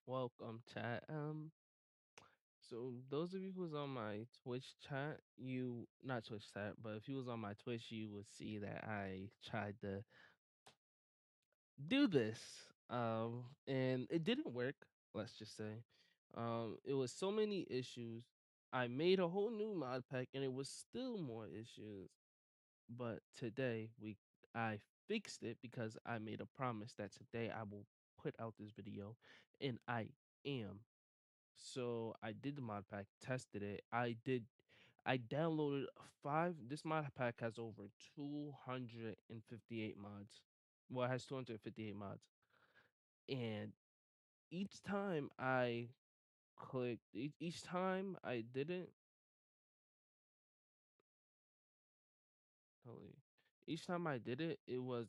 Welcome, chat. So those of you who's on my Twitch chat, you not Twitch chat, but if you was on my Twitch, you would see that I tried to do this. And it didn't work, let's just say. It was so many issues. I made a whole new mod pack and it was still more issues. But today I fixed it because I made a promise that today I will put out this video, and I am. So I did the mod pack, tested it. I downloaded five. This mod pack has over 258 mods. Well, it has 258 mods. And each time I each time I didn't, totally, each time I did it, it was,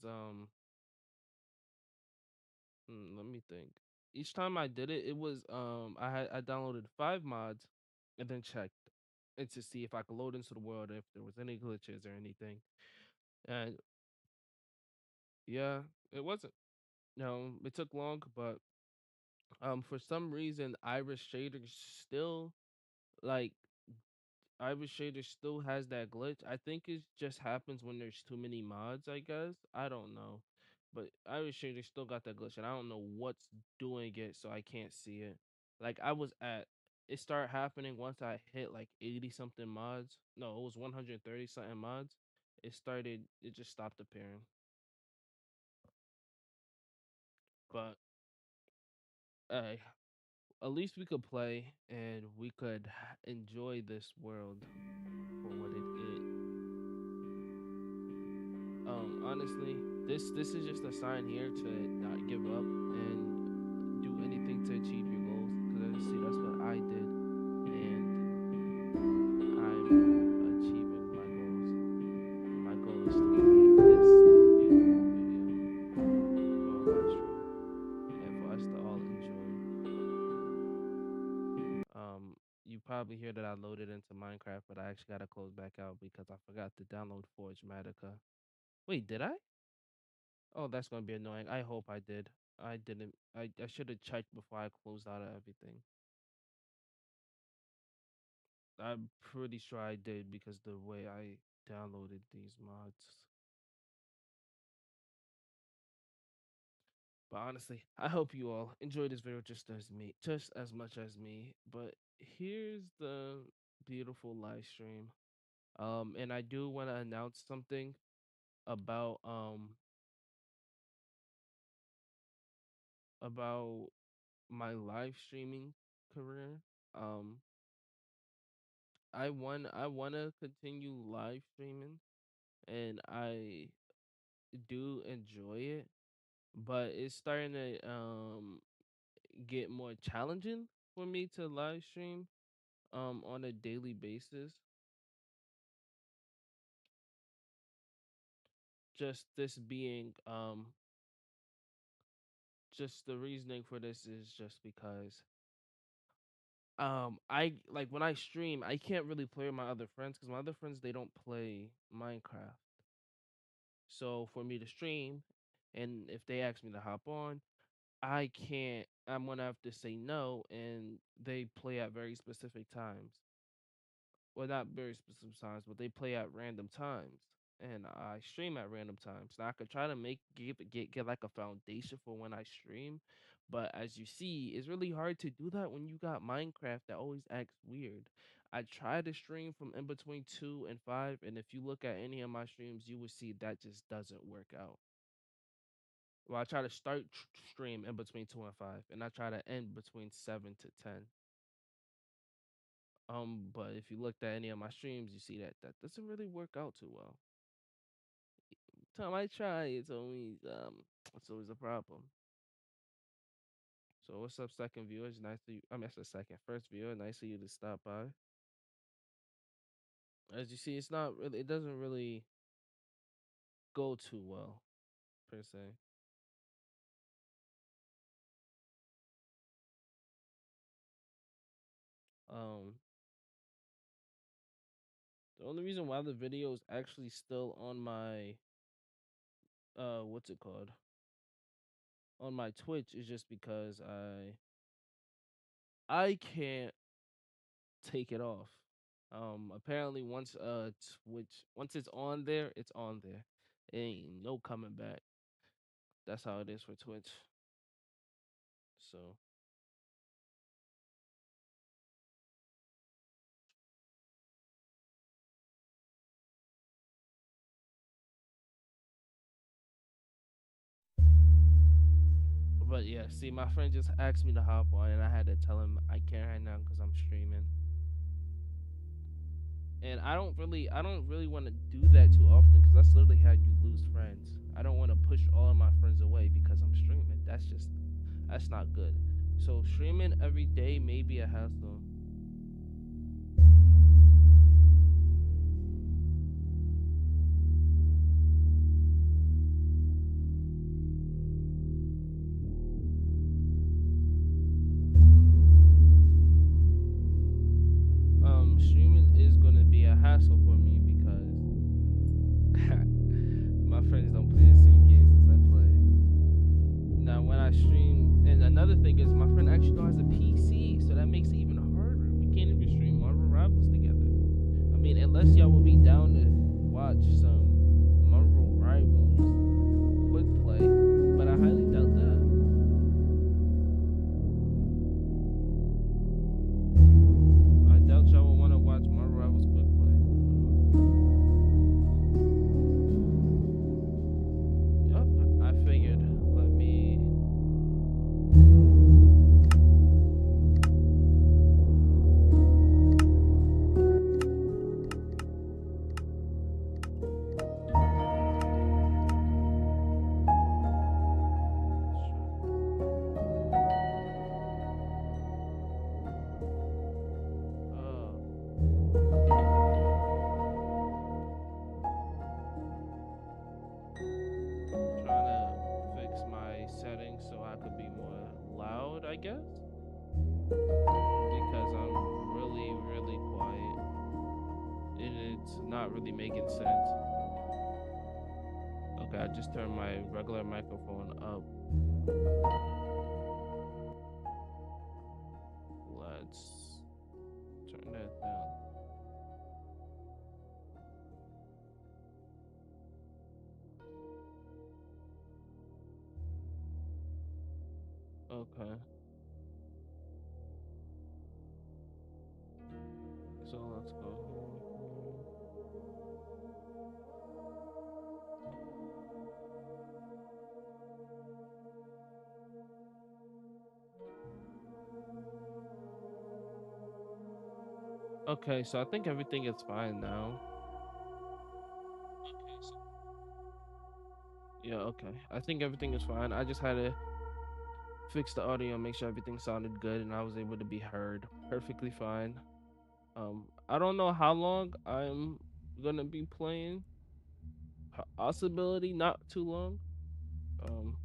let me think. Each time I did it, it was, I downloaded five mods and then checked and to see if I could load into the world, if there was any glitches or anything. And yeah, it wasn't. No, it took long, but for some reason, Irish Shader still like Irish Shader still has that glitch. I think it just happens when there's too many mods. I guess I don't know, but Irish Shader still got that glitch, and I don't know what's doing it, so I can't see it. Like I was at, it started happening once I hit like 80 something mods. No, it was 130 something mods. It started. It just stopped appearing. But hey, at least we could play and we could enjoy this world for what it is. Honestly, this is just a sign here to not give up and do anything to achieve your goals. Because I see that's what I did, and I'm achieving my goals. And my goal is to create this beautiful video for a live stream and for us to all enjoy. You probably hear that I loaded into Minecraft, but I actually gotta close back out because I forgot to download Forge Matica. Wait, did I? Oh, that's gonna be annoying. I hope I did. I didn't. I should have checked before I closed out of everything. I'm pretty sure I did because the way I downloaded these mods. But honestly, I hope you all enjoy this video just as much as me. But here's the beautiful live stream. And I do want to announce something about about my live streaming career. Um I want to continue live streaming and I do enjoy it, but it's starting to get more challenging for me to live stream on a daily basis. Just this being just the reasoning for this is just because I like when I stream, I can't really play with my other friends because my other friends they don't play Minecraft. So for me to stream, and if they ask me to hop on, I can't. I'm gonna have to say no, and they play at very specific times. Well, not very specific times, but they play at random times, and I stream at random times. Now I could try to get like a foundation for when I stream, but as you see, it's really hard to do that when you got Minecraft that always acts weird. I try to stream from in between 2 and 5, and if you look at any of my streams, you will see that just doesn't work out. Well, I try to start stream in between 2 and 5, and I try to end between 7 to 10. But if you looked at any of my streams, you see that that doesn't really work out too well. Time I try, it's always a problem. So what's up, second viewer? It's nice to you. I mean, that's the second, first viewer. Nice of you to stop by. As you see, it's not really. It doesn't really go too well per se. Um, the only reason why the video is actually still on my what's it called? On my Twitch is just because I can't take it off. Apparently once Twitch once it's on there, it's on there. It ain't no coming back. That's how it is for Twitch. So, but yeah, see, my friend just asked me to hop on, and I had to tell him I can't right now because I'm streaming. And I don't really want to do that too often because that's literally how you lose friends. I don't want to push all of my friends away because I'm streaming. That's not good. So streaming every day may be a hassle. Streaming is gonna be a hassle for me because my friends don't play the same games as I play. Now, when I stream, and another thing is, my friend actually has a PC, so that makes it even harder. We can't even stream Marvel Rivals together. I mean, unless y'all will be down to watch some Marvel Rivals quick play, but I highly doubt that. I doubt y'all will want to watch Marvel Rivals quick play. Yup, I figured. Let me. Trying to fix my settings so I could be more loud, I guess, because I'm really quiet and it's not really making sense. Okay, I just turned my regular microphone up. Let's turn that down. Okay, so let's go here. Okay, so I think everything is fine now. Okay, so yeah, okay. I think everything is fine. I just had to fix the audio, make sure everything sounded good, and I was able to be heard perfectly fine. I don't know how long I'm gonna be playing. Possibility not too long. Um,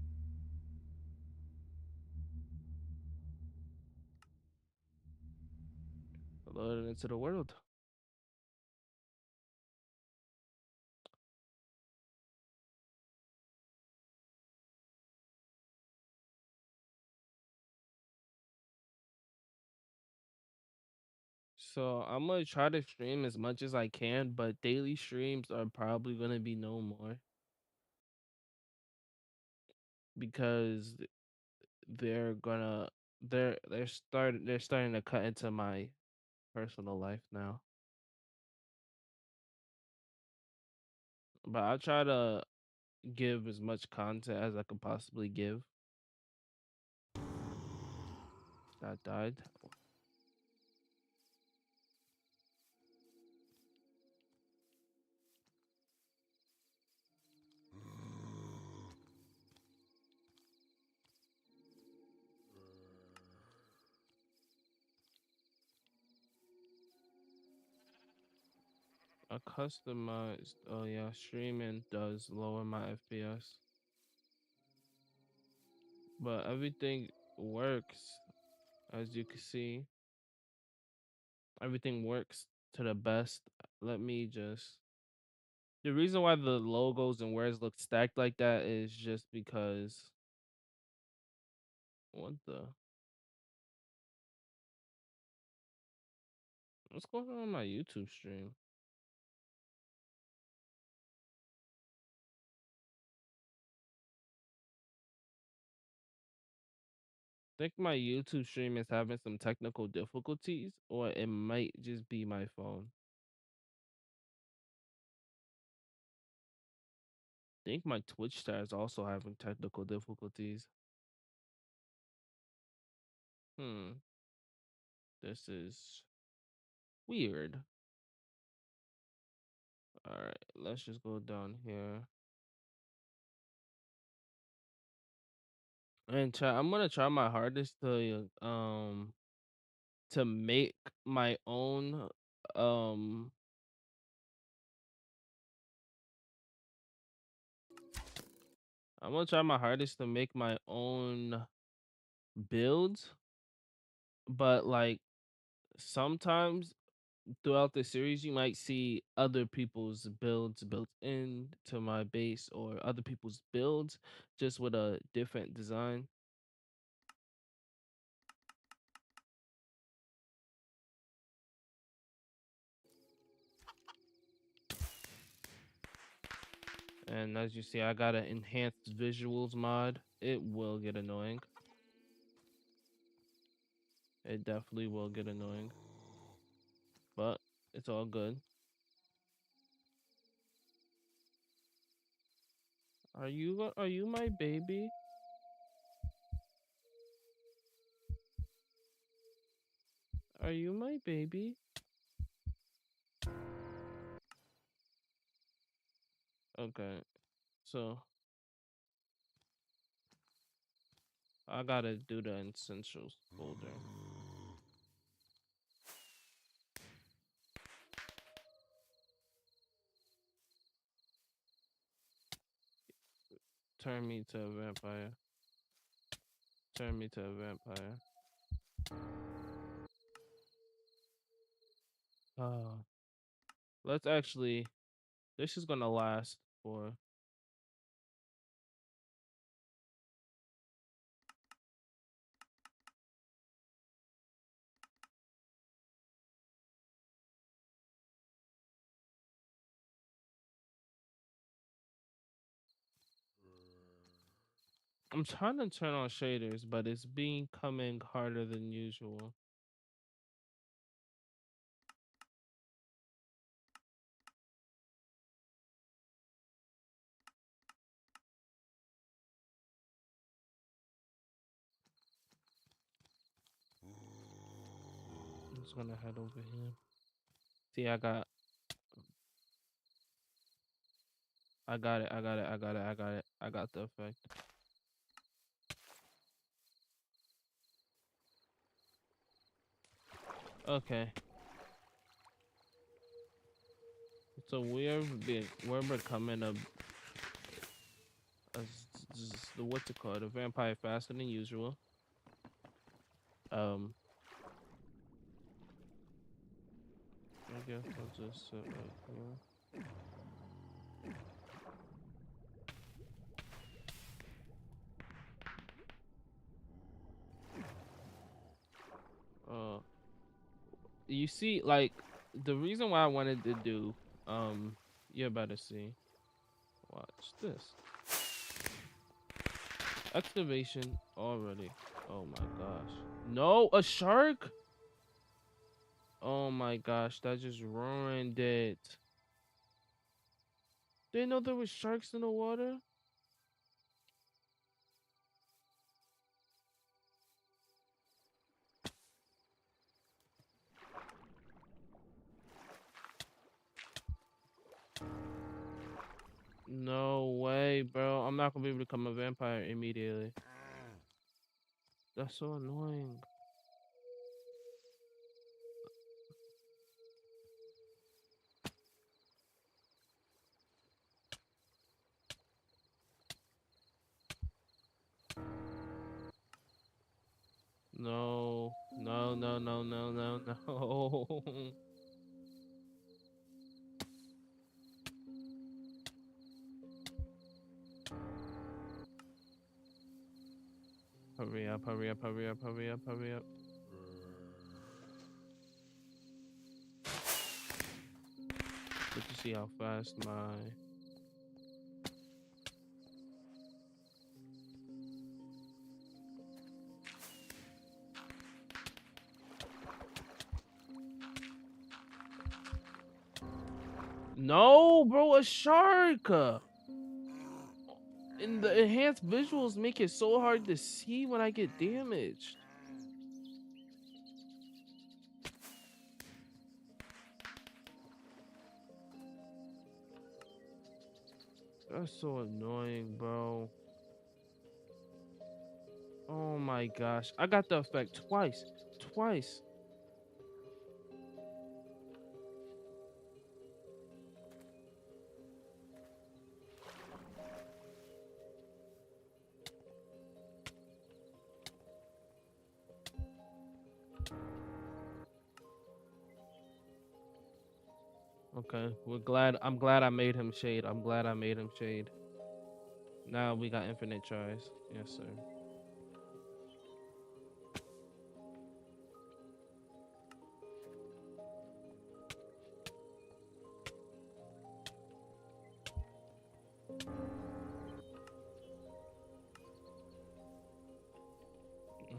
Loaded into the world. So I'm gonna try to stream as much as I can, but daily streams are probably gonna be no more because they're starting to cut into my personal life now. But I'll try to give as much content as I could possibly give. That died. A customized. Oh yeah, streaming does lower my FPS, but everything works as you can see. Everything works to the best. Let me just. The reason why the logos and words look stacked like that is just because what the What's going on my YouTube stream? I think my YouTube stream is having some technical difficulties, or it might just be my phone. I think my Twitch chat is also having technical difficulties. Hmm, this is weird. All right, let's just go down here and try. I'm gonna try my hardest to make my own um I'm gonna try my hardest to make my own builds, but like sometimes throughout the series you might see other people's builds built into my base or other people's builds just with a different design. And as you see, I got an enhanced visuals mod. It will get annoying. It definitely will get annoying, but it's all good. Are you my baby? Are you my baby? Okay, so I gotta do the essentials folder. Turn me to a vampire. Turn me to a vampire. Oh, let's actually. This is gonna last for. I'm trying to turn on shaders, but it's becoming harder than usual. I'm just gonna head over here. See, I got it. I got the effect. Okay. So we're becoming the what's it called? A vampire faster than usual. Um, I guess I'll just sit right here. Uh, you see, like the reason why I wanted to do, you're about to see. Watch this. Excavation already. Oh my gosh. No, a shark? Oh my gosh, that just ruined it. Didn't know there was sharks in the water? No way, bro. I'm not gonna be able to become a vampire immediately. That's so annoying. No, no, no, no, no, no, no. Hurry up, hurry up, hurry up, hurry up, hurry up. see how fast my No, bro, a shark. And the enhanced visuals make it so hard to see when I get damaged. That's so annoying, bro. Oh my gosh. I got the effect twice. Twice. Okay, I'm glad I made him shade. I'm glad I made him shade. Now we got infinite tries. Yes, sir.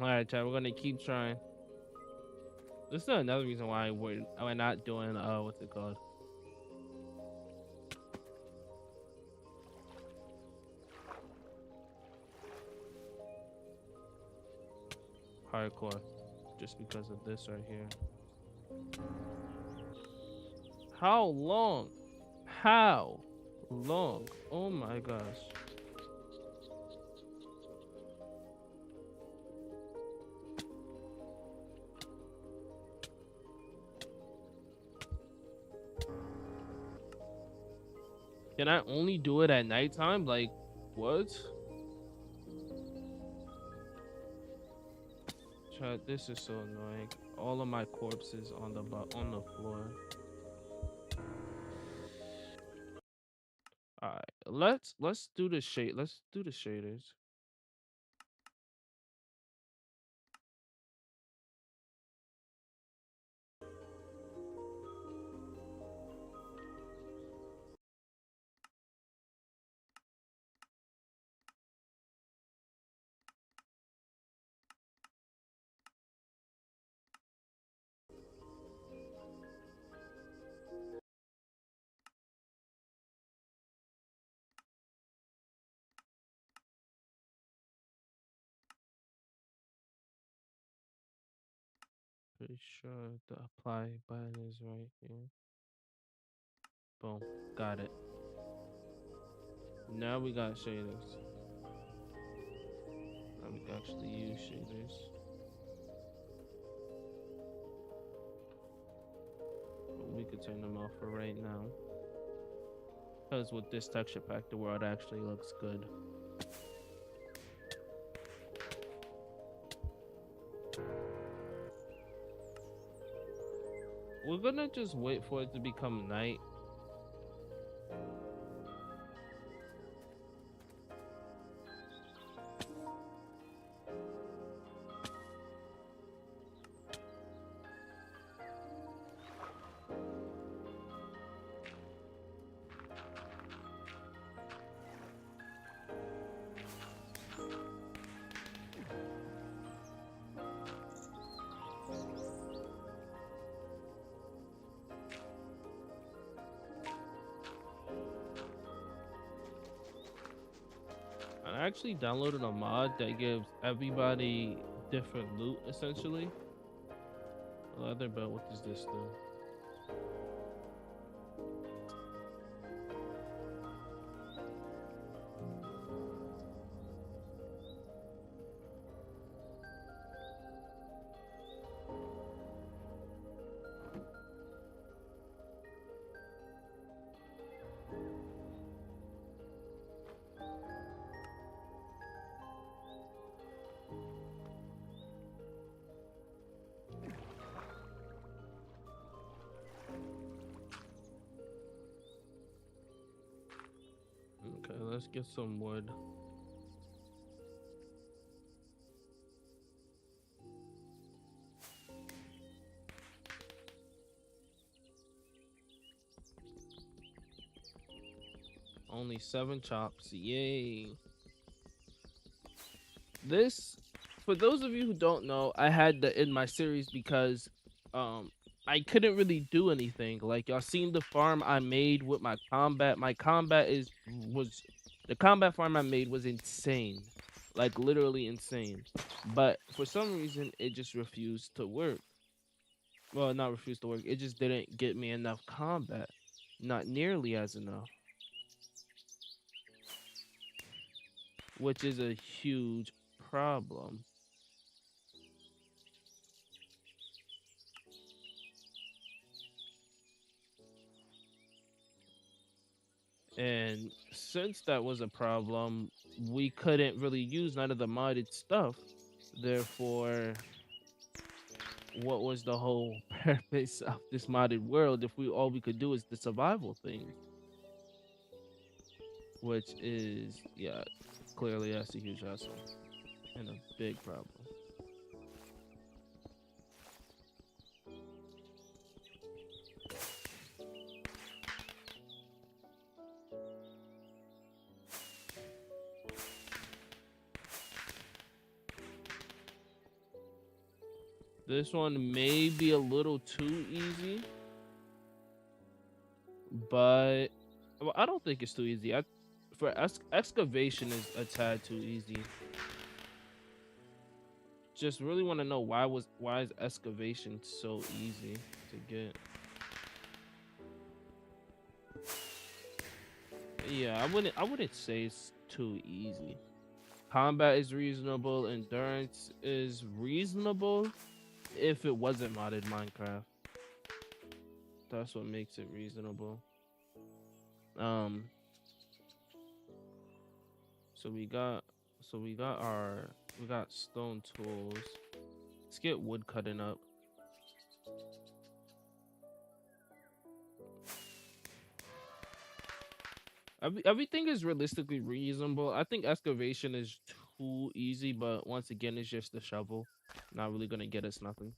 All right, Chad, we're gonna keep trying. This is another reason why we're not doing what's it called? Hardcore. Just because of this right here. How long? How long? Oh my gosh. Can I only do it at nighttime? Like, what? Chat, this is so annoying. All of my corpses on the floor. Alright, let's do the shade. Let's do the shaders. Pretty sure the apply button is right here. Boom, got it. Now we got shaders. Now we can actually use shaders. But we could turn them off for right now. Because with this texture pack, the world actually looks good. We're gonna just wait for it to become night. I actually downloaded a mod that gives everybody different loot, essentially. A leather belt, what does this do? Okay, let's get some wood. Only 7 chops. Yay. This, for those of you who don't know, I had the in my series because um I couldn't really do anything. Like y'all seen the farm I made with my combat. My combat is was the combat farm I made was insane. Like literally insane. But for some reason it just refused to work. Well, not refused to work. It just didn't get me enough combat. Not nearly as enough, which is a huge problem. And since that was a problem, we couldn't really use none of the modded stuff. Therefore, what was the whole purpose of this modded world if we all we could do is the survival thing? Which is, yeah, clearly that's a huge hassle and a big problem. This one may be a little too easy, but well, I don't think it's too easy. For excavation is a tad too easy. Just really want to know why is excavation so easy to get? Yeah, I wouldn't say it's too easy. Combat is reasonable, endurance is reasonable if it wasn't modded Minecraft. That's what makes it reasonable. Um so we got stone tools. Let's get wood cutting up. Everything is realistically reasonable. I think excavation is too easy, but once again, it's just a shovel. Not really gonna get us nothing.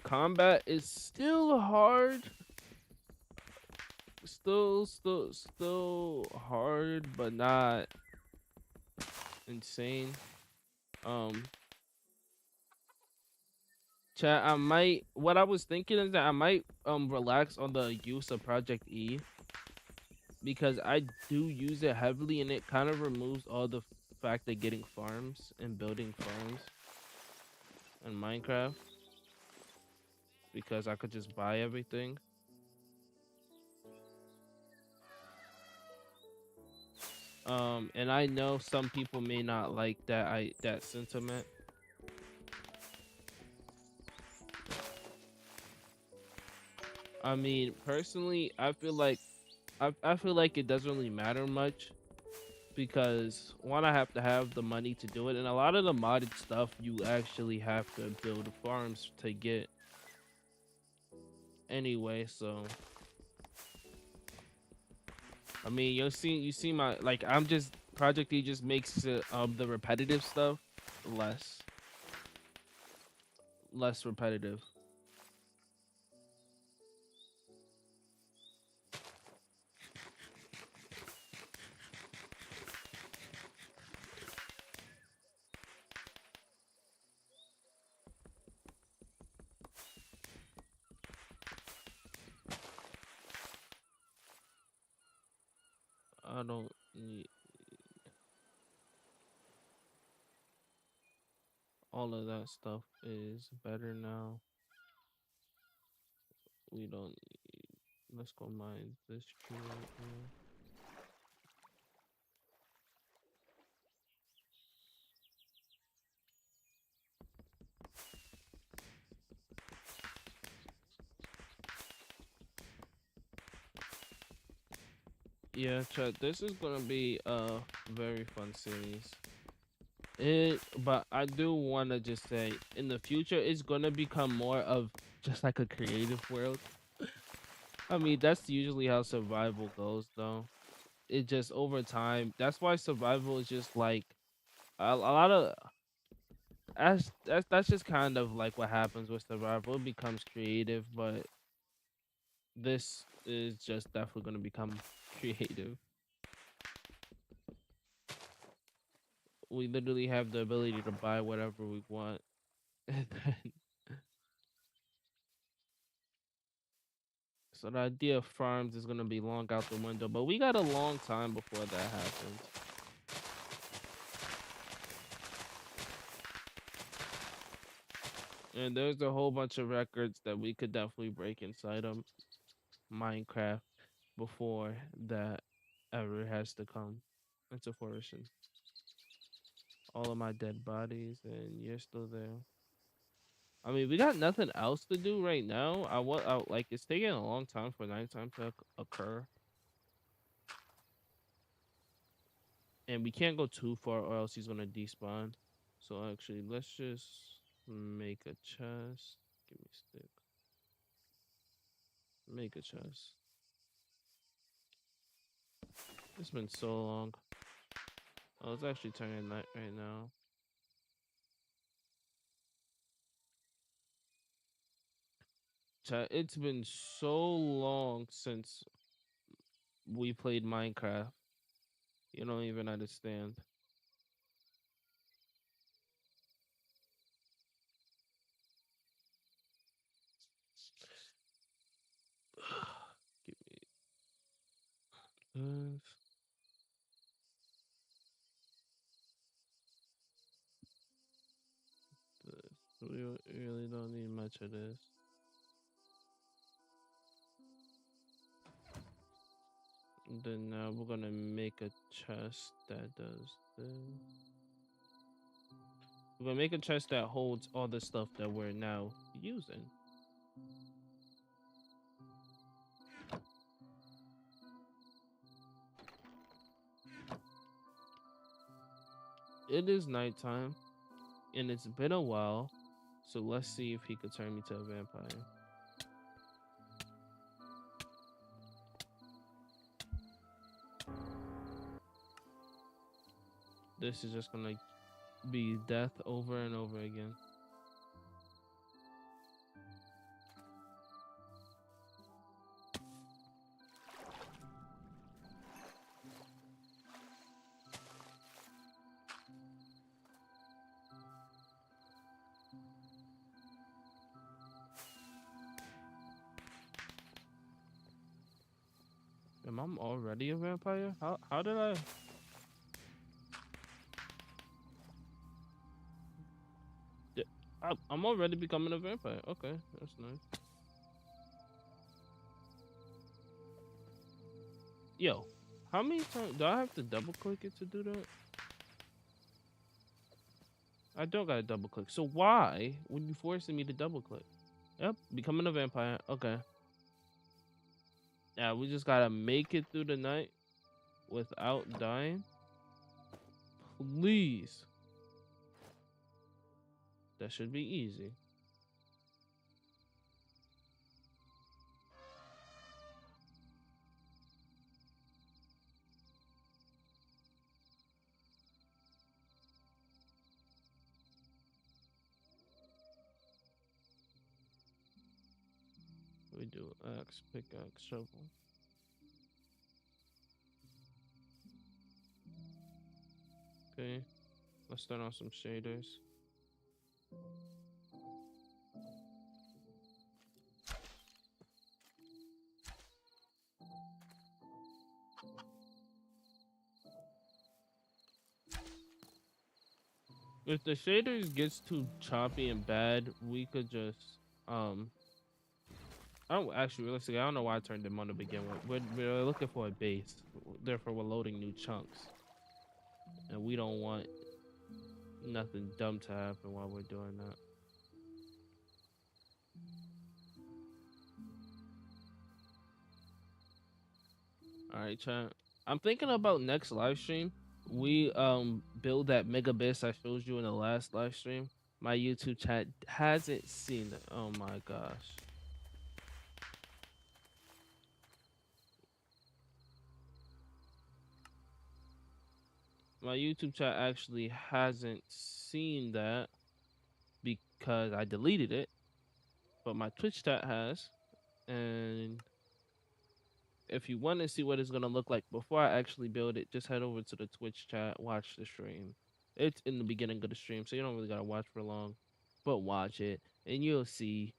Combat is still hard. Still hard, but not insane. Um, chat. What I was thinking is that I might relax on the use of Project E because I do use it heavily and it kind of removes all the fact of getting farms and building farms in Minecraft because I could just buy everything. And I know some people may not like that sentiment. I mean, personally, I feel like it doesn't really matter much because one, I have to have the money to do it, and a lot of the modded stuff you actually have to build farms to get anyway. So I mean, you see my like I'm just Project E just makes it, the repetitive stuff less repetitive. I don't need all of that stuff is better now. We don't need, let's go mine this tree right here. Yeah, chat, this is gonna be a very fun series. But I do want to just say in the future it's gonna become more of just like a creative world. I mean, that's usually how survival goes, though. It just over time. That's why survival is just like a lot of that's just kind of like what happens with survival. It becomes creative, but this is just definitely gonna become creative. we literally have the ability to buy whatever we want. And then, so the idea of farms is gonna be long out the window, but we got a long time before that happens. And there's a whole bunch of records that we could definitely break inside of Minecraft before that ever has to come into fruition. All of my dead bodies, and you're still there. I mean, we got nothing else to do right now. Like it's taking a long time for nighttime to occur, and we can't go too far, or else he's gonna despawn. So actually, let's just make a chest. Give me a stick. Make a chest. It's been so long. Oh, it's actually turning night right now. It's been so long since we played Minecraft. You don't even understand. Give me this. We really don't need much of this. Then now we're gonna make a chest that does this. We're gonna make a chest that holds all the stuff that we're now using. It is nighttime, and it's been a while. So let's see if he could turn me to a vampire. This is just gonna be death over and over again. Am I already a vampire? How did I? I'm already becoming a vampire. Okay, that's nice. Yo, how many times do I have to double click it to do that? I don't gotta double click. So why would you forcing me to double click? Yep, becoming a vampire. Okay. Yeah, we just gotta make it through the night without dying. Please. That should be easy. We do axe, pickaxe, shovel. Okay. Let's start on some shaders. If the shaders gets too choppy and bad, we could just um I don't actually realistically I don't know why I turned them on to begin with. We're looking for a base. Therefore we're loading new chunks. And we don't want nothing dumb to happen while we're doing that. Alright, chat. I'm thinking about next live stream. We build that mega base I showed you in the last live stream. My YouTube chat hasn't seen it. Oh my gosh. My YouTube chat actually hasn't seen that because I deleted it, but my Twitch chat has. And if you want to see what it's gonna look like before I actually build it, just head over to the Twitch chat, watch the stream. It's in the beginning of the stream, so you don't really gotta watch for long, but watch it and you'll see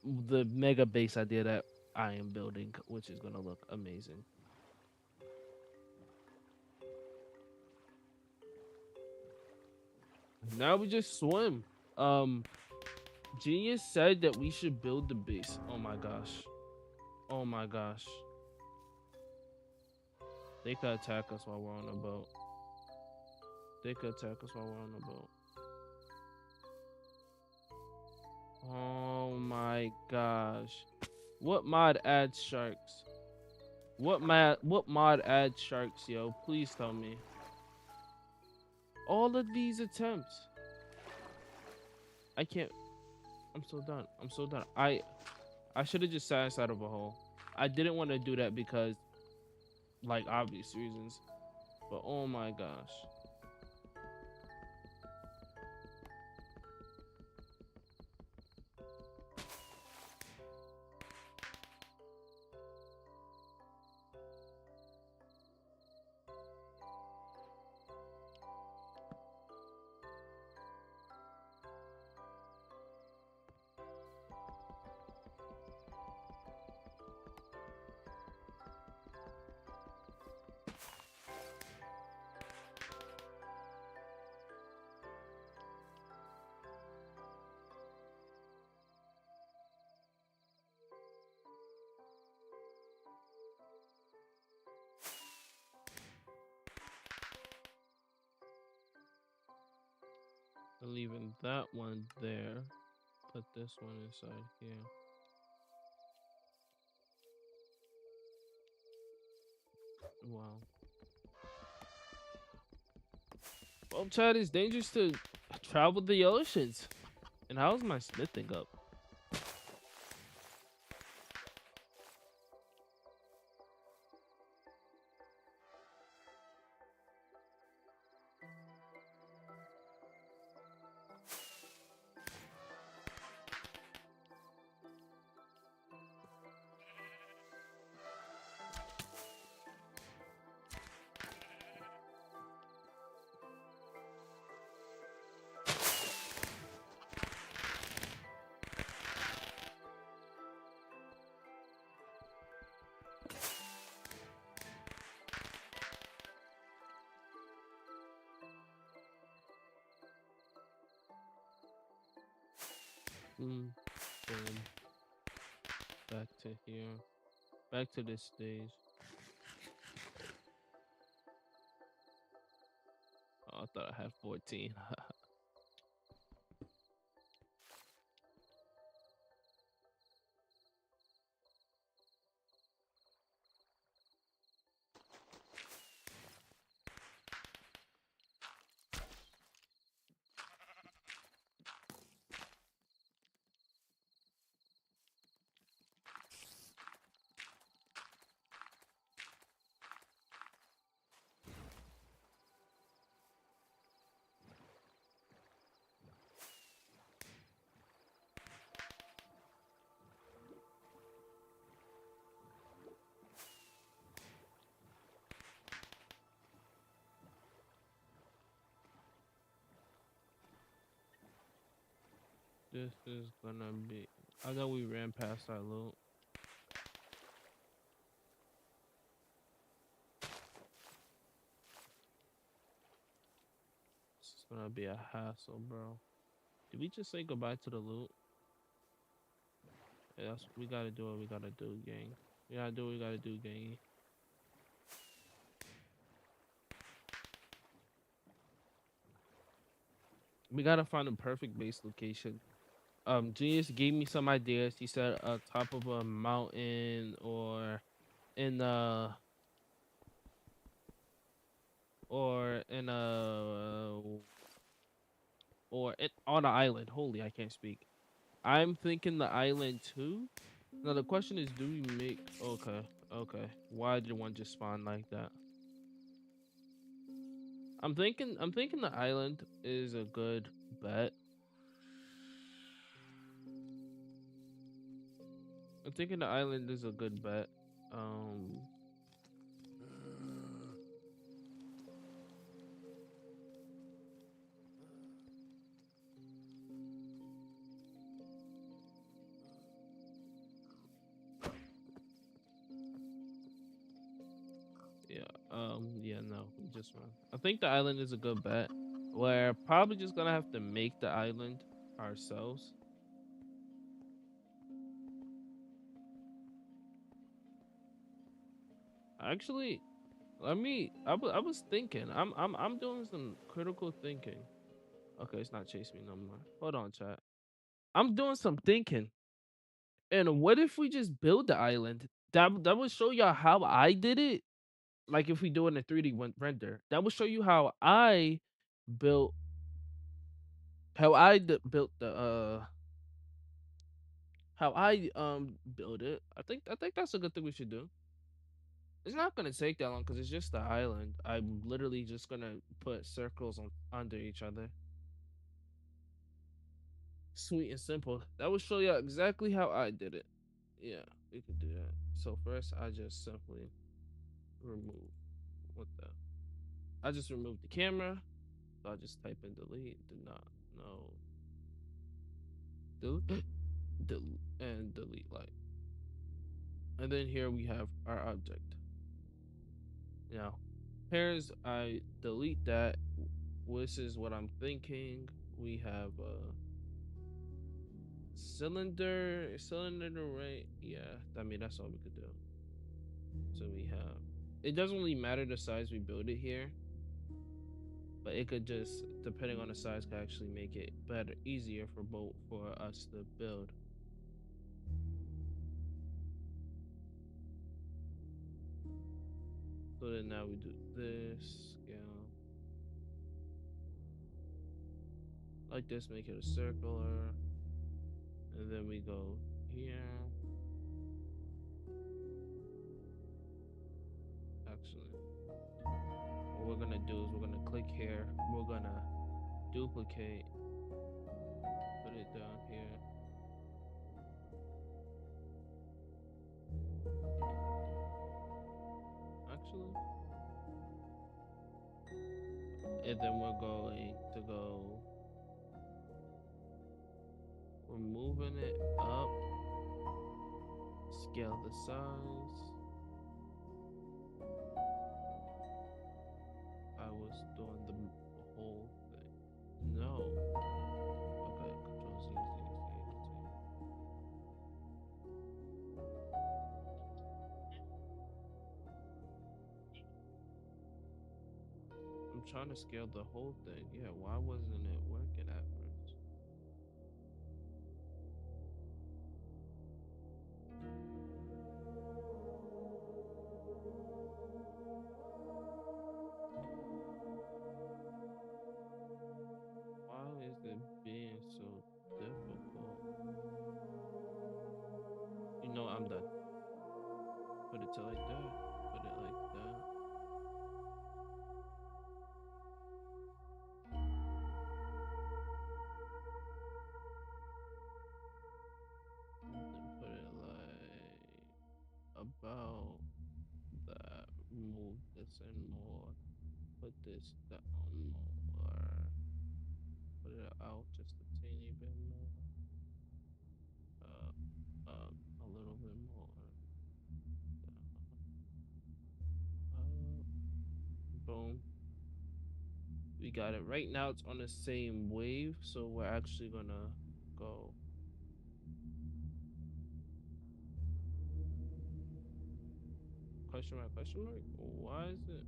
the mega base idea that I am building, which is gonna look amazing. Now we just swim. Um, Genius said that we should build the base. Oh my gosh. Oh my gosh. They could attack us while we're on a boat. They could attack us while we're on a boat. Oh my gosh. What mod adds sharks? What mod adds sharks, yo? Please tell me. All of these attempts. I can't. I'm so done. I'm so done. I should have just sat inside of a hole. I didn't want to do that because like obvious reasons. But oh my gosh. Leaving that one there. Put this one inside here. Wow. Well, Chad, it's dangerous to travel the oceans. And how's my smithing up? Boom. Back to here. Back to this stage. Oh, I thought I had 14. This is gonna be. I know we ran past our loot. This is gonna be a hassle, bro. Did we just say goodbye to the loot? Yeah, we gotta do what we gotta do, gang. We gotta do what we gotta do, gang. We gotta find a perfect base location. Genius gave me some ideas. He said top of a mountain or in or in or it on an island. Holy, I can't speak. I'm thinking the island too. Now the question is, do we make? Okay, okay. Why did one just spawn like that? I'm thinking the island is a good bet. I'm thinking the island is a good bet. Um, just run. I think the island is a good bet. We're probably just gonna have to make the island ourselves. Actually, let me. I was thinking. I'm doing some critical thinking. Okay, it's not chasing me no more. Hold on, chat. I'm doing some thinking. And what if we just build the island? That would show y'all how I did it. Like if we do it in a 3D render, that would show you how I built built the how I build it. I think that's a good thing we should do. It's not gonna take that long because it's just the island. I'm literally just gonna put circles on under each other. Sweet and simple. That would show you exactly how I did it. Yeah, we could do that. So first, I just simply remove what the. I just removed the camera. So I just type in delete. Did not no delete, delete and delete light. And then here we have our object. Now, here's I delete that. This is what I'm thinking. We have a cylinder, right? Yeah, I mean that's all we could do. So we have. It doesn't really matter the size we build it here, but it could just, depending on the size, could actually make it better, easier for both for us to build. So then now we do this scale like this, make it a circular, and then we go here. Actually, what we're gonna do is we're gonna click here. We're gonna duplicate, put it down here. Actually, and then we're going to go. We're moving it up. Scale the size. I was doing the whole thing. No. Okay, Control Z, Z, Z, Z. I'm trying to scale the whole thing. Yeah, why wasn't it working at first? Why is it being so difficult? You know, I'm done. Put it to like that. Put it like that. Then put it like about that. Move this in more. Put this down more. Put it out just a teeny bit more. A little bit more. Boom. We got it. Right now it's on the same wave, so we're actually gonna go. Question mark, question mark? Why is it?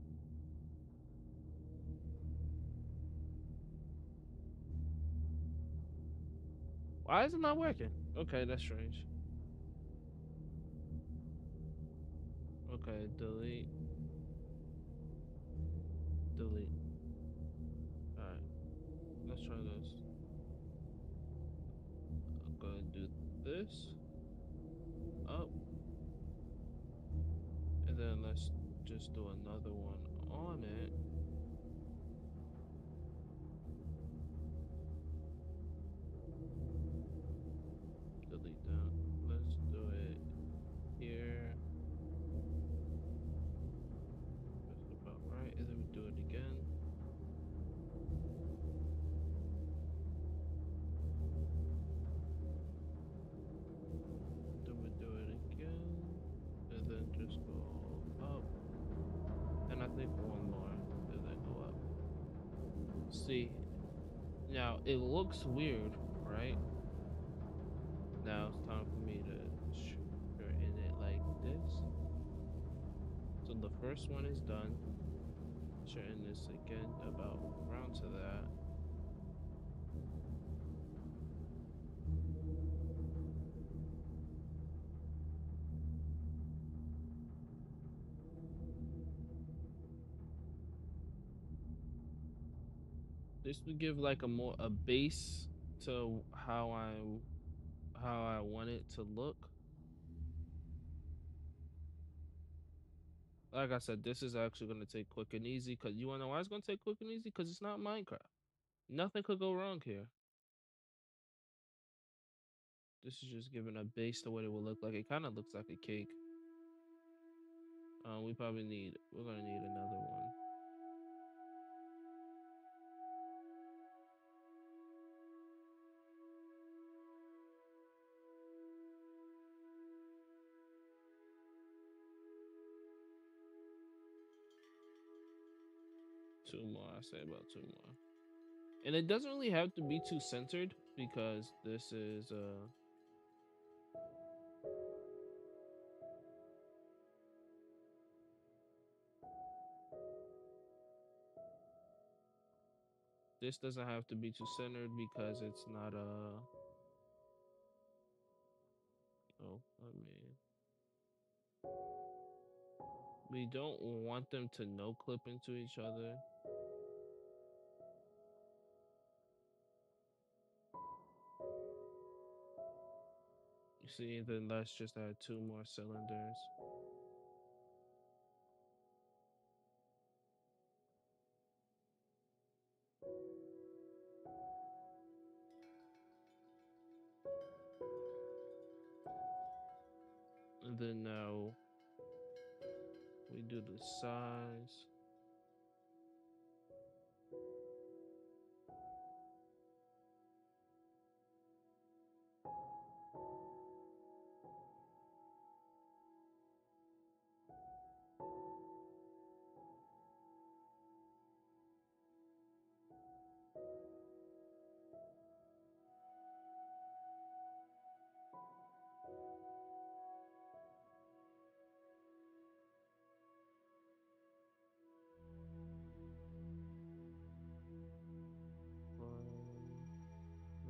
Why is it not working? Okay, that's strange. Okay, delete. Delete. Alright, let's try this. I'm gonna do this. Up. And then let's just do another one on it. Delete that. Let's do it here. That's about right. And then we do it again. Then we do it again. And then just go up. And I think one more. see. Now it looks weird, right? Now it's time for me to shorten it like this. So the first one is done. Shorten this again about around to that. This would give like a base to how I want it to look. Like I said, this is actually gonna take quick and easy. Cause you wanna know why it's gonna take quick and easy? Cause it's not Minecraft. Nothing could go wrong here. This is just giving a base to what it will look like. It kind of looks like a cake. We're gonna need another one. Two more, I say about two more. And it doesn't really have to be too centered because this doesn't have to be too centered because it's not oh, I mean, we don't want them to no clip into each other. You see, then let's just add two more cylinders. And then now we do the size.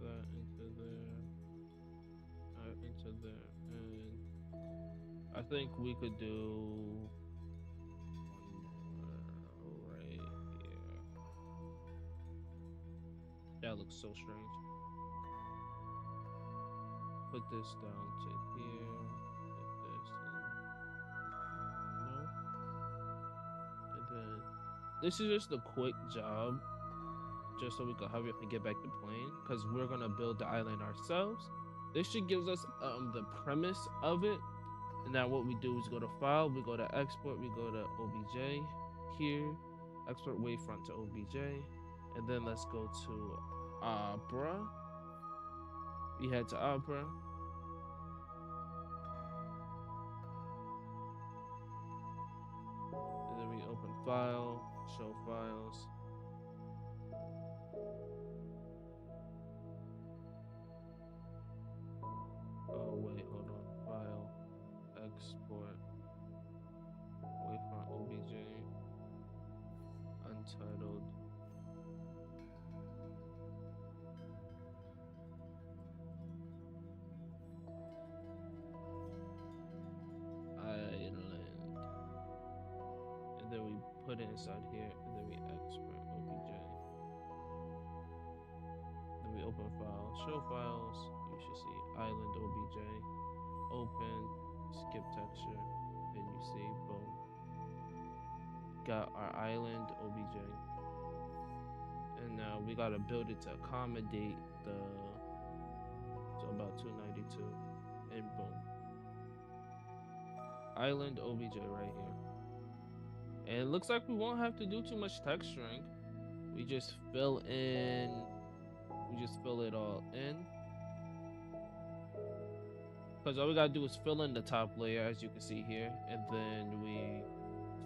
That into there, into there, and I think we could do one more right here. That looks so strange. Put this down to here. Put this in. No. And then this is just a quick job, just so we can hurry up and get back to playing, because we're gonna build the island ourselves. This should gives us the premise of it. And now what we do is go to file, we go to export, we go to OBJ here, export wavefront to OBJ, and then let's go to Opera. We head to Opera. And then we open file, show files. Oh wait, hold on. File, export, wavefront OBJ, untitled. Island. And then we put it inside here, and then we export OBJ. Then we open file, show files. You should see island OBJ. Open, skip texture, and you see boom. Got our island OBJ. And now we gotta build it to accommodate the so about 292. And boom. Island OBJ right here. And it looks like we won't have to do too much texturing. We just fill it all in. Because all we gotta do is fill in the top layer, as you can see here, and then we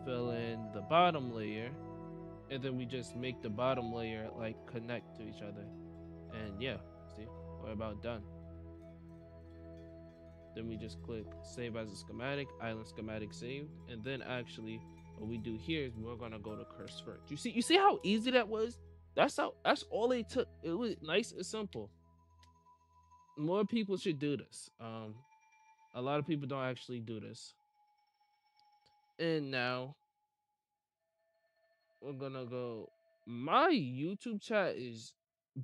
fill in the bottom layer, and then we just make the bottom layer like connect to each other. And yeah, see, we're about done. Then we just click save as a schematic, island schematic saved, and then actually what we do here is we're gonna go to curse first. You see how easy that was? That's all it took. It was nice and simple. More people should do this. A lot of people don't actually do this. And now we're gonna go. My YouTube chat is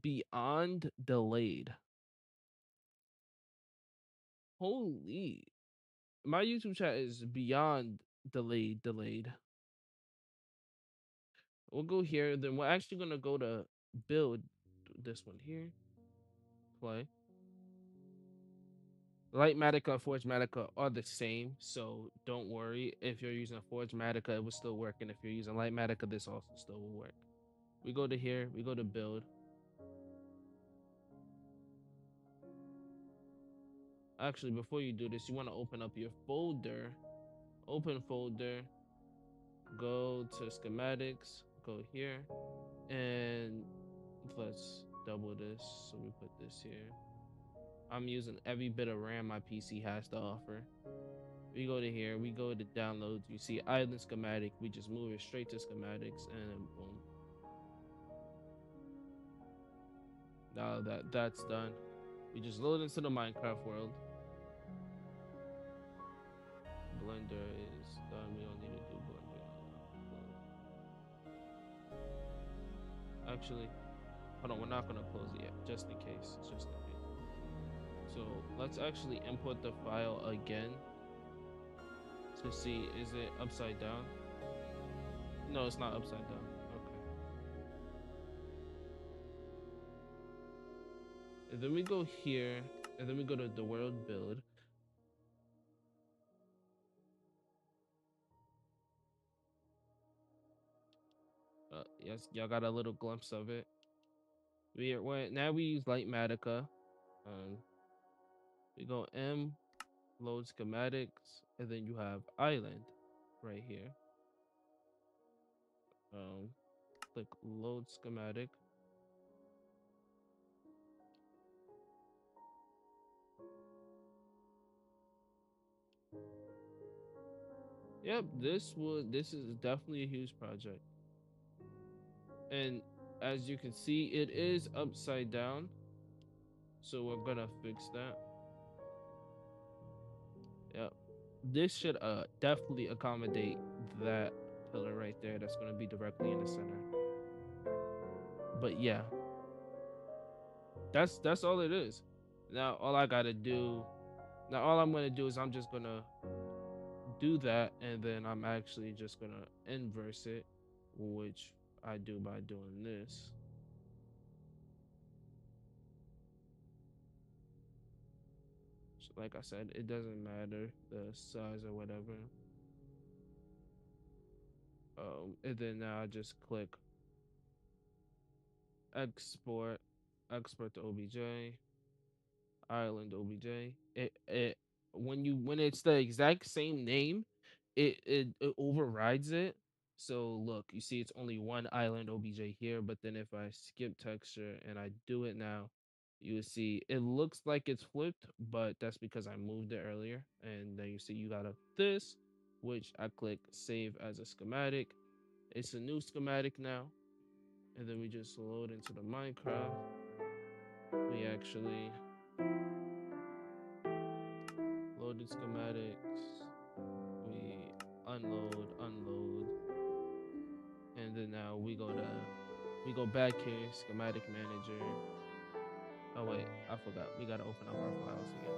beyond delayed. Holy, my YouTube chat is beyond delayed. We'll go here. Then we're actually gonna go to build this one here. Play. Lightmatica and Forgematica are the same, so don't worry. If you're using a Forgematica, it will still work, and if you're using Lightmatica, this also still will work. We go to here. We go to build. Actually, before you do this, you want to open up your folder. Open folder. Go to schematics. Go here, and let's double this. So we put this here. I'm using every bit of RAM my PC has to offer. We go to here, we go to downloads, you see island schematic, we just move it straight to schematics, and boom. Now that's done, we just load into the Minecraft world. Blender is done, we don't need to do Blender. Actually, hold on, we're not gonna close it yet, just in case, just in case. So let's actually import the file again to see, is it upside down? No, it's not upside down. Okay. And then we go here, and then we go to the world build. Yes, y'all got a little glimpse of it. Now we use Lightmatica. We go M, load schematics, and then you have island right here. Click load schematic. Yep, this is definitely a huge project. And as you can see, it is upside down. So we're gonna fix that. Yep. This should definitely accommodate that pillar right there that's gonna be directly in the center. But yeah, that's all it is. Now all I gotta do now all I'm gonna do is I'm just gonna do that, and then I'm actually just gonna inverse it, which I do by doing this. So like I said, it doesn't matter the size or whatever. And then now I just click export, export to OBJ, Ireland OBJ. It when it's the exact same name, it overrides it. So look, you see it's only one island OBJ here, but then if I skip texture and I do it now, you will see it looks like it's flipped, but that's because I moved it earlier. And then you see you got this, which I click save as a schematic. It's a new schematic now. And then we just load into the Minecraft. We actually loaded schematics. We unload, and then now we go back here, schematic manager. Oh wait, I forgot. We gotta open up our files again.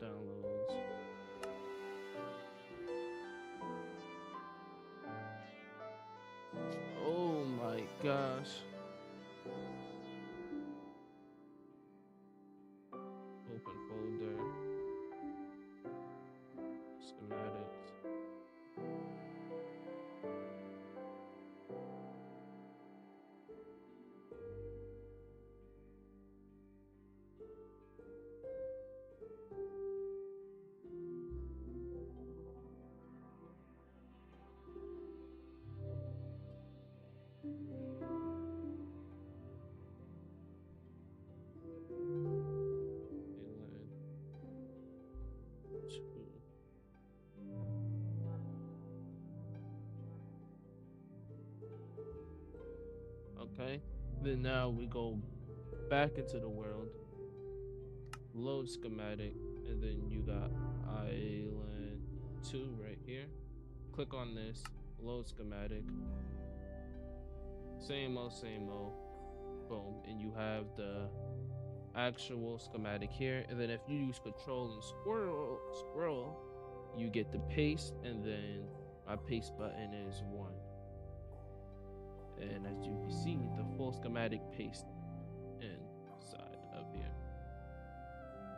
Downloads. Oh my gosh. Open folder. Schematics. Okay. Then now we go back into the world, load schematic, and then you got island 2 right here. Click on this, load schematic, same old, boom, and you have the actual schematic here. And then if you use control and scroll, you get the paste, and then my paste button is 1. And as you can see, the full schematic paste inside of here.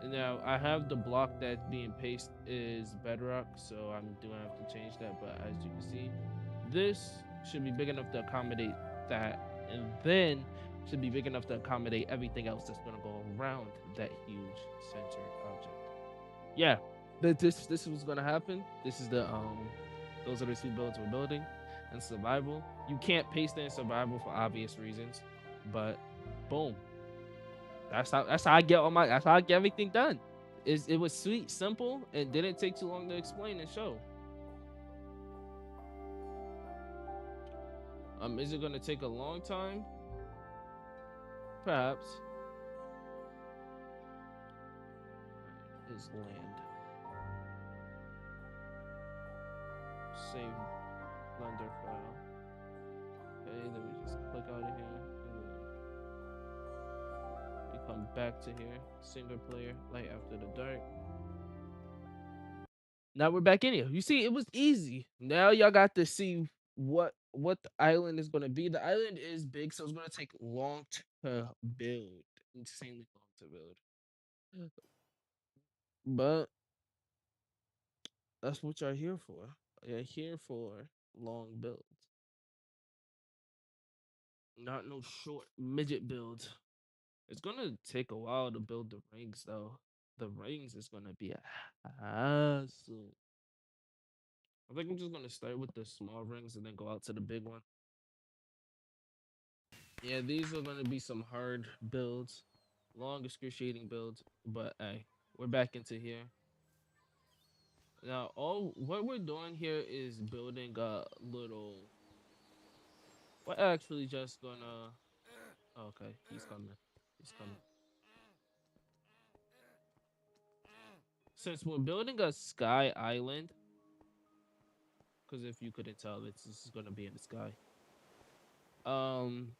And now I have the block that's being pasted is bedrock, so I'm gonna have to change that. But as you can see, this should be big enough to accommodate that, and then should be big enough to accommodate everything else that's gonna go around that huge center object. Yeah, this was gonna happen. This is the those are the 2 builds we're building. And survival, you can't paste in survival for obvious reasons, but boom, that's how I get that's how I get everything done. It was sweet, simple, and didn't take too long to explain and show. Is it gonna take a long time? Perhaps. Is land. Save Blender file. Okay, then we just click out of here, and then we come back to here. Single player, light after the dark. Now we're back in here. You see, it was easy. Now y'all got to see what the island is gonna be. The island is big, so it's gonna take long to build. Insanely long to build. But that's what y'all here for. You're here for long builds. Not no short midget builds. It's gonna take a while to build the rings though. The rings is gonna be a hassle. I think I'm just gonna start with the small rings and then go out to the big one. Yeah, these are gonna be some hard builds, long excruciating builds. But hey, we're back into here. Now, all what we're doing here is building a little. We're actually just gonna. Okay, he's coming. He's coming. Since we're building a sky island, because if you couldn't tell, this is gonna be in the sky. Um,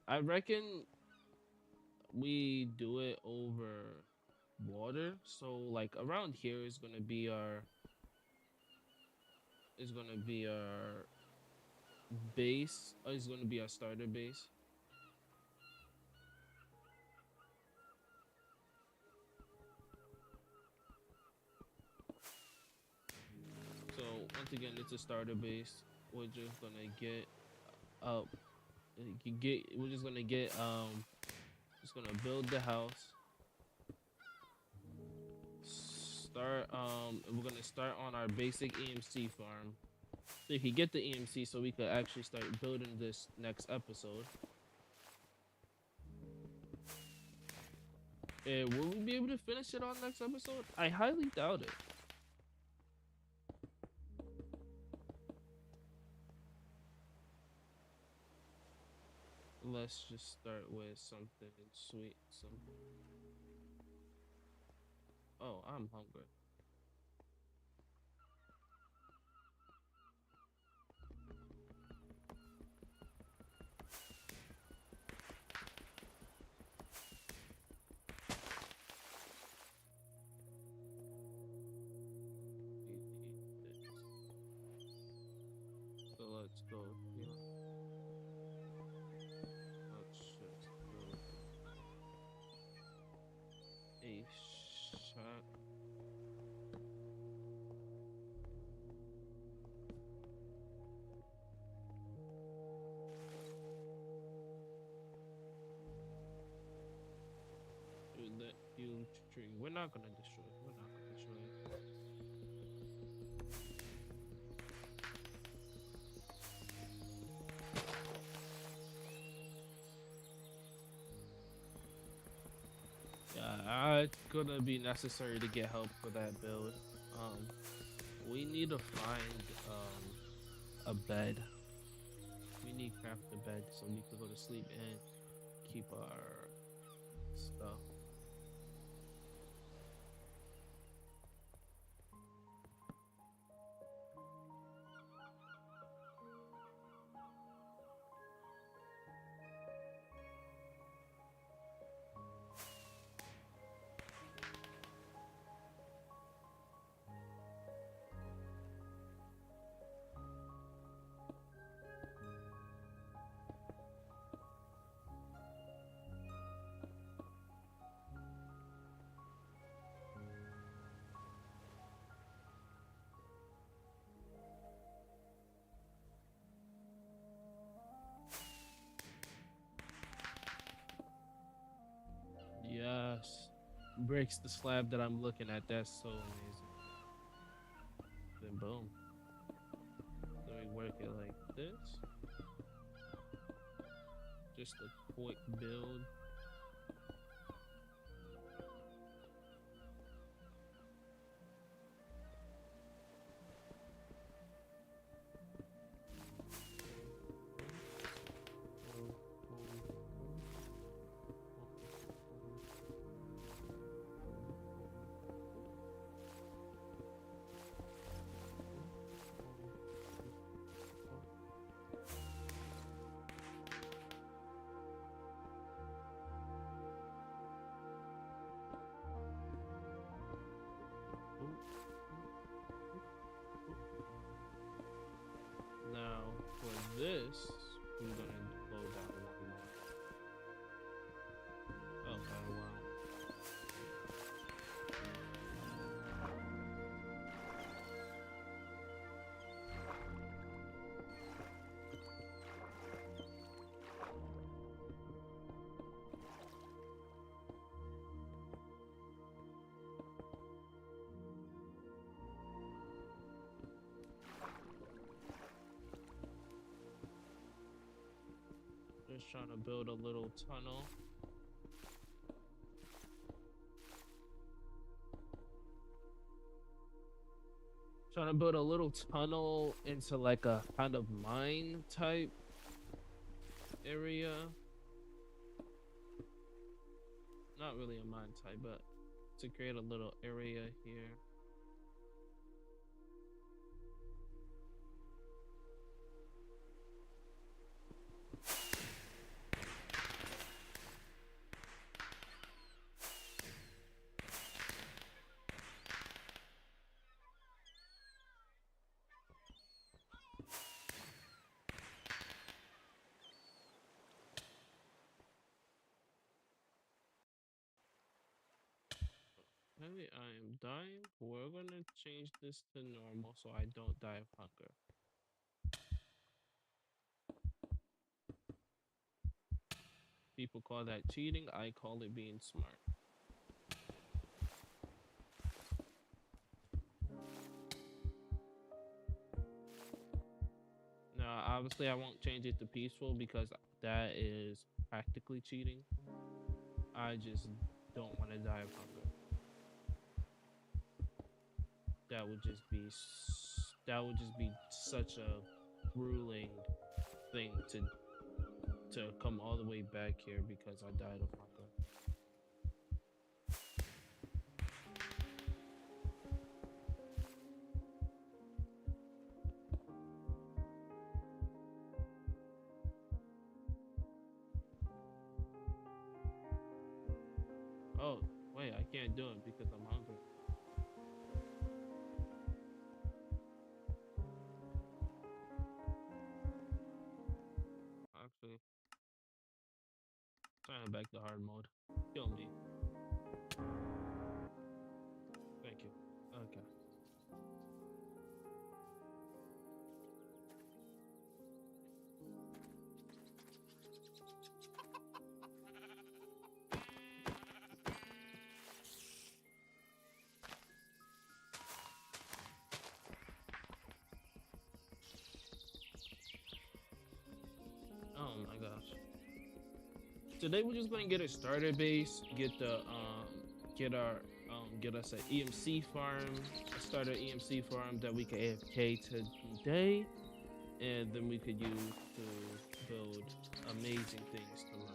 I reckon we do it over water. So like around here is gonna be our base. Is gonna be our starter base. So once again, it's a starter base. We're just gonna get up. We're just gonna get just gonna build the house. We're gonna start on our basic EMC farm. So you can get the EMC so we could actually start building this next episode. And will we be able to finish it on next episode? I highly doubt it. Let's just start with something sweet. Oh, I'm hungry. So let's go here. Let's just build a shack. Dude, that huge tree. We're not gonna destroy it. We're not gonna destroy it. Yeah, it's gonna be necessary to get help for that build. We need to find a bed. We need craft the bed so we can go to sleep and keep our stuff. Yes. Breaks the slab that I'm looking at. That's so amazing. Then boom. Then we work it like this. Just a quick build. Now for this, we're gonna go down one more. Oh, wow. Just trying to build a little tunnel. Trying to build a little tunnel into like a kind of mine type area. Not really a mine type, but to create a little area here. Maybe I am dying. We're gonna change this to normal so I don't die of hunger. People call that cheating. I call it being smart. Now, obviously, I won't change it to peaceful because that is practically cheating. I just don't want to die of hunger. That would just be such a grueling thing to come all the way back here because I died of hunger. Oh, wait, I can't do it because I'm hungry. Actually, turn back to hard mode. Kill me. Thank you. Okay. Oh my gosh. Today we're just gonna get a starter base, get us an EMC farm, a starter EMC farm that we can AFK today. and then we could use to build amazing things to learn.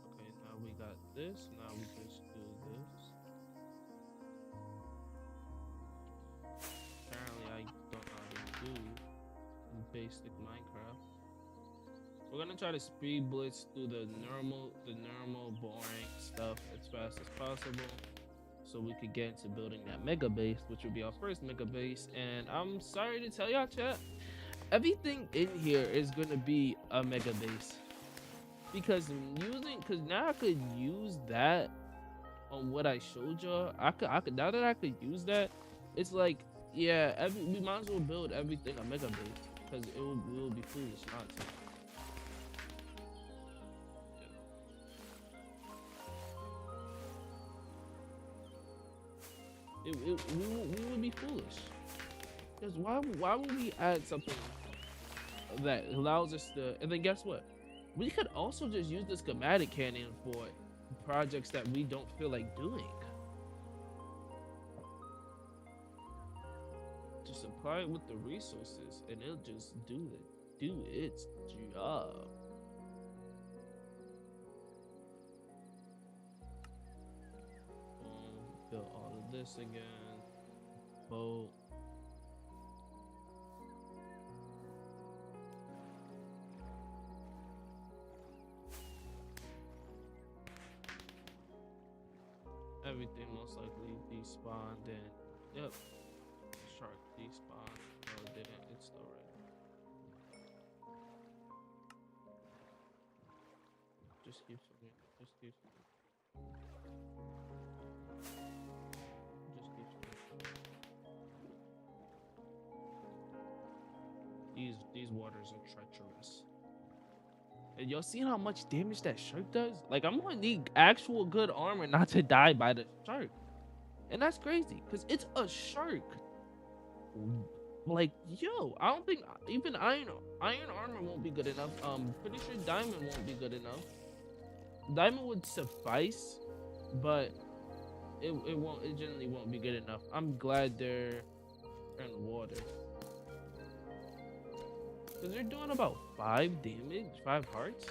Okay, now we got this. Now we just do this. Apparently, I don't know how to do basic Minecraft. We're gonna try to speed blitz through the normal boring stuff as fast as possible, so we could get into building that mega base, which would be our first mega base. And I'm sorry to tell y'all, chat, everything in here is gonna be a mega base because now I could use that on what I showed y'all. I could now that I could use that, it's like, yeah, we might as well build everything a mega base because it will be foolish not to. We would be foolish because why would we add something that allows us to? And then guess what? We could also just use the schematic cannon for projects that we don't feel like doing. Just supply it with the resources, and it'll just do its job. Build all of this again. Boat. Everything most likely despawned and yep. Shark despawned. No, it didn't. It's still right. Just keep swimming. Just keep swimming. Just keep swimming. These waters are treacherous. And y'all seen how much damage that shark does? Like, I'm gonna need actual good armor not to die by the shark. And that's crazy, because it's a shark. Like, yo, I don't think even iron armor won't be good enough. Pretty sure diamond won't be good enough. Diamond would suffice, but it generally won't be good enough. I'm glad they're in water. Because they're doing about 5 damage, 5 hearts.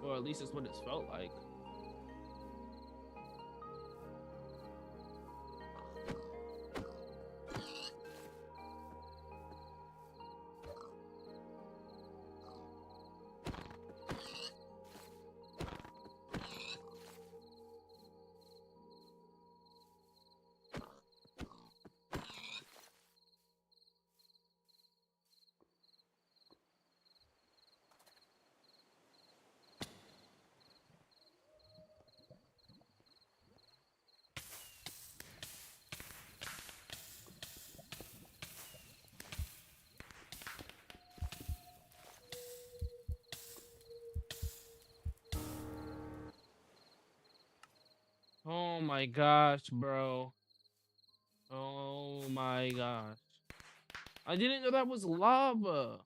Or at least that's what it's felt like. Oh my gosh, bro. Oh my gosh. I didn't know that was lava.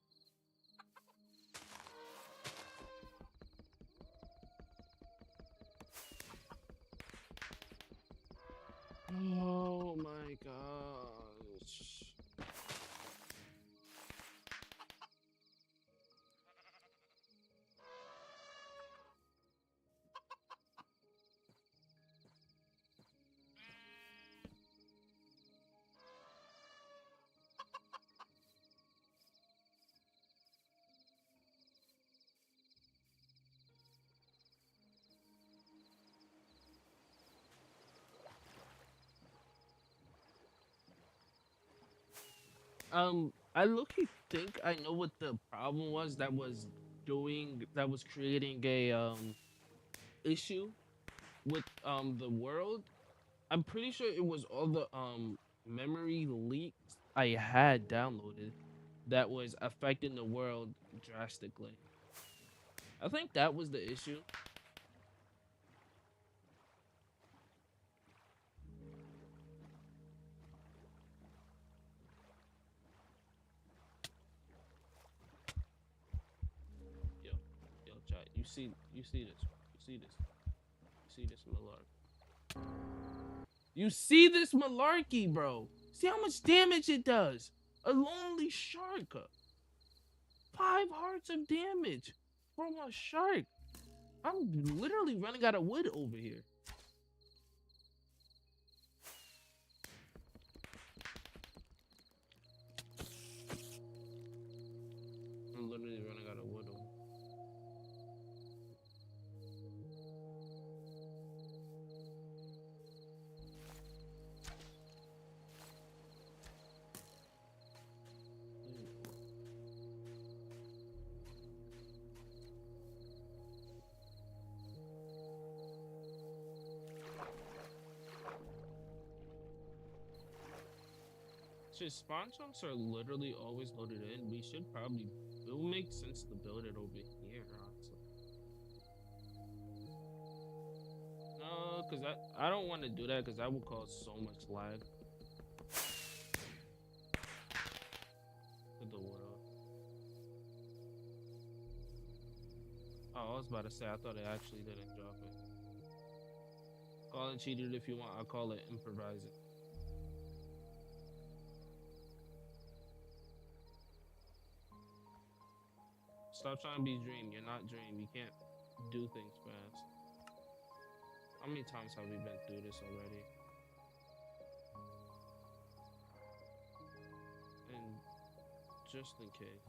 Oh my gosh. I low-key think I know what the problem was that was creating a issue with the world. I'm pretty sure it was all the memory leaks I had downloaded that was affecting the world drastically. I think that was the issue. Yo, yo, chat. You see this? You see this? You see this malarkey? You see this malarkey, bro? See how much damage it does? A lonely shark. 5 hearts of damage from a shark. I'm literally running out of wood over here. I'm literally running out of wood over. Shit, spawn chunks are literally always loaded in. We should probably. It will make sense to build it over here, honestly. No, because I don't want to do that because that would cause so much lag to the world. Oh, I was about to say, I thought it actually didn't drop it. Call it cheated if you want. I'll call it improvise it. Stop trying to be Dream. You're not Dream. You can't do things fast. How many times have we been through this already? And just in case,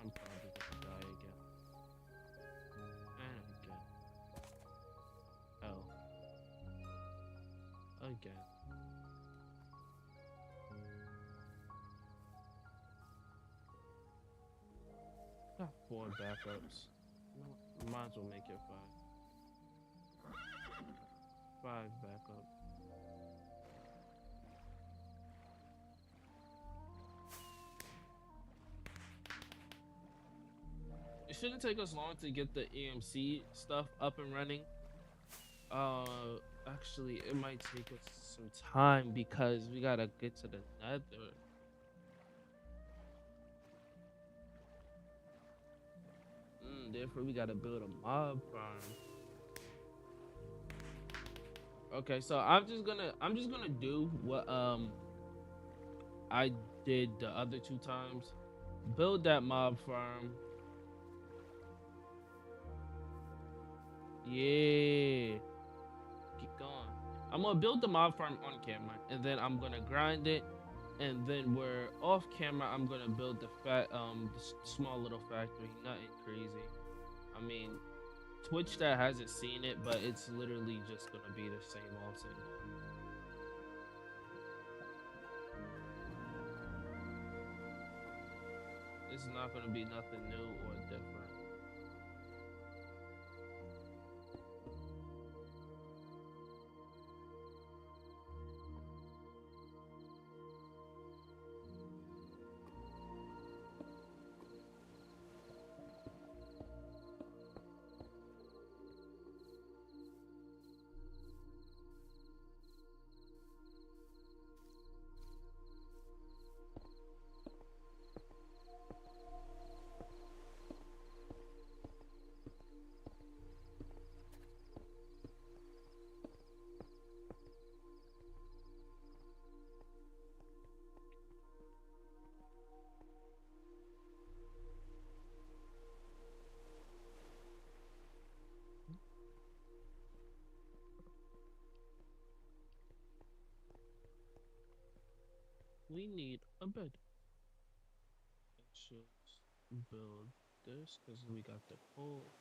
I'm probably gonna die again. And again. Oh. Again. Got 4 backups. Might as well make it 5. 5 backup. It shouldn't take us long to get the EMC stuff up and running. Actually, it might take us some time because we gotta get to the nether. Therefore, we gotta build a mob farm. Okay, so I'm just gonna do what I did the other 2 times. Build that mob farm. Yeah. Keep going. I'm gonna build the mob farm on camera, and then I'm gonna grind it, and then we're off camera. I'm gonna build the small little factory. Nothing crazy. I mean, Twitch that hasn't seen it, but it's literally just gonna be the same old thing. It's not gonna be nothing new or different. We need a bed. Let's just build this because we got the coal.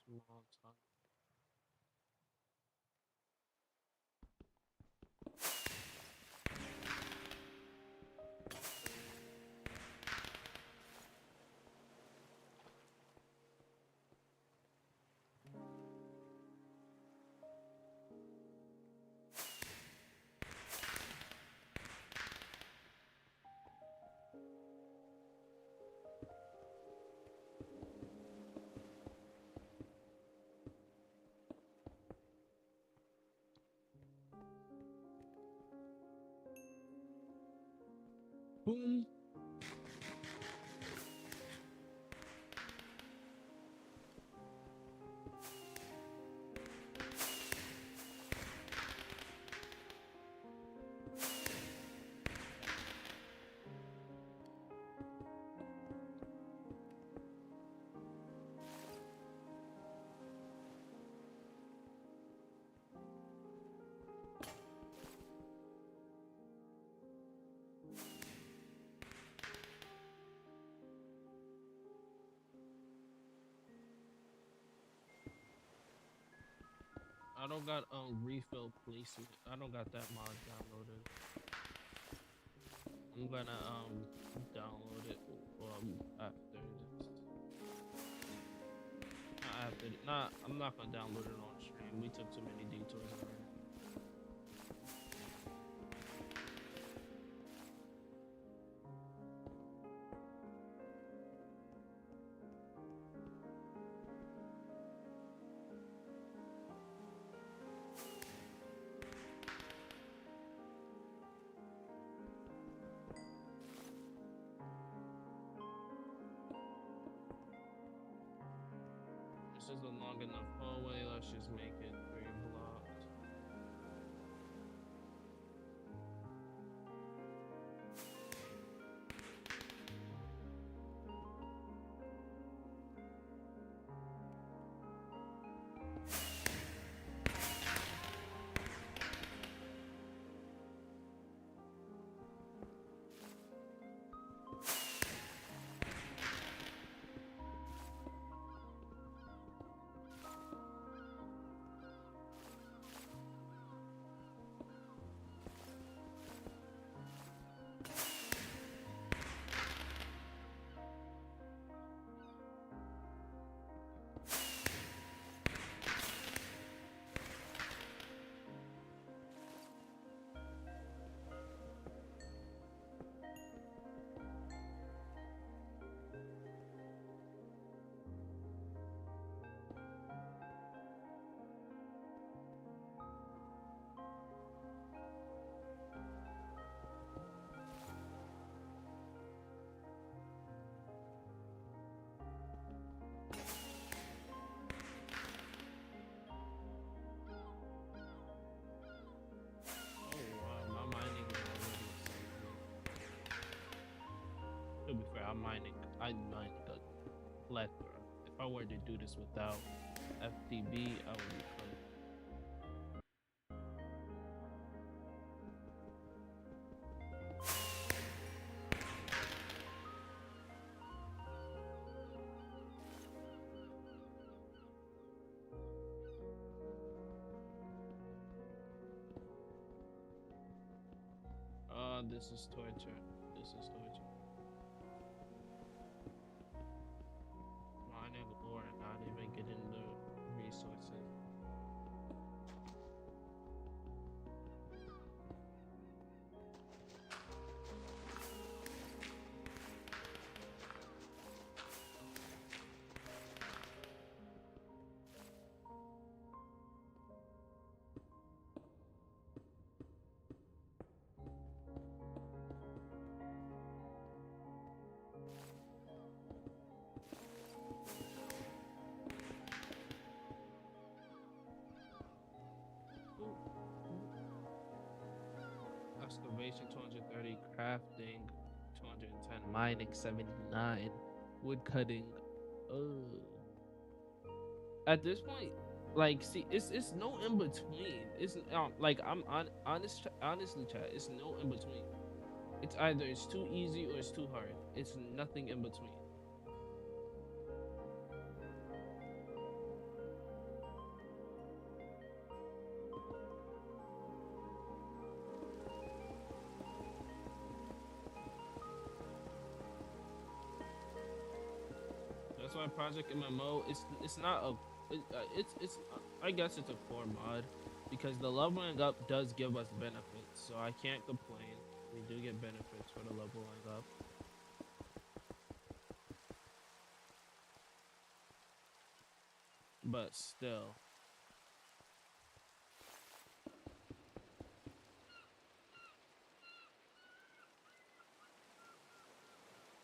Small time. Boom. I don't got refill placement. I don't got that mod downloaded. I'm gonna download it after this. Not after not I'm not gonna download it on stream. We took too many detours already. This is a long enough hallway. Let's just make it 3 blocks. Oh wow, my mining is already so good. To be fair, I'm mining a plethora. If I were to do this without FTB, I would be cooked. This is torture. This is torture. Mining ore and not even getting the resources. Excavation 230, crafting 210, mining 79, wood cutting. Uh, at this point, like, see, it's no in between. It's like honestly, chat. It's no in between. It's either it's too easy or it's too hard. It's nothing in between. That's why Project MMO it's not a it's I guess it's a core mod because the leveling up does give us benefits, so I can't complain. We do get benefits for the leveling up, but still,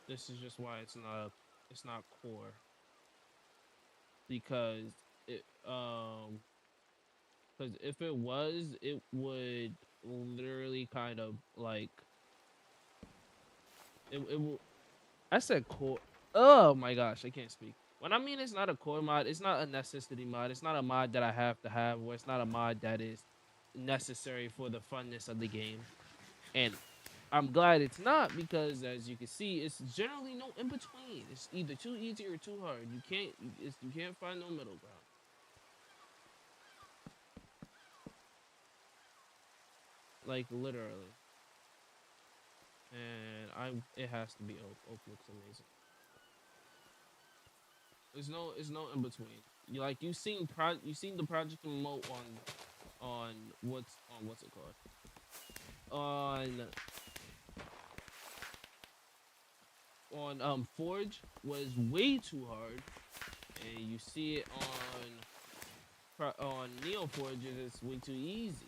this is just why it's not core because it because if it was, it would literally kind of like it will. I said core. Oh my gosh, I can't speak. When I mean it's not a core mod, it's not a necessity mod. It's not a mod that I have to have, or it's not a mod that is necessary for the funness of the game. And I'm glad it's not because, as you can see, it's generally no in between. It's either too easy or too hard. You can't find no middle ground. Like literally. And it has to be Oak. Oak looks amazing. There's no in between. You seen the project remote on what's it called? On Forge was way too hard, and you see it on Neo Forge it's way too easy.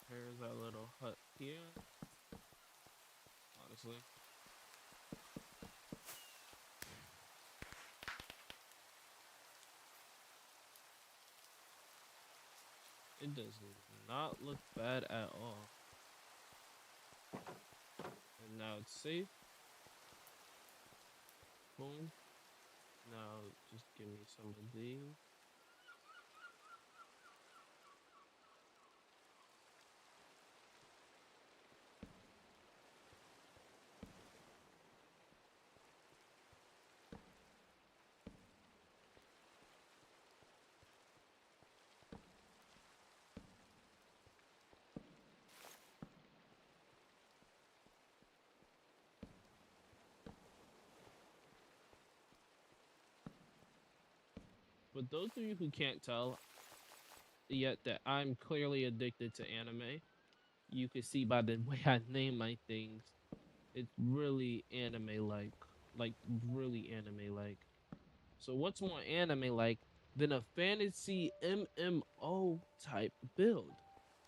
Here's our little hut here. Honestly, it does not look bad at all. And now it's safe. Boom. Now just give me some of these. For those of you who can't tell yet that I'm clearly addicted to anime, you can see by the way I name my things. It's really anime like really anime like. So what's more anime like than a fantasy MMO type build?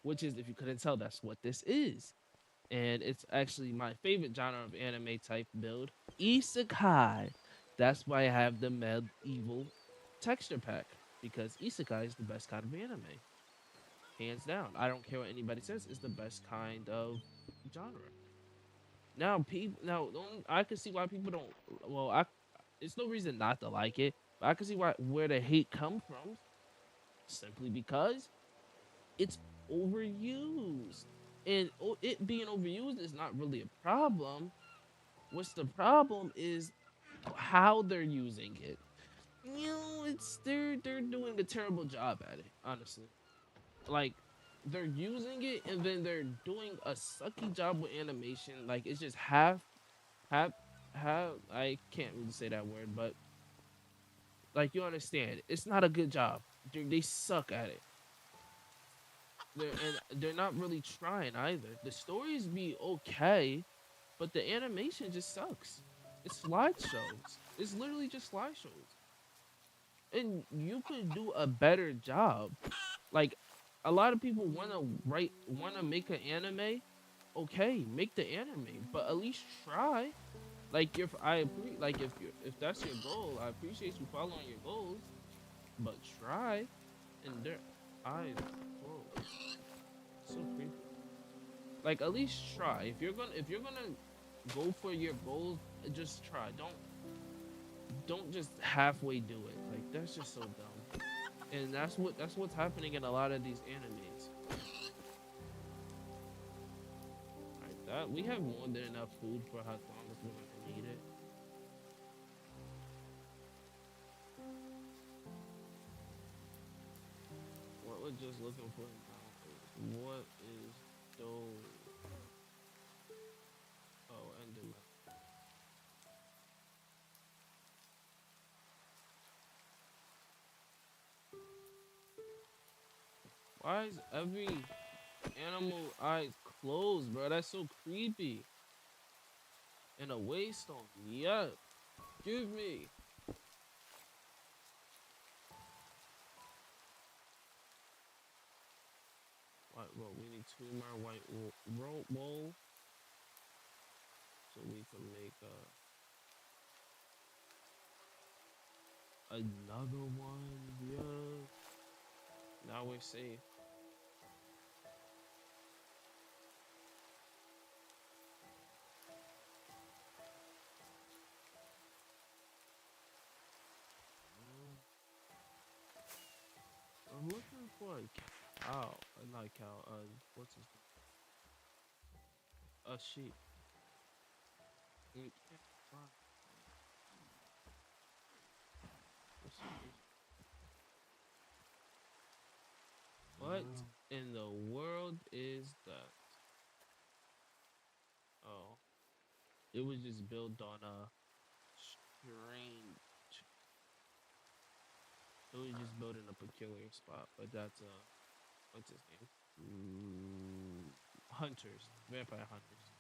Which is, if you couldn't tell, that's what this is. And it's actually my favorite genre of anime type build, Isekai. That's why I have the medieval texture pack because Isekai is the best kind of anime, hands down. I don't care what anybody says; it's the best kind of genre. I can see why people don't. Well, I it's no reason not to like it, but I can see where the hate come from. Simply because it's overused, and it being overused is not really a problem. What's the problem is how they're using it. You know, it's they're doing a terrible job at it, honestly. Like they're using it and then they're doing a sucky job with animation. Like it's just half I can't really say that word, but like you understand, it's not a good job. They suck at it. They're not really trying either. The stories be okay, but the animation just sucks. It's slideshows. It's literally just slideshows. And you could do a better job. Like a lot of people wanna make an anime. Okay, make the anime, but at least try. If that's your goal, I appreciate you following your goals, but try. And their eyes closed. So Like at least try. If you're gonna go for your goals, just try. Don't just halfway do it. Like that's just so dumb. And that's what's happening in a lot of these animes. Like that we have more than enough food for how long as we're gonna need it. What we're just looking for now is what is those oh Enderman. Why is every animal eyes closed, bro? That's so creepy. And a waystone. Yeah. Give me. White roll. We need two more white wool so we can make another one. Yeah. Now we're safe. I'm looking for a cow. Not a cow. What's his name? A sheep. We can't find what's his- What in the world is that? Oh, it was just built on a strange. It was just built in a peculiar spot, but that's what's his name? Hunters, vampire hunters.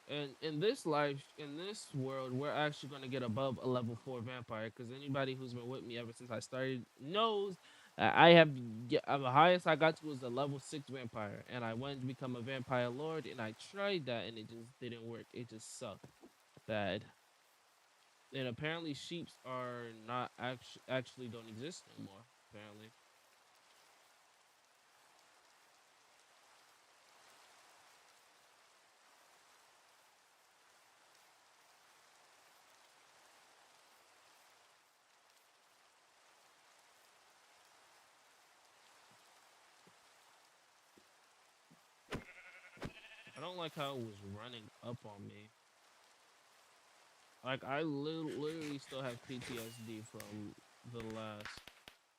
And in this life, in this world, we're actually gonna get above a level 4 vampire because anybody who's been with me ever since I started knows I have the highest I got to was a level 6 vampire, and I wanted to become a vampire lord, and I tried that, and it just didn't work. It just sucked bad. And apparently, sheeps are not actually don't exist no more. Apparently. I don't like how it was running up on me. Like I literally still have PTSD from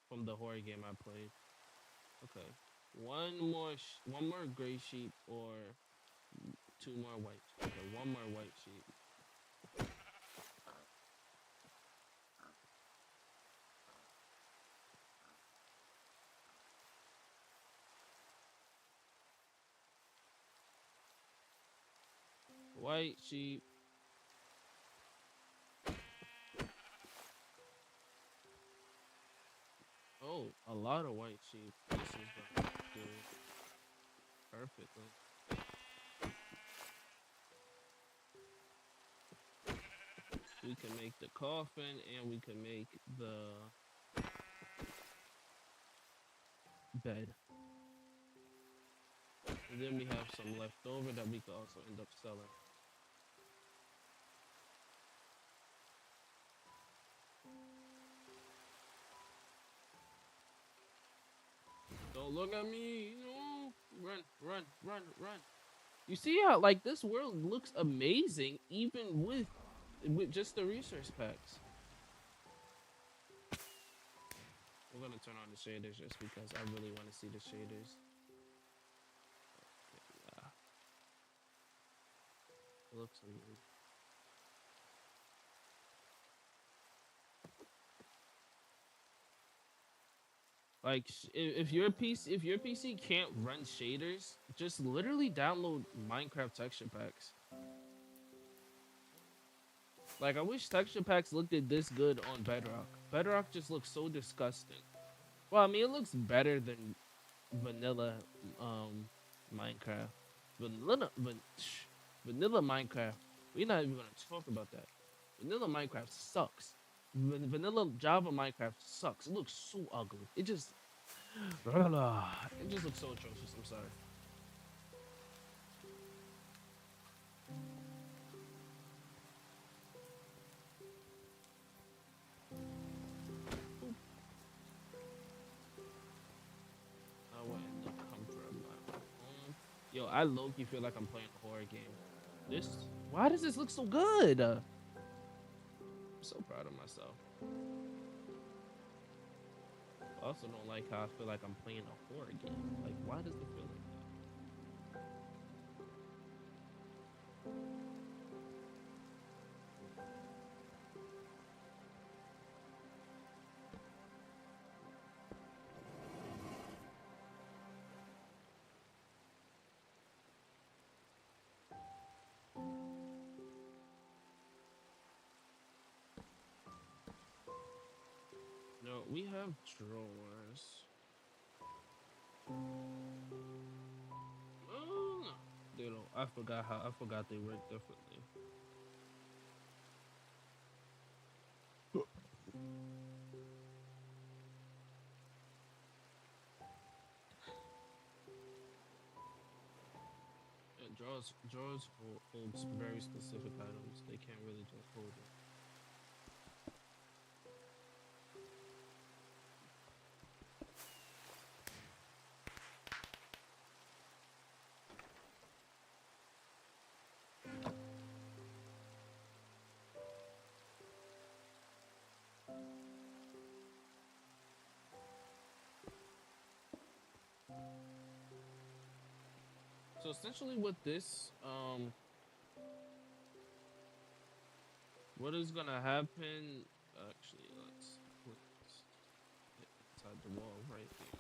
from the horror game I played. Okay, one more gray sheep or two more white. Okay, one more white sheep. White sheep. Oh, a lot of white sheep. This is gonna do perfectly. We can make the coffin and we can make the bed. And then we have some left over that we could also end up selling. Don't look at me. No. Run, run, run, run. You see how like this world looks amazing even with just the resource packs. We're gonna turn on the shaders just because I really want to see the shaders. Yeah, it looks amazing. Like if your PC can't run shaders, just literally download Minecraft texture packs. Like I wish texture packs looked at this good on Bedrock. Bedrock just looks so disgusting. Well, I mean it looks better than vanilla um Minecraft. Vanilla Minecraft. We're not even gonna talk about that. Vanilla Minecraft sucks. Vanilla Java Minecraft sucks. It looks so ugly. It just It just looks so atrocious. I'm sorry. I went in the comfort of my home. Yo, I low-key feel like I'm playing a horror game. This, why does this look so good? I'm so proud of myself. I also don't like how I feel like I'm playing a horror game. Like, why does it feel like that? No, we have drawers. Oh, no. They don't. I forgot they work differently. Yeah, drawers holds very specific items. They can't really just hold it. So essentially, with this, what is gonna happen? Actually, let's put it inside the wall right here.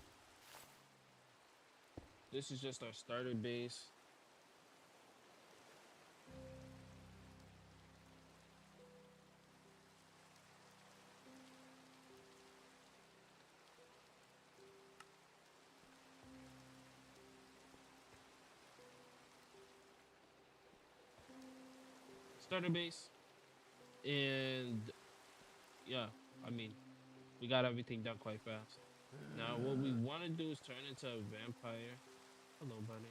This is just our starter base. Starter base, and yeah, I mean, we got everything done quite fast. Now, what we want to do is turn into a vampire. Hello, buddy.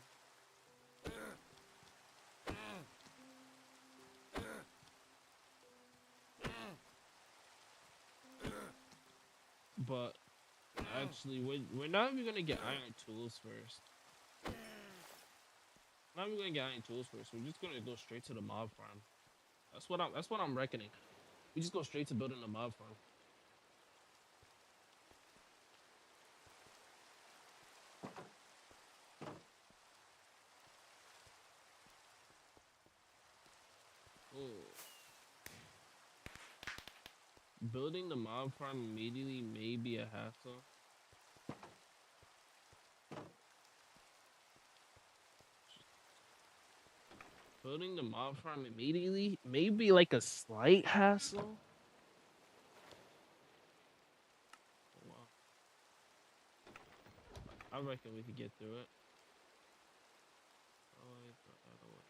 But actually, we're not even gonna get iron tools first. Not even gonna get iron tools first. We're just gonna go straight to the mob farm. That's what I'm reckoning. We just go straight to building the mob farm. Oh. Building the mob farm immediately may be a hassle. Building the mob farm immediately may be like a slight hassle. Oh, wow. I reckon we could get through it. Oh, I thought that away.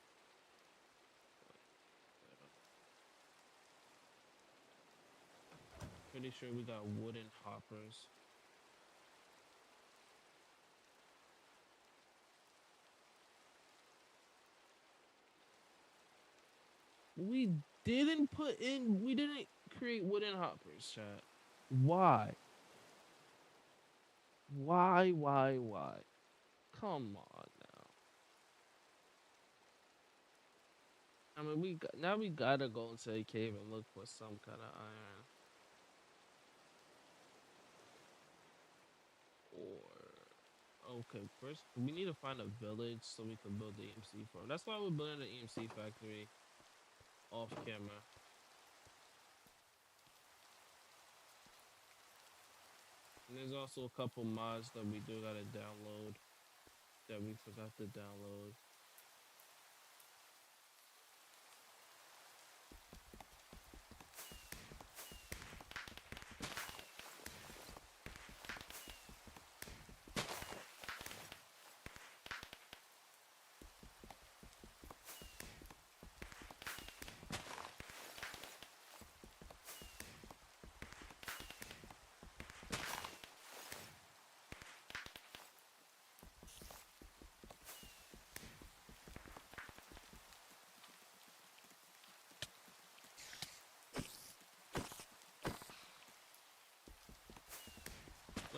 Pretty sure we got wooden hoppers. We didn't create wooden hoppers, chat. Why? Why? Come on now. I mean, now we gotta go into a cave and look for some kind of iron. Or, okay, first we need to find a village so we can build the EMC farm. That's why we're building the EMC factory off camera. And there's also a couple mods that we do gotta download that we forgot to download.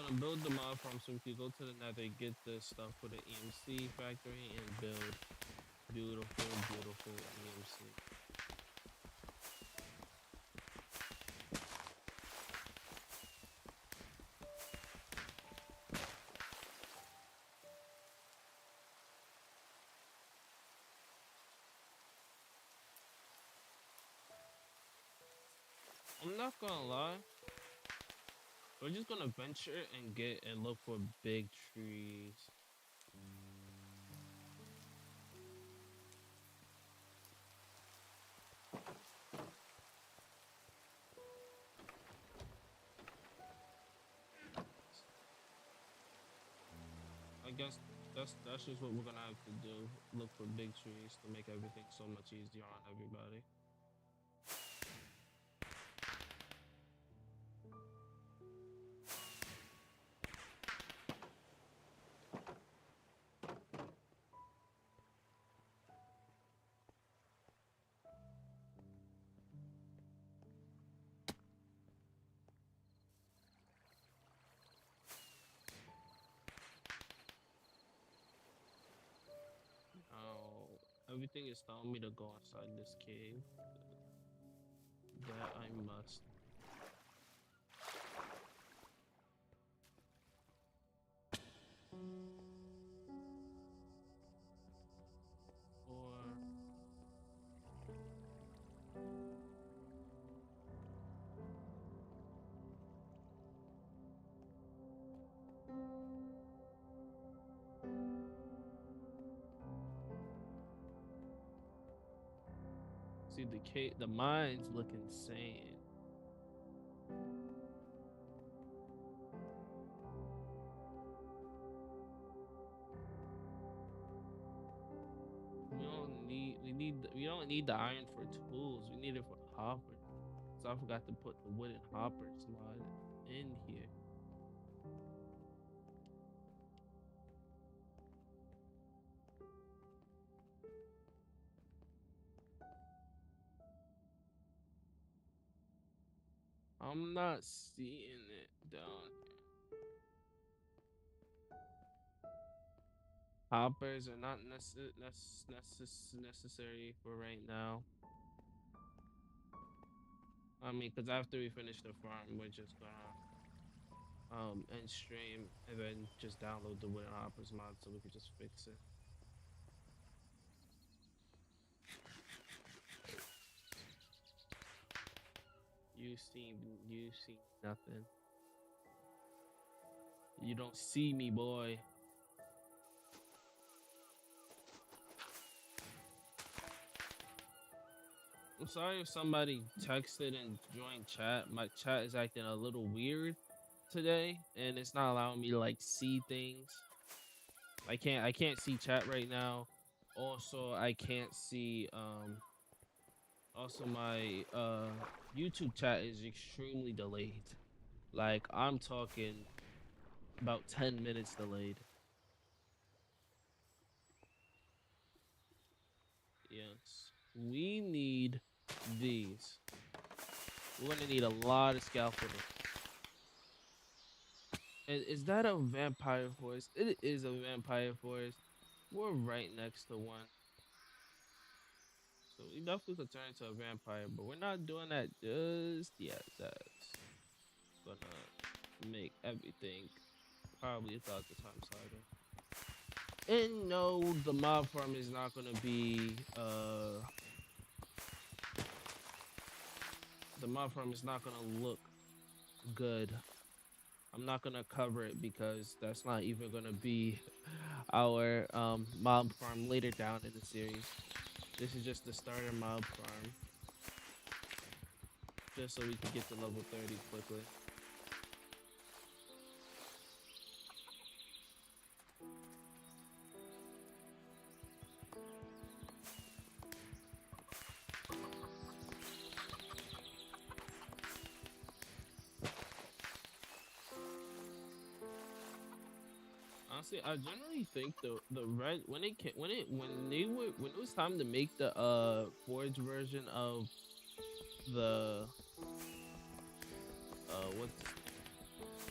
gonna build the mod farm so we can go to the nether, get the stuff for the EMC factory, and build beautiful, beautiful EMC. I'm not gonna lie. We're just gonna venture and get and look for big trees. I guess that's just what we're gonna have to do. Look for big trees to make everything so much easier on everybody. Now everything is telling me to go inside this cave. That I must. Or see the mines look insane. We don't need the iron for tools. We need it for hoppers. So I forgot to put the wooden hoppers mod in here. I'm not seeing it down here. Hoppers are not necessary for right now. I mean, because after we finish the farm, we're just gonna end stream and then just download the wooden hoppers mod so we can just fix it. You see nothing. You don't see me, boy. I'm sorry if somebody texted and joined chat. My chat is acting a little weird today, and it's not allowing me to like see things. I can't see chat right now. Also, I can't see also my YouTube chat is extremely delayed. Like I'm talking about 10 minutes delayed. Yes. We need these. We're gonna need a lot of scaffolding. And is that a vampire forest? It is a vampire forest. We're right next to one. So we definitely could turn into a vampire, but we're not doing that just yet. That's gonna make everything probably 1,000 times harder. And no, the mob farm is not gonna be the mob farm is not gonna look good. I'm not gonna cover it because that's not even gonna be our mob farm later down in the series. This is just the starter mob farm, just so we can get to level 30 quickly. Honestly, I generally think the red when it was time to make the forge version of the what's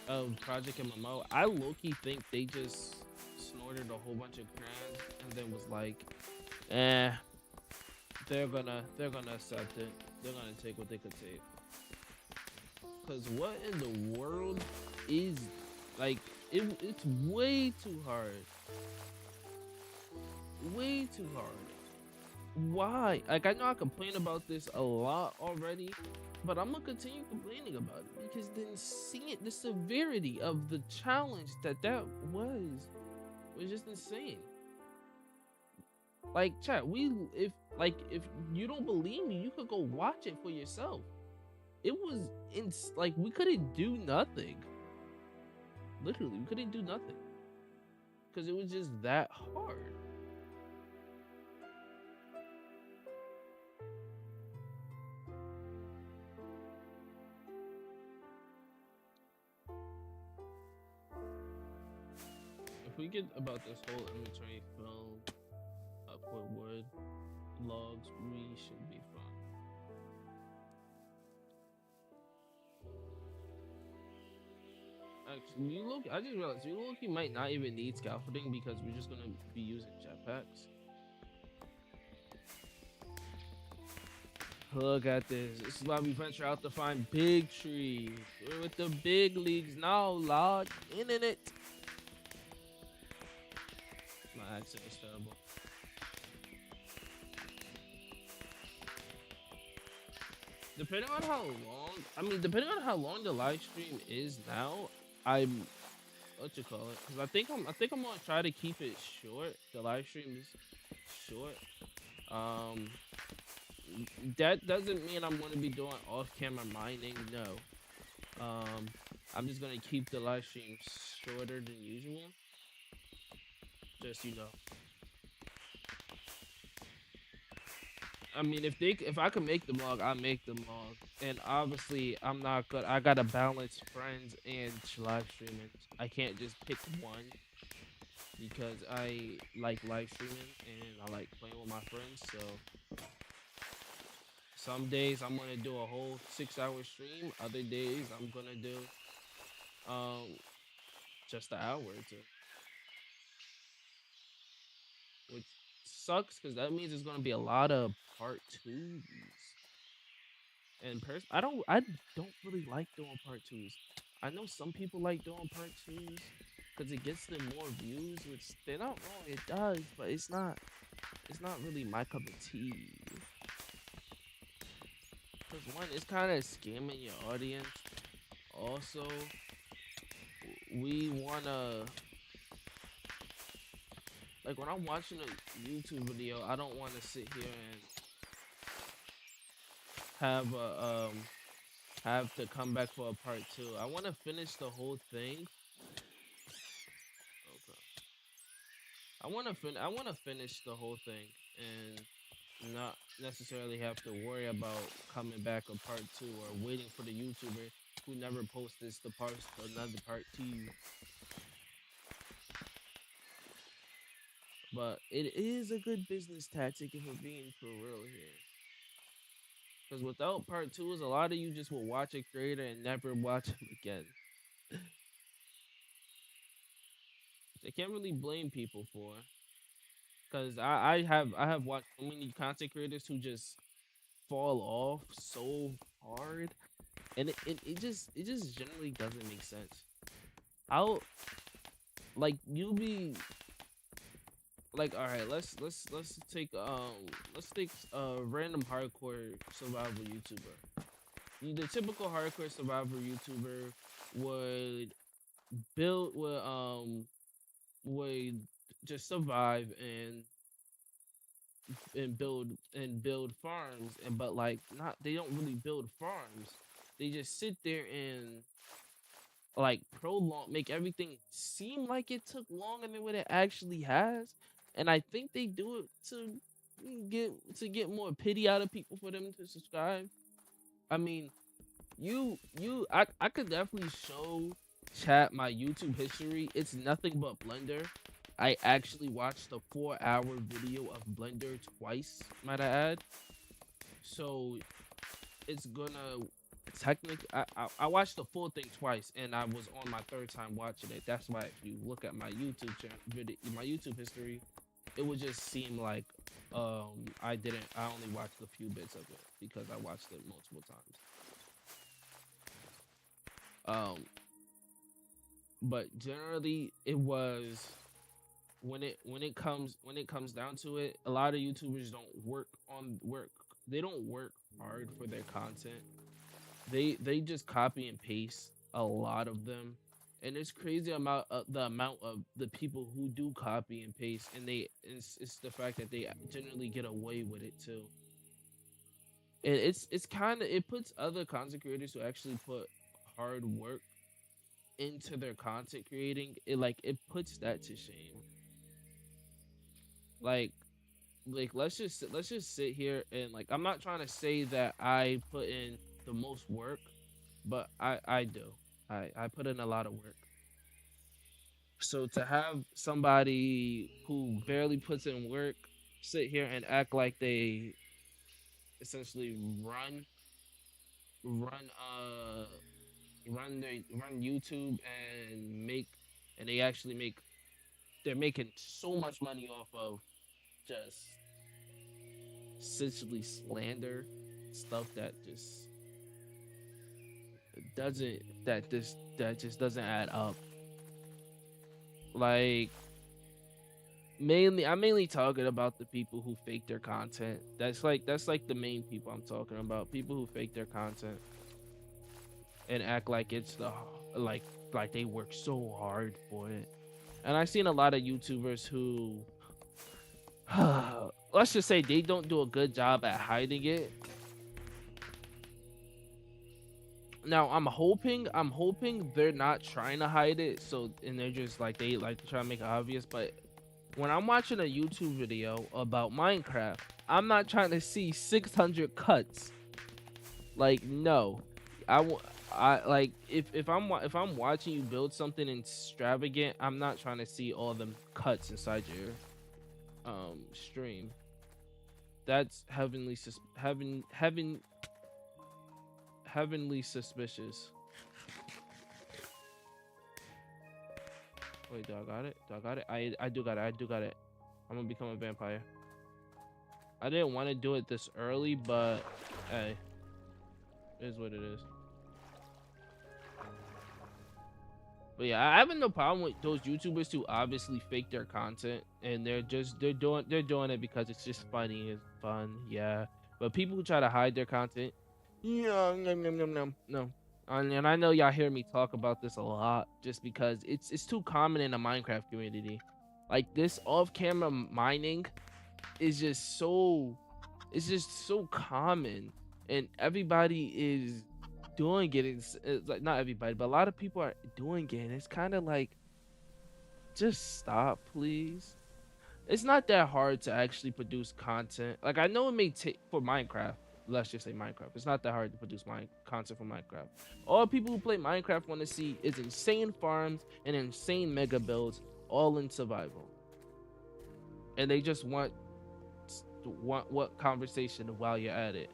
of Project MMO, I low-key think they just snorted a whole bunch of crayons and then was like, eh, they're gonna accept it. They're gonna take what they could take. Cause what in the world is like it's way too hard. Way too hard. Why? Like I know I complain about this a lot already, but I'm gonna continue complaining about it because then seeing it, the severity of the challenge that was just insane. Like chat, we if you don't believe me, you could go watch it for yourself. It was like we couldn't do nothing. Literally, we couldn't do nothing because it was just that hard. If we get about this whole inventory fill up with wood logs, we should be fine. Actually, you look. I just realized you look. You might not even need scaffolding because we're just gonna be using jetpacks. Look at this. This is why we venture out to find big trees. We're with the big leagues now, Lord. Internet. My accent is terrible. Depending on how long, depending on how long the live stream is now, I'm what you call it? Because I think I'm gonna try to keep it short. The live stream is short. Um, that doesn't mean I'm gonna be doing off-camera mining. No. Um, I'm just gonna keep the live stream shorter than usual. Just if I can make the vlog, I make the vlog. And obviously, I'm not good. I gotta balance friends and live streaming. I can't just pick one because I like live streaming and I like playing with my friends. So some days I'm gonna do a whole 6 hour stream. Other days I'm gonna do um just an hour or two, which sucks because that means there's gonna be a lot of part twos. And I don't really like doing part twos. I know some people like doing part twos because it gets them more views, which they're not wrong. It does, but it's not really my cup of tea. Cause one, it's kind of scamming your audience. Also, we wanna like when I'm watching a YouTube video, I don't want to sit here and have a have to come back for a part two. I want to finish the whole thing. Okay. I want to finish the whole thing and not necessarily have to worry about coming back a part two or waiting for the YouTuber who never posts this to post another part two. But it is a good business tactic if we're being for real here. Because without part twos, a lot of you just will watch a creator and never watch him again. I can't really blame people for. Because I have watched so many content creators who just fall off so hard, and it just generally doesn't make sense. How like you be like all right, let's take a random hardcore survival YouTuber. The typical hardcore survivor YouTuber would build would just survive and build farms and but like not they don't really build farms. They just sit there and like prolong make everything seem like it took longer than what it actually has. And I think they do it to get more pity out of people for them to subscribe. I mean, I could definitely show chat my YouTube history. It's nothing but Blender. I actually watched a 4 hour video of Blender twice, might I add. So it's gonna technically I watched the full thing twice, and I was on my third time watching it. That's why if you look at my my YouTube history, it would just seem like I only watched a few bits of it because I watched it multiple times. Um, but generally it was when it comes down to it, a lot of YouTubers don't work they don't work hard for their content. They just copy and paste a lot of them, and it's crazy amount the amount of the people who do copy and paste, and it's the fact that they generally get away with it too. And it's kind of it puts other content creators who actually put hard work into their content creating it, like it puts that to shame. like let's just sit here and like, I'm not trying to say that I put in the most work, but I do. I put in a lot of work. So to have somebody who barely puts in work sit here and act like they essentially run run YouTube and they actually they're making so much money off of just essentially slander stuff that just that just doesn't add up. Like, I'm mainly talking about the people who fake their content. That's like the main people I'm talking about. People who fake their content and act like it's the like like they work so hard for it. And I've seen a lot of YouTubers who let's just say they don't do a good job at hiding it. Now I'm hoping they're not trying to hide it, so and they're just like they like to try to make it obvious. But when I'm watching a YouTube video about Minecraft, I'm not trying to see 600 cuts. Like, no, I like if I'm watching you build something extravagant, I'm not trying to see all them cuts inside your stream. That's heavenly suspicious. Wait, do I got it? Do I got it? I do got it. I do got it. I'm gonna become a vampire. I didn't want to do it this early, but hey, it is what it is. But yeah, I have no problem with those YouTubers who obviously fake their content and they're doing it because it's just funny, it's fun, yeah. But people who try to hide their content, yeah, no. And I know y'all hear me talk about this a lot just because it's too common in the Minecraft community. Like, this off-camera mining is just so it's just so common, and everybody is doing it. It's like, not everybody, but a lot of people are doing it, and it's kind of like, just stop, please. It's not that hard to actually produce content. Like, I know it may take for Minecraft. Let's just say Minecraft. It's not that hard to produce my content for Minecraft. All people who play Minecraft want to see is insane farms and insane mega builds, all in survival, and they just want what conversation while you're at it.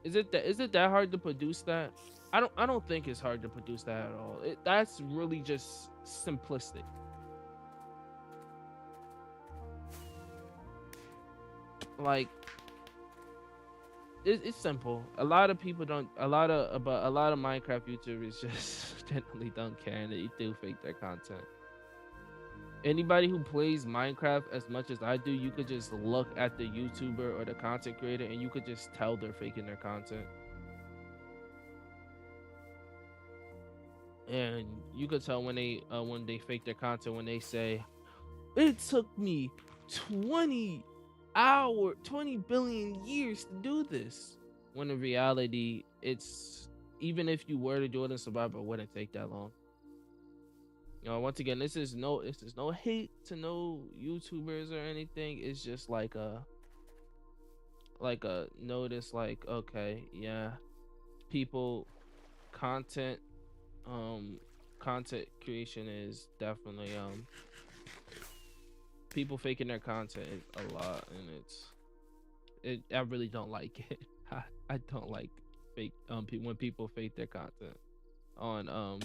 Is it that hard to produce that? I don't think it's hard to produce that at all. That's really just simplistic. Like, it's simple. A lot of people don't. But a lot of Minecraft YouTubers just generally don't care, and they do fake their content. Anybody who plays Minecraft as much as I do, you could just look at the YouTuber or the content creator, and you could just tell they're faking their content. And you could tell when they fake their content when they say, "It took me 20 billion years to do this," when in reality, it's, even if you were to do it in survival, it wouldn't take that long. You know, once again, this is no hate to no YouTubers or anything. It's just like a notice, like, okay, yeah, people, content content creation is definitely people faking their content is a lot, and I really don't like it. I don't like fake when people fake their content on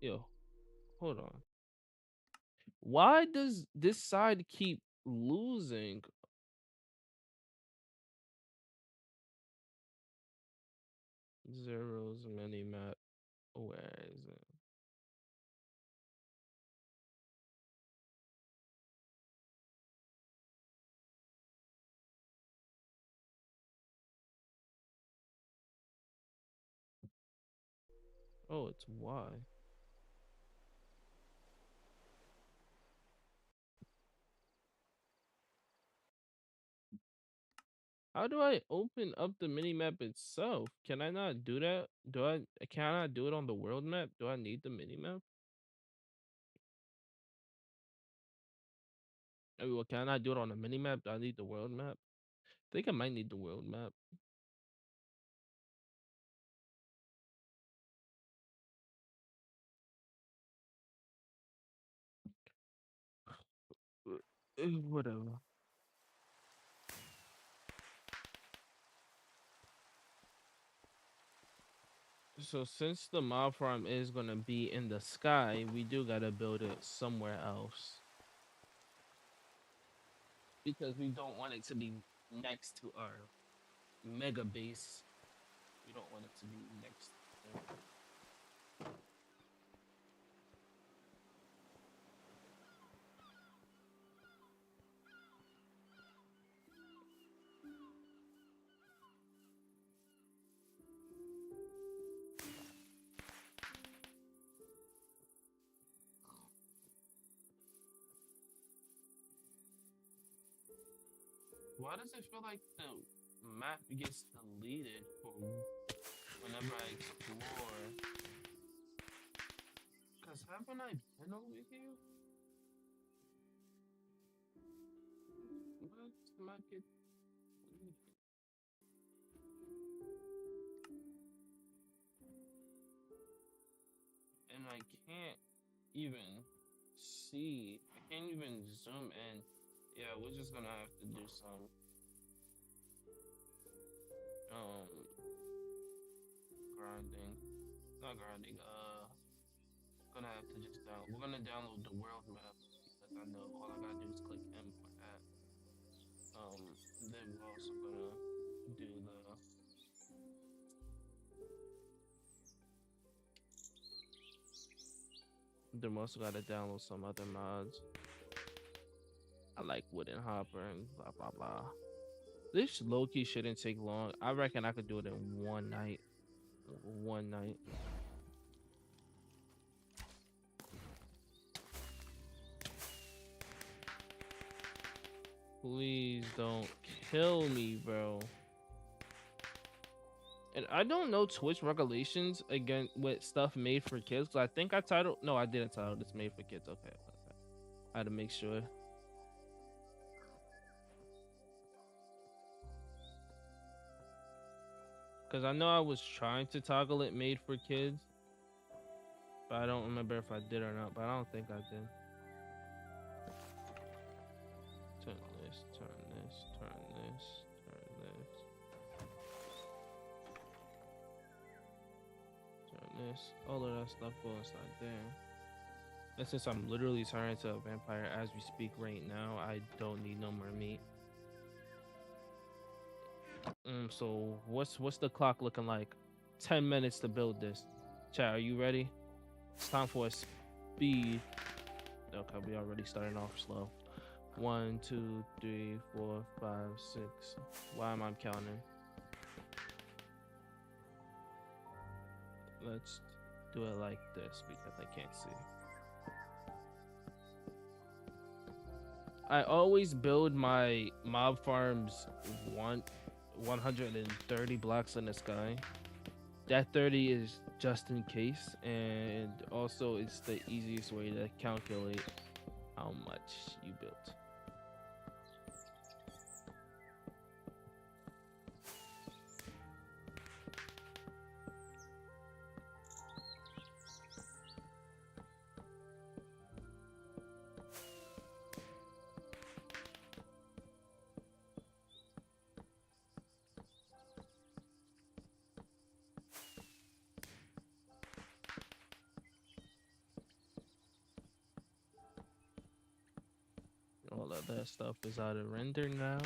yo, hold on. Why does this side keep losing? Zeros mini map. Where is it? Oh, it's Y. How do I open up the mini map itself? Can I not do that? Can I not do it on the world map? Do I need the mini map? I mean, well, can I not do it on the mini map? Do I need the world map? I think I might need the world map. Whatever. So since the mob farm is gonna be in the sky, we do gotta build it somewhere else because we don't want it to be next to our mega base. We don't want it to be next. Why does it feel like the map gets deleted whenever I explore? Cause haven't I been over here? What map get deleted? And I can't even see. I can't even zoom in. Yeah, we're just gonna have to do some um grinding. Not grinding. Gonna have to just down. We're gonna download the world map because I know all I gotta do is click M for that. Then we're also gonna do then we also gotta download some other mods. I like Wooden Hopper and blah blah blah. This low key shouldn't take long. I reckon I could do it in one night. One night. Please don't kill me, bro. And I don't know Twitch regulations again with stuff made for kids. Cause I think I titled. No, I didn't title this made for kids. Okay, okay. I had to make sure. Cause I know I was trying to toggle it made for kids, but I don't remember if I did or not. But I don't think I did. Turn this, turn this, turn this, turn this. Turn this. All of that stuff goes inside there. And since I'm literally turning to a vampire as we speak right now, I don't need no more meat. So what's the clock looking like? 10 minutes to build this. Chat, are you ready? It's time for a speed. Okay, we already starting off slow. 1, 2, 3, 4, 5, 6. Why am I counting? Let's do it like this because I can't see. I always build my mob farms 130 blocks in the sky. That 30 is just in case, and also it's the easiest way to calculate how much you built. that stuff is out of render now.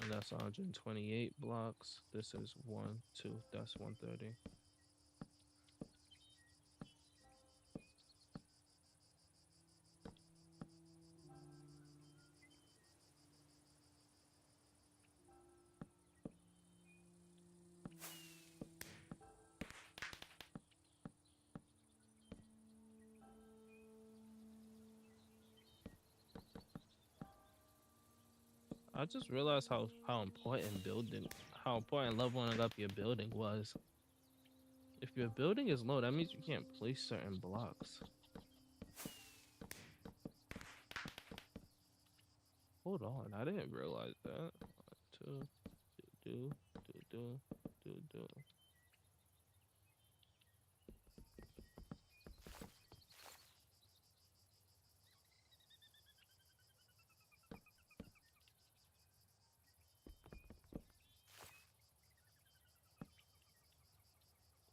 And that's 128 blocks. This is 1, 2, that's 130. I just realized how important how important leveling up your building was. If your building is low, that means you can't place certain blocks. Hold on, I didn't realize that. Two, do, do.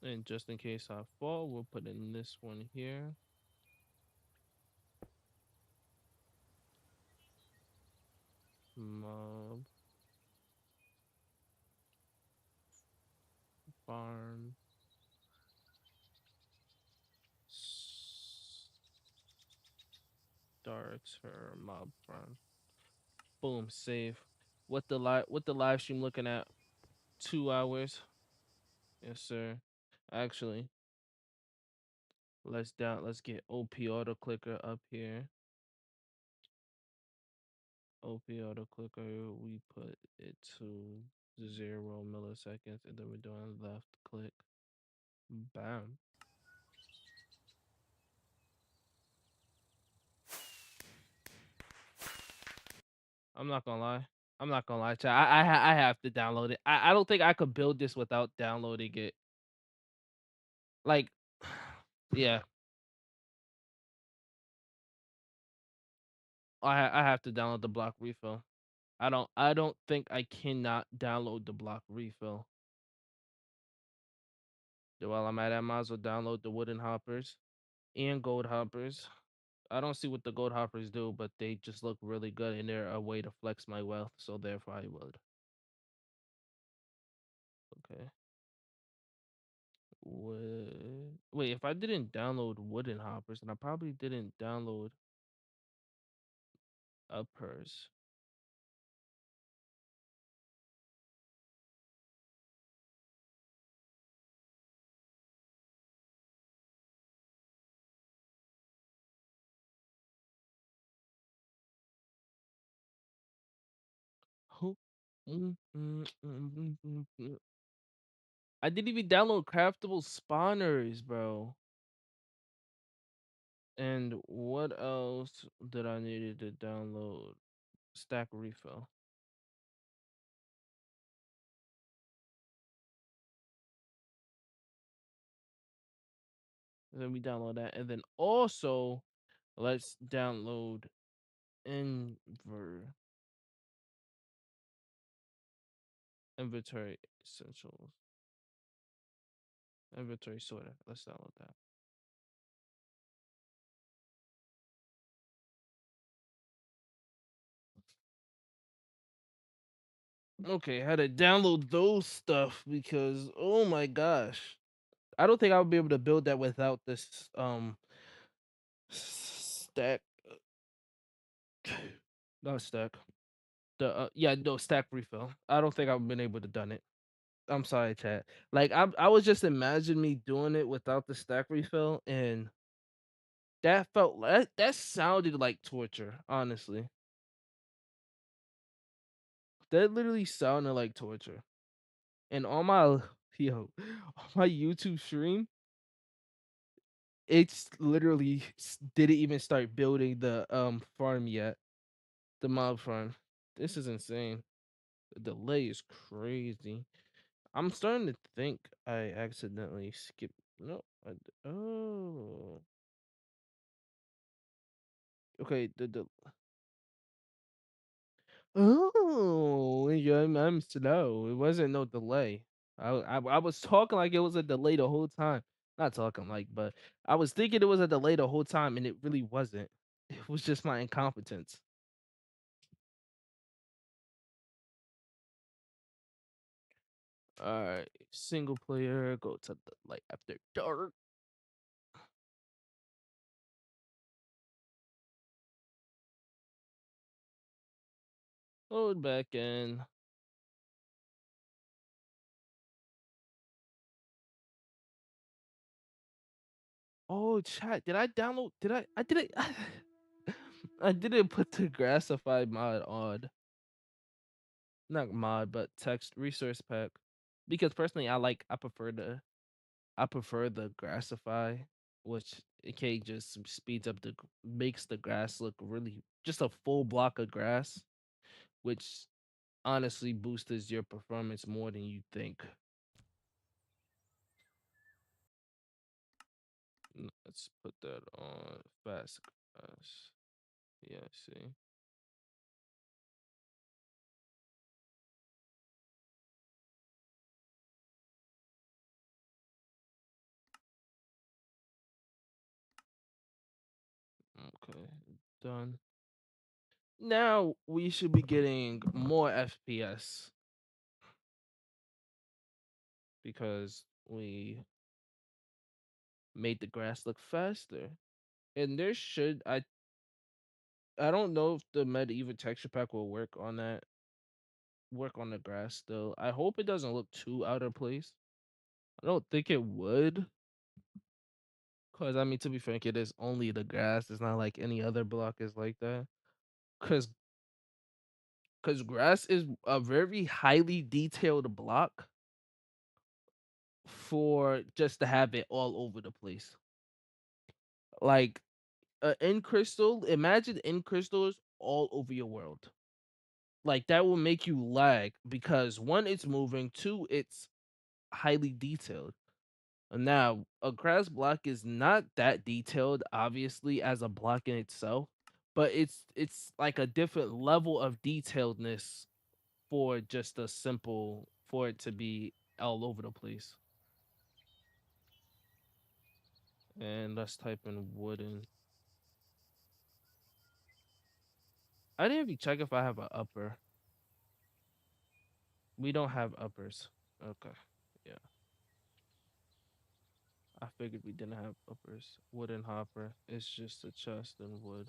And just in case I fall, we'll put in this one here. Mob farm starts her mob farm. Boom, save. What the live stream looking at? 2 hours. Yes, sir. Actually, let's get OP auto clicker up here. OP auto clicker, we put it to 0 milliseconds, and then we're doing left click. Bam. I'm not gonna lie. I'm not gonna lie, chat. I have to download it. I don't think I could build this without downloading it. Like, yeah, I have to download the block refill. I don't think I cannot download the block refill. While I'm at it, I might as well download the wooden hoppers and gold hoppers. I don't see what the gold hoppers do, but they just look really good and they're a way to flex my wealth, so therefore I would. Okay. Wait, if I didn't download wooden hoppers, then I probably didn't download uppers. Who? I didn't even download craftable spawners, bro. And what else did I needed to download? Stack refill. And then we download that, and then also let's download inventory essentials. Inventory sorter. Let's download that. Okay, how to download those stuff because oh my gosh. I don't think I would be able to build that without this stack not stack. The yeah, no stack refill. I don't think I've been able to done it. I'm sorry, chat. Like I was just imagining me doing it without the stack refill and that sounded like torture, honestly. That literally sounded like torture. And on my yo, on my YouTube stream, it's literally didn't even start building the farm yet. The mob farm. This is insane. The delay is crazy. I'm starting to think I accidentally skipped. No, oh, okay. The oh, yeah, I'm slow. It wasn't no delay. I was talking like it was a delay the whole time. Not talking like, but I was thinking it was a delay the whole time, and it really wasn't. It was just my incompetence. All right, single player. Go to the light after dark. Load back in. Oh, chat. Did I download? Did I? I didn't. I didn't put the Grassify mod on. Not mod, but text resource pack. Because personally, I prefer the Grassify, which it can just speeds up makes the grass look really just a full block of grass, which honestly boosts your performance more than you think. Let's put that on fast grass. Yeah, see. Okay, done. Now we should be getting more FPS because we made the grass look faster. And there should I don't know if the medieval texture pack will work on the grass still. I hope it doesn't look too out of place. I don't think it would. Cause I mean to be frank, it is only the grass. It's not like any other block is like that. Cause cause grass is a very highly detailed block for just to have it all over the place. Like in crystal, imagine in crystals all over your world. Like that will make you lag because one, it's moving, two, it's highly detailed. Now, a grass block is not that detailed, obviously, as a block in itself, but it's like a different level of detailedness for just a simple for it to be all over the place. And let's type in wooden. I didn't even check if I have an upper. We don't have uppers. Okay. Yeah. I figured we didn't have uppers. Wooden hopper. It's just a chest and wood.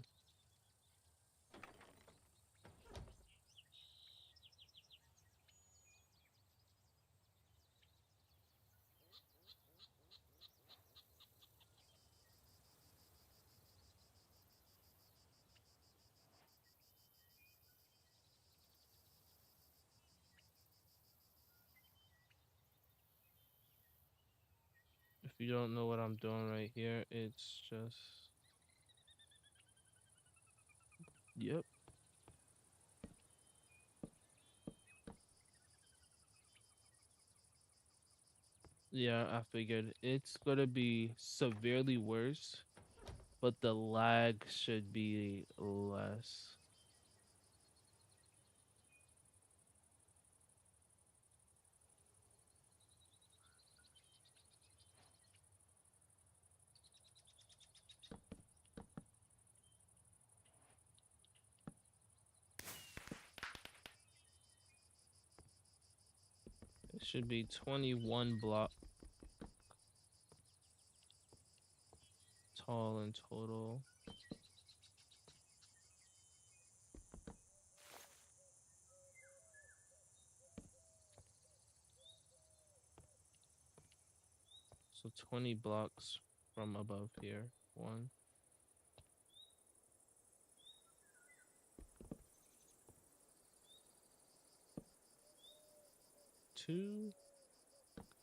If you don't know what I'm doing right here, it's just yep. Yeah, I figured it's gonna be severely worse, but the lag should be less. It should be 21 block tall in total. So 20 blocks from above here. One, two,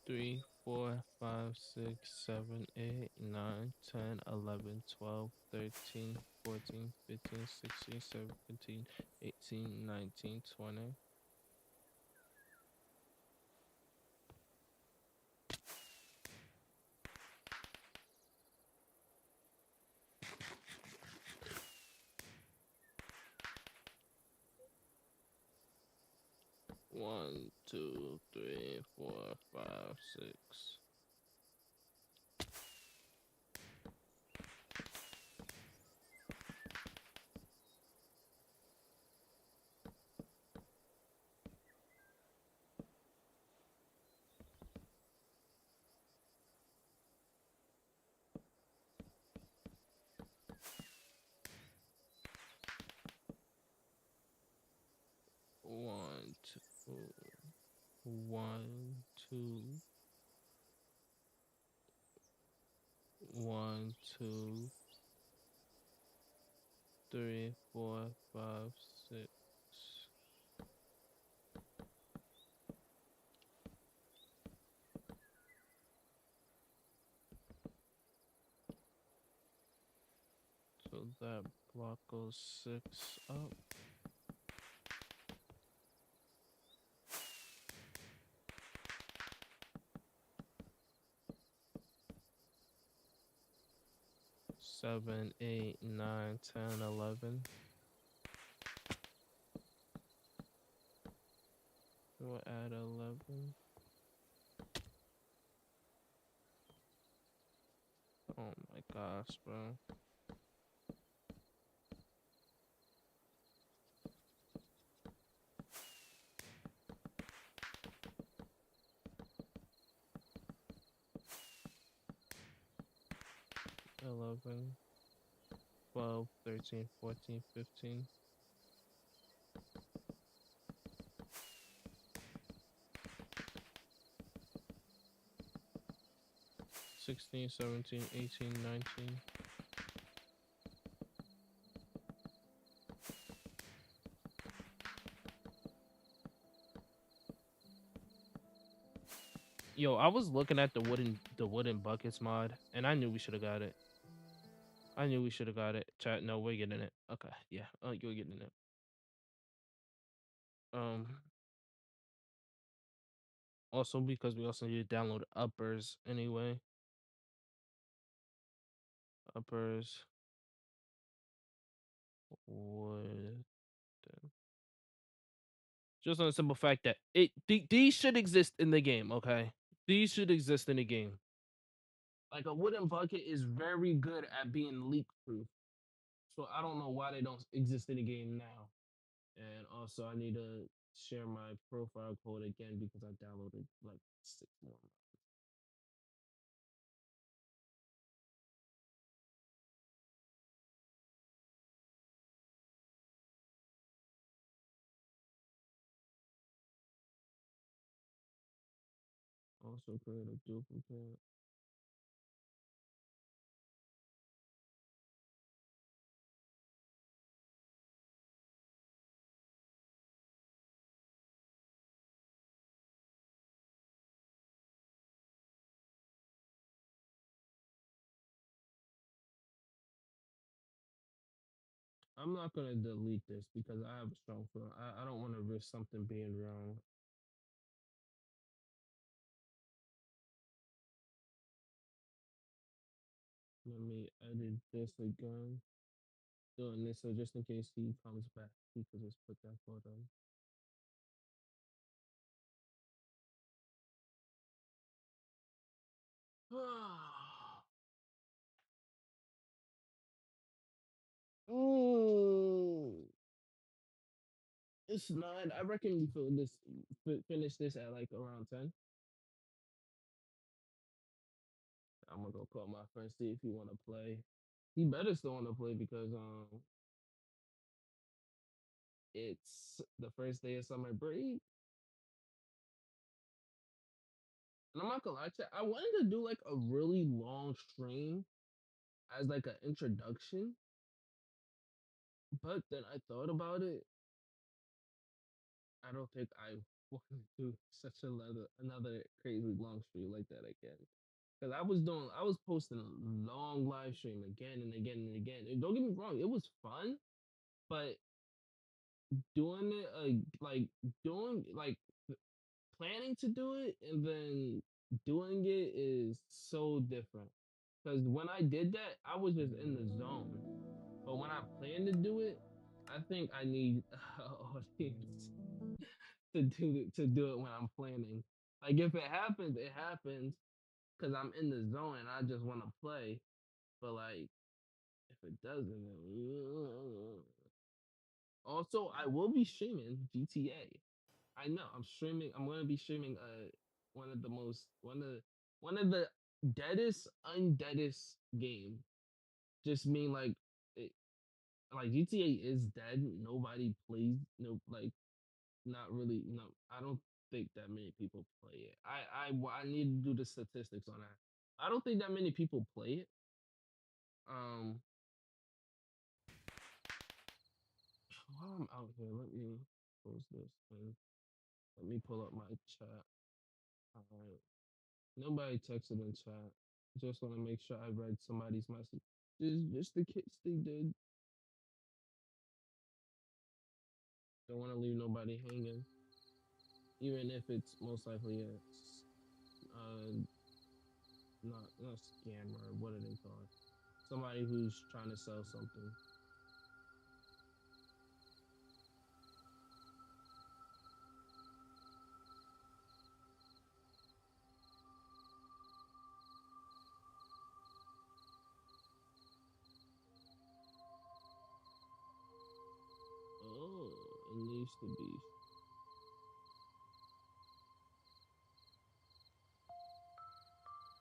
3, 4, 5, 6, 7, 8, 9, 10, 11, 12, 13, 14, 15, 16, 17, 18, 19, 20. One, two, three, four, five, six. 1, 2, 1, 2, 1, 2, 3, 4, 5, 6. So that block goes 6 up. Seven, 8, 9, 10, 11. We'll add 11. Oh my gosh, bro. Eleven, 12, 13, 14, 15. 16, 17, 18, 19. Yo, I was looking at the wooden buckets mod, and I knew we should have got it. I knew we should have got it. Chat, no, we're getting it. Okay, yeah, you're getting it. Um, Also because we also need to download uppers anyway. Uppers would just on the simple fact that these should exist in the game. Okay, these should exist in the game. Like a wooden bucket is very good at being leak proof. So I don't know why they don't exist in the game now. And also, I need to share my profile code again because I downloaded like 6 more. Also, create a duplicate. I'm not gonna delete this because I have a strong feeling. I don't want to risk something being wrong. Let me edit this again. Doing this so just in case he comes back, he could just put that photo. Ooh, it's 9. I reckon we finish this at like around 10. I'm gonna go call my friend, see if he wanna play. He better still wanna play because it's the first day of summer break. And I'm not gonna lie to you, I wanted to do like a really long stream as like an introduction, but then I thought about it. I don't think I want to do such another crazy long stream like that again. Cause I was posting a long live stream again and again and again. And don't get me wrong, it was fun, but doing it like doing like planning to do it and then doing it is so different. Because when I did that, I was just in the zone. But when I plan to do it, I think I need audience. to do it when I'm planning. Like if it happens, it happens because I'm in the zone and I just want to play. But like if it doesn't, also I will be streaming GTA. I know I'm streaming. I'm gonna be streaming one of the deadest undeadest game. Just mean it, like GTA is dead. Nobody plays like not really no. I don't think that many people play it. I need to do the statistics on that. I don't think that many people play it. Um, while I'm out here, let me close this and let me pull up my chat. All right. Nobody texted in chat. Just want to make sure I read somebody's message. Just the kids they did. Don't want to leave nobody hanging, even if it's most likely uh not scammer. What are they called? Somebody who's trying to sell something. Oh, it needs to be.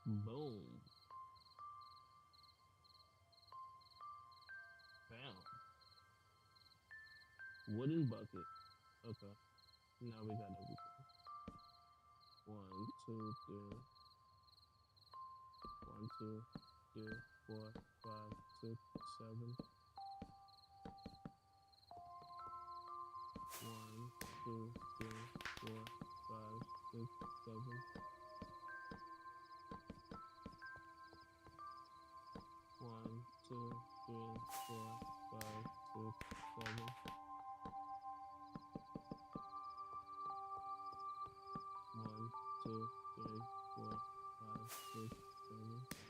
Boom. Bam. Wooden bucket. Okay. Now we got everything. 1, 2, 3. 1, 2, 3, 4, 5, 6, 7. 1, 2, 3, 4, 5, 6, 7. 1, 2, 3, 4, 5, 6, 7. 1, 2, 3, 4, 5, 6, 7.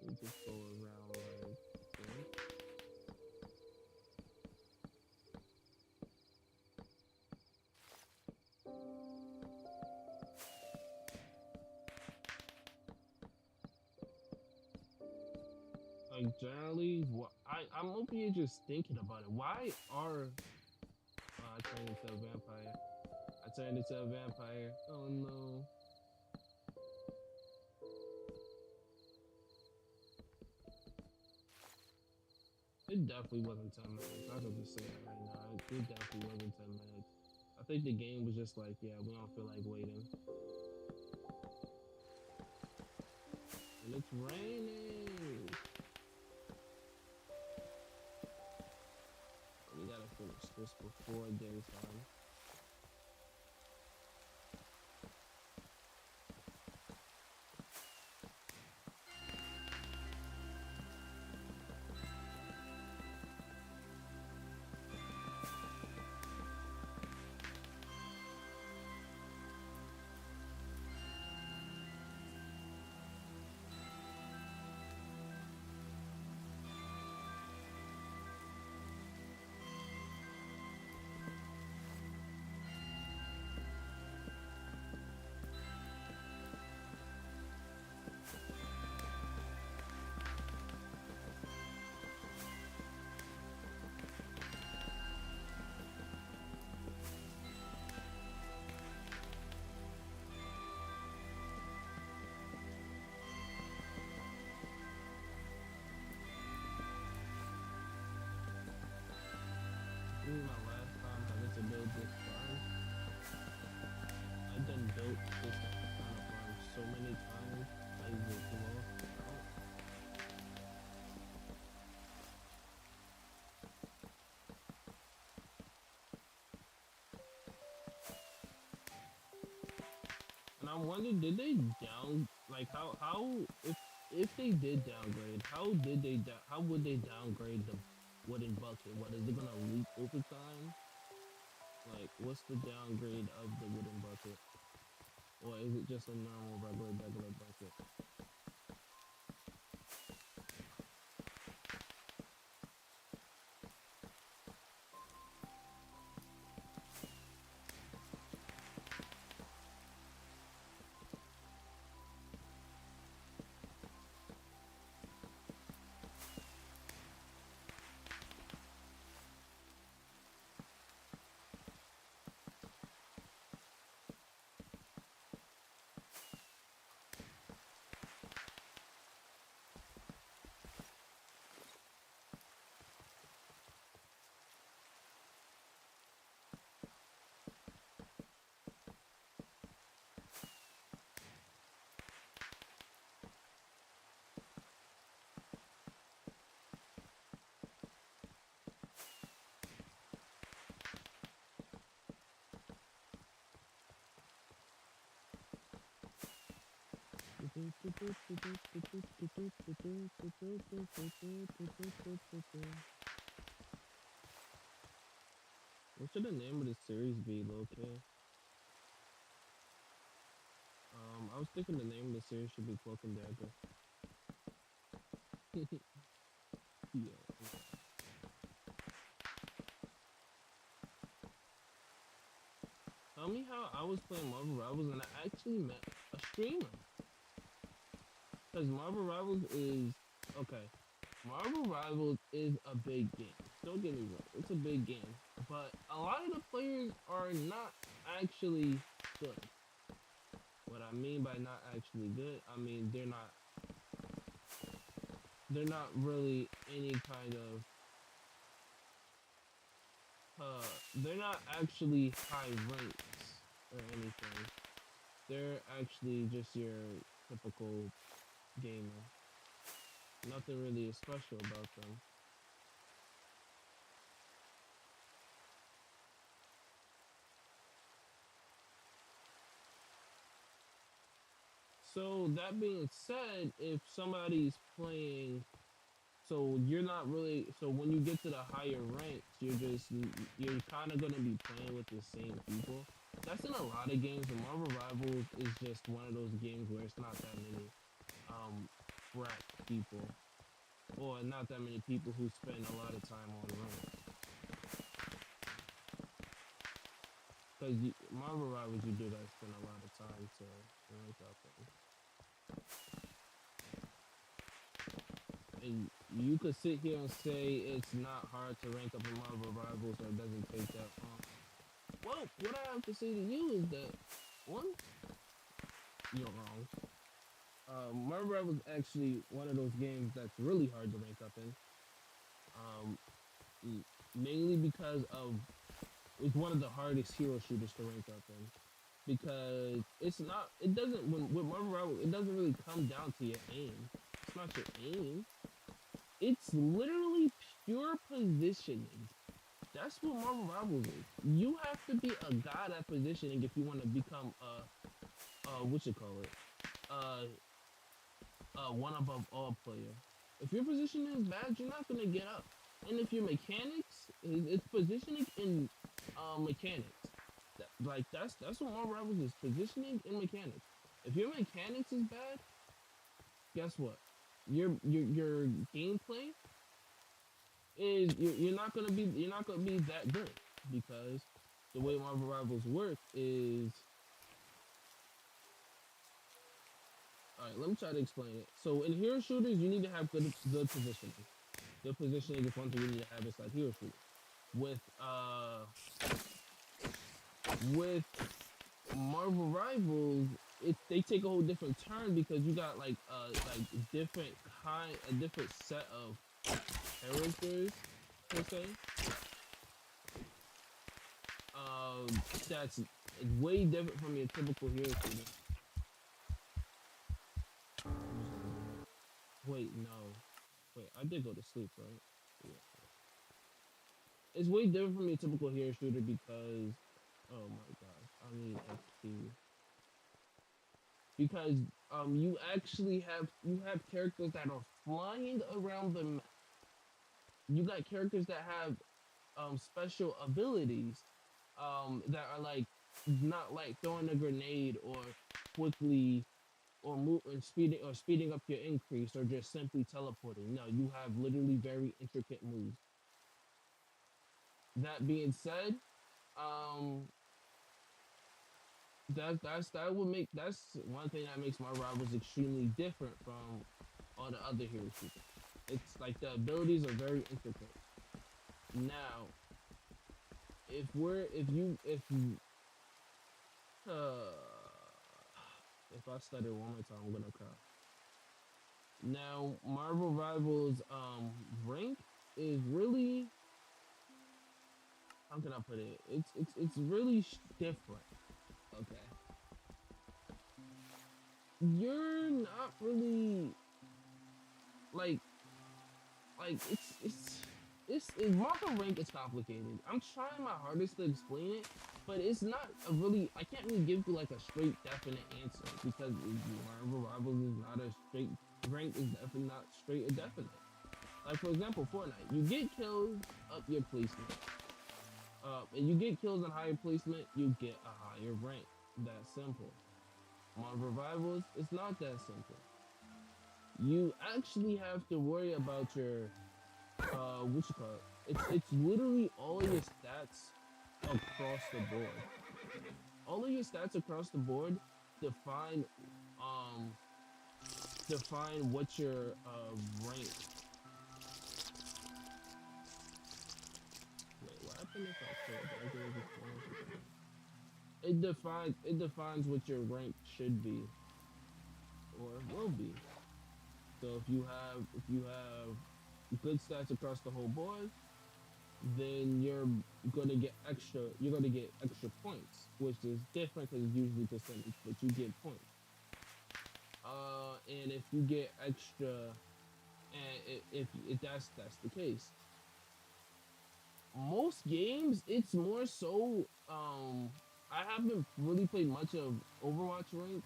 We just go around like this. Like generally, I'm over here just thinking about it. Why are I turned into a vampire? I turned into a vampire. Oh no! It definitely wasn't 10 minutes. I can just say that right now. It definitely wasn't 10 minutes. I think the game was just like, yeah, we don't feel like waiting, and it's raining. We gotta finish this before daytime. This is my last time having to build this farm. I've done built this kind of farm so many times. I just lost count. And I wonder, did they down like how if they did downgrade, how would they downgrade the wooden bucket? What is it gonna leak over time? Like, what's the downgrade of the wooden bucket? Or is it just a normal regular bucket? What should the name of the series be, Loki? I was thinking the name of the series should be Cloak and Dagger. Yeah. Tell me how I was playing Marvel Rivals and I actually met a streamer. Because Marvel Rivals is okay. Marvel Rivals is a big game. Don't get me wrong, it's a big game. But a lot of the players are not actually good. What I mean by not actually good, I mean they're not really any kind of they're not actually high ranks or anything. They're actually just your typical gamer. Nothing really is special about them. So that being said, if somebody's playing, so you're not really, so when you get to the higher ranks, you're kind of gonna be playing with the same people. That's in a lot of games. And Marvel Rivals is just one of those games where it's not that many frat people, or not that many people who spend a lot of time on ranks. Because Marvel Rivals, you do that spend a lot of time to rank up and you could sit here and say it's not hard to rank up in Marvel Rivals or it doesn't take that long. Well, what I have to say to you is that, one, you're wrong. Marvel Rivals is actually one of those games that's really hard to rank up in. Um, Mainly because of it's one of the hardest hero shooters to rank up in. Because it's not, it doesn't, with Marvel Rivals, it doesn't really come down to your aim. It's not your aim. It's literally pure positioning. That's what Marvel Rivals is. You have to be a god at positioning if you want to become what you call it, one above all player. If your positioning is bad, you're not gonna get up. And if your mechanics, it's positioning and mechanics. That's what Marvel Rivals is: positioning and mechanics. If your mechanics is bad, guess what? Your gameplay is you're not gonna be that good, because the way Marvel Rivals work is, all right. Let me try to explain it. So in hero shooters, you need to have good positioning. Good positioning is one thing you need to have inside hero shooters. With Marvel Rivals, they take a whole different turn, because you got like a different set of characters per se. That's way different from your typical hero shooter. Wait, no. Wait, I did go to sleep, right? Yeah. It's way different from your typical hero shooter because, oh my gosh, I need XP. Because you have characters that are flying around the map. You got characters that have special abilities that are like not like throwing a grenade or quickly or move and speeding up your increase or just simply teleporting. No, you have literally very intricate moves. That being said, um, that would make that's one thing that makes my rivals extremely different from all the other hero shooters. It's like the abilities are very intricate. Now, uh if I stutter one more time, I'm gonna cry. Now, Marvel Rivals rank is really, how can I put it? It's really different. Okay, you're not really like it's Marvel rank is complicated. I'm trying my hardest to explain it, but it's not a really, I can't really give you like a straight definite answer, because Marvel Rivals is straight rank is definitely not straight or definite. Like for example, Fortnite, you get kills up your placement. And you get kills on higher placement, you get a higher rank. That's simple. On revivals, it's not that simple. You actually have to worry about your what you call it? It's literally all your stats across the board. All of your stats across the board define um define what your rank. Wait, what happened if I kill it? Did I get it defines what your rank should be or will be. So if you have good stats across the whole board, then you're gonna get extra points, which is different because it's usually percentage, but you get points. And if you get extra, and if that's the case, most games it's more so. I haven't really played much of Overwatch rank,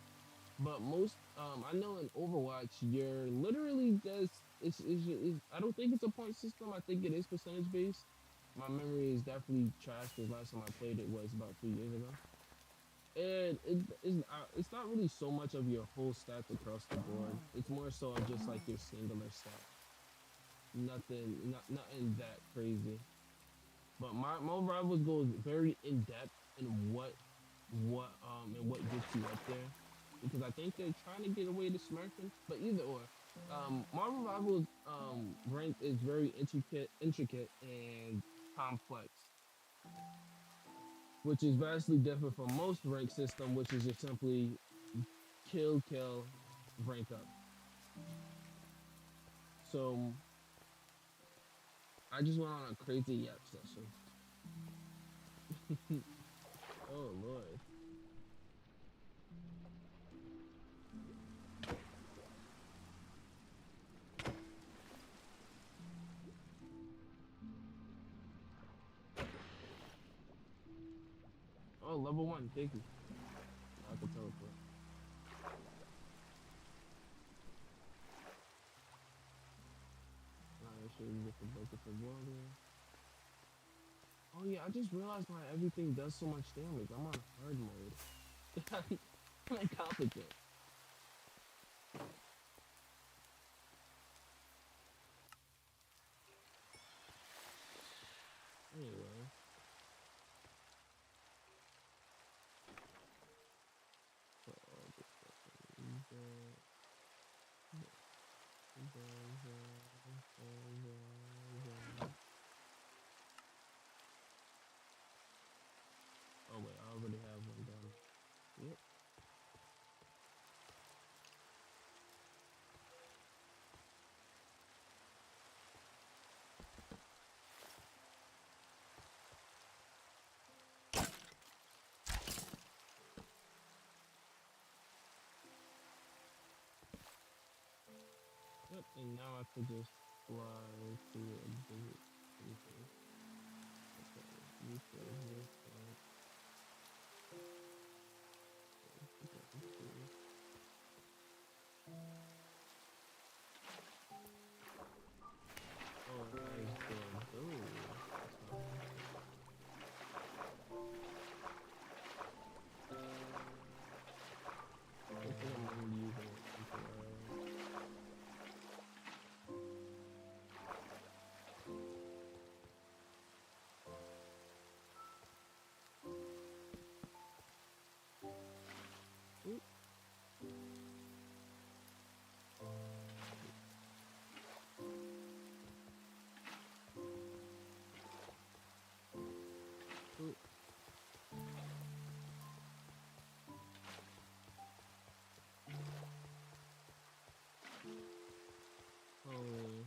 but most I know in Overwatch you're literally just it's I don't think it's a point system. I think it is percentage based. My memory is definitely trash because last time I played it was about 2 years ago. And it's not really so much of your whole stats across the board. It's more so of just like your singular stats. Nothing that crazy. But my rivals goes very in depth in what gets you up there, because I think they're trying to get away to Smurfing. But either or, Marvel Rivals rank is very intricate and complex, which is vastly different from most rank system, which is just simply kill, rank up. So I just went on a crazy yap session. Oh Lord. Oh, level 1, thank you. I can teleport. I should get the bucket for water. Oh yeah, I just realized why everything does so much damage. I'm on hard mode. I'm competent. Anyway. Oh wait, I already have one done. Yep. Yep, and now I could just fly to a big anything. Okay, you stay here, oh, nice door. Ooh, that's not I think I'm only using it temporarily. Oop. Oop. Holy.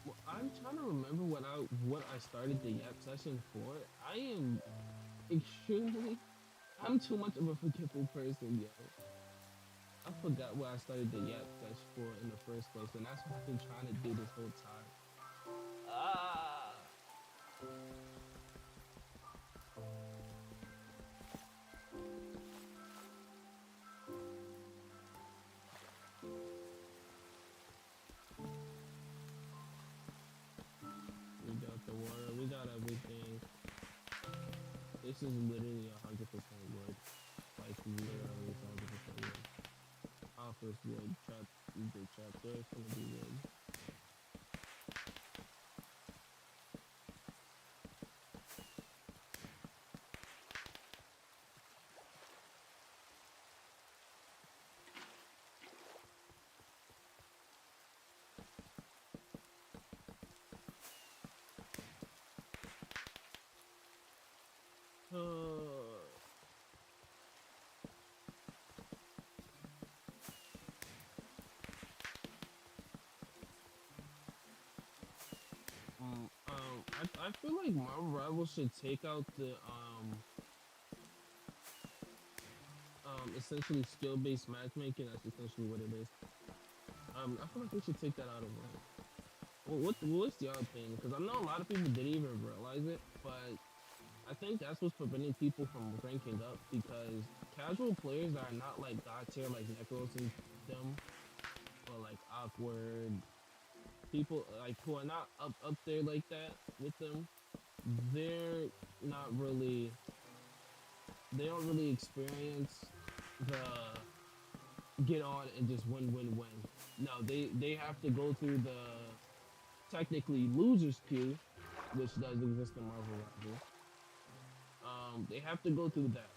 Well, I'm trying to remember what I started the yap session for. I am extremely. I'm too much of a forgetful person, yo. I forgot what I started the yap session for in the first place, and that's what I've been trying to do this whole time. Ah. This is literally 100% wood. Like literally 100% wood. Offers wood. Trap. The trap there is gonna be wood. I feel like Marvel Rivals should take out the essentially skill based matchmaking. That's essentially what it is. I feel like we should take that out of rank. Well, what's your opinion? Because I know a lot of people didn't even realize it, but I think that's what's preventing people from ranking up because casual players that are not like god tier like Necros and them or like awkward people like who are not up there like that with them, they're not really they don't really experience the get on and just win. No, they have to go through the technically losers queue, which does exist in Marvel Rivals. They have to go through that,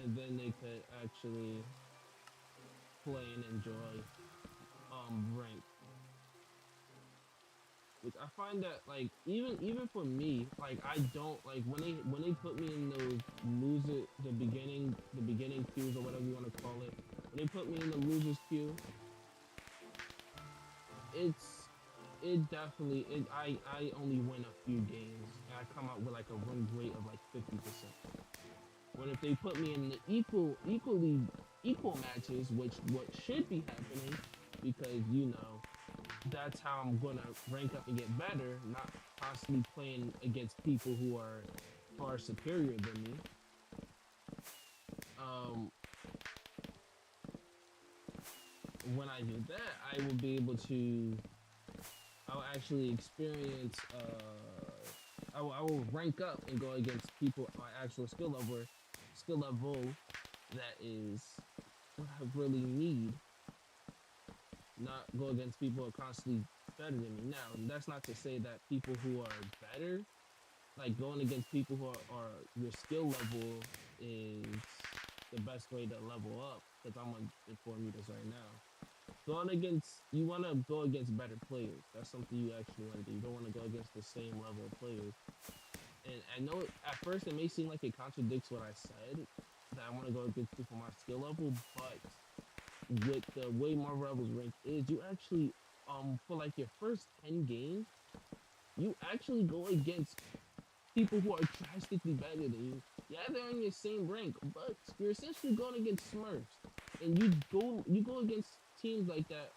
and then they could actually play and enjoy rank. Which I find that like even for me, like I don't like when they put me in those loser the beginning queues or whatever you want to call it. When they put me in the losers queue, it's it definitely I only win a few games and I come out with like a win rate of like 50%. When if they put me in the equal matches, which what should be happening, because you know that's how I'm gonna rank up and get better, not constantly playing against people who are far superior than me. Um, when I do that, I will be able to. I'll actually experience. I will rank up and go against people at my actual skill level that is what I really need. Not go against people who are constantly better than me. Now, that's not to say that people who are better, like going against people who are your skill level is the best way to level up. Because I'm gonna inform you this right now. Going against you want to go against better players. That's something you actually want to do. You don't want to go against the same level of players. And I know at first it may seem like it contradicts what I said that I want to go against people my skill level, but with the way Marvel Rivals rank is, you actually for like your first 10 games, you actually go against people who are drastically better than you. Yeah, they're in your same rank, but you're essentially going against Smurfs, and you go against teams like that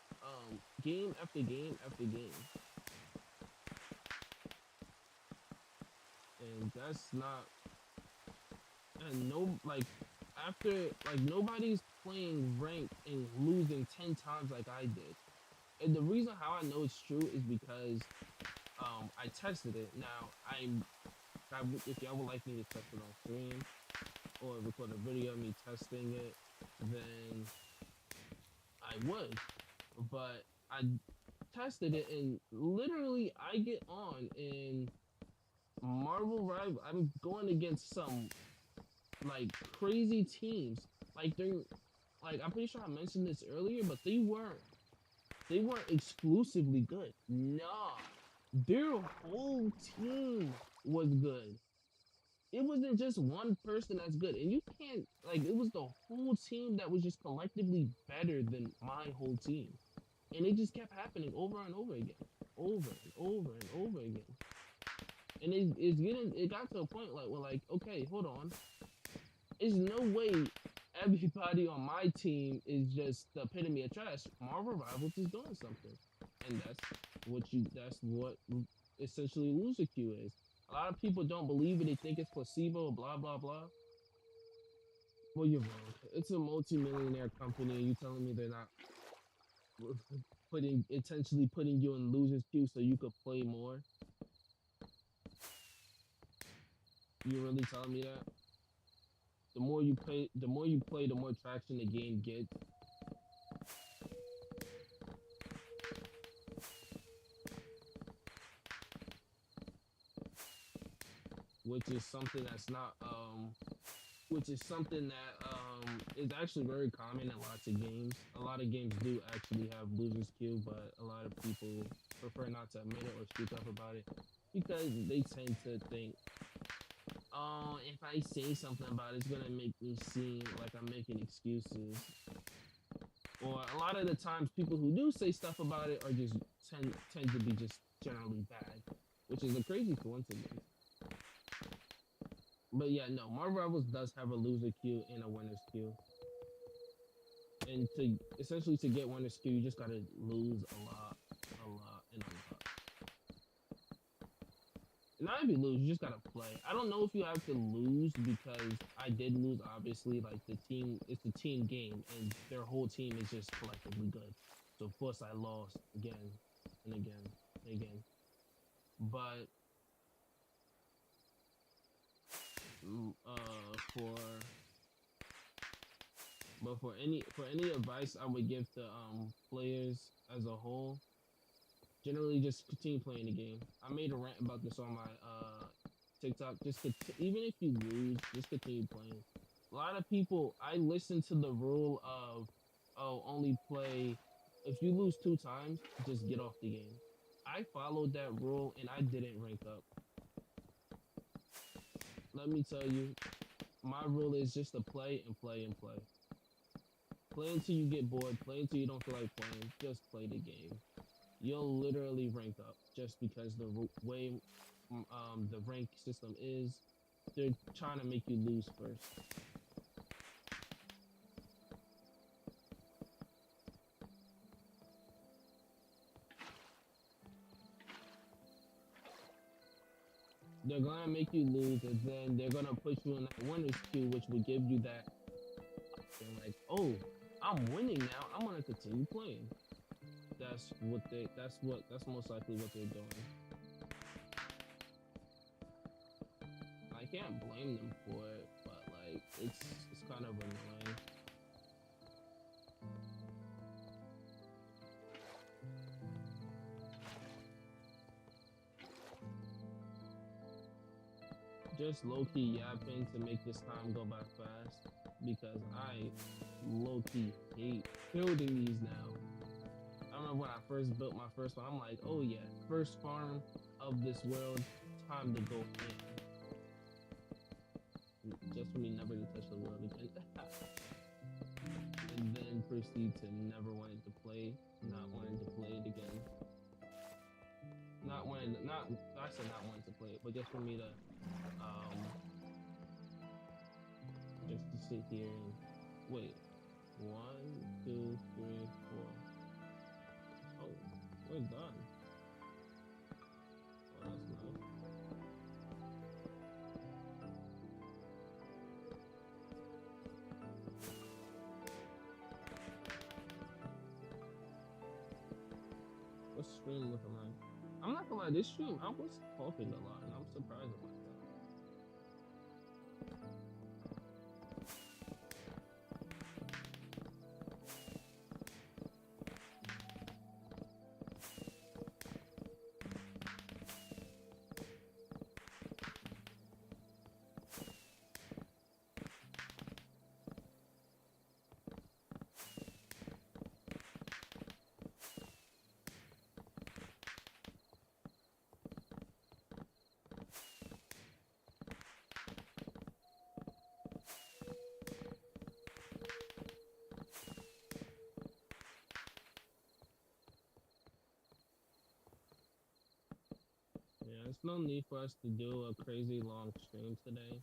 game after game after game, and that's not and no like after like nobody's playing ranked and losing 10 times like I did. And the reason how I know it's true is because I tested it. Now if y'all would like me to test it on stream or record a video of me testing it, then I would. But I tested it and literally I get on in Marvel Rival. I'm going against some like crazy teams. Like they're like I'm pretty sure I mentioned this earlier, but they weren't exclusively good. Nah. Their whole team was good. It wasn't just one person that's good. And you can't like it was the whole team that was just collectively better than my whole team. And it just kept happening over and over again. Over and over and over again. And it got to a point like we're like, okay, hold on. There's no way everybody on my team is just the epitome of trash. Marvel Rivals is doing something. And that's what essentially loser Q is. A lot of people don't believe it, they think it's placebo, blah blah blah. Well, you're wrong. It's a multi-millionaire company, and you telling me they're not putting intentionally putting you in losers queue so you could play more? You really telling me that? the more you play, the more traction the game gets, which is something that's not which is something that is actually very common in lots of games. A lot of games do actually have losers queue, but a lot of people prefer not to admit it or speak up about it because they tend to think, oh, if I say something about it, it's gonna make me seem like I'm making excuses. Or a lot of the times, people who do say stuff about it are just tend to be just generally bad, which is a crazy coincidence. But yeah, no, Marvel Rivals does have a loser queue and a winner's queue. And to essentially to get winner's queue, you just gotta lose a lot, and a lot. Not if you lose, you just gotta play. I don't know if you have to lose because I did lose. Obviously, like it's a team game, and their whole team is just collectively good. So of course I lost again and again and again. But for for any advice I would give to players as a whole, generally just continue playing the game. I made a rant about this on my TikTok. Even if you lose, just continue playing. A lot of people, I listen to the rule of, oh, only play if you lose 2 times, just get off the game. I followed that rule and I didn't rank up. Let me tell you, my rule is just to play and play and play. Play until you get bored, play until you don't feel like playing, just play the game. You'll literally rank up just because the way the rank system is, they're trying to make you lose first. They're gonna make you lose, and then they're gonna put you in that winner's queue, which will give you that option, like, oh, I'm winning now. I'm gonna continue playing. That's most likely what they're doing. I can't blame them for it, but like, it's kind of annoying. Just low-key yapping to make this time go by fast because I low-key hate building these now. I remember when I first built my first one, I'm like, oh yeah, first farm of this world, time to go in. Just for me never to touch the world again. And then proceed to never wanting to play, not wanting to play it again. I said not wanting to play it, but just for me to just to sit here and wait. 1, 2, 3, 4. Oh, we're done. Oh, that's nice. What's the stream looking like? I'm not gonna lie, this stream I was talking a lot, and I'm surprised about that. Yeah, there's no need for us to do a crazy long stream today.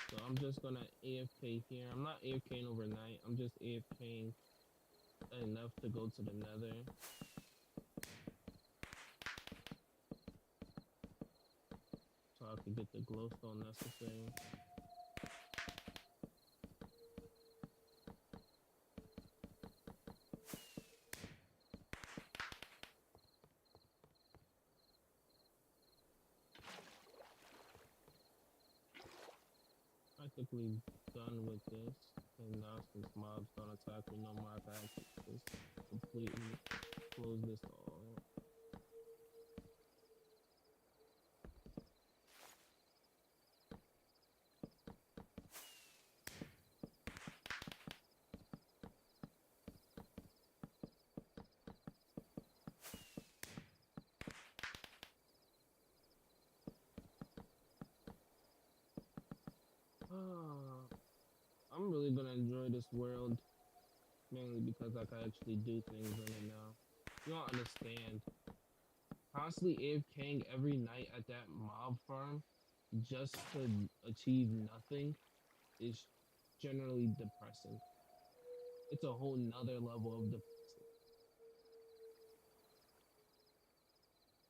So I'm just gonna AFK here. I'm not AFKing overnight. I'm just AFKing enough to go to the nether. So I can get the glowstone necessary. practically done with this. And now since mobs don't attack me no more, I can actually just completely close this all. I'm really gonna enjoy this world mainly because I can actually do things in it now. You don't understand. Constantly AFKing every night at that mob farm just to achieve nothing is generally depressing. It's a whole nother level of depressing.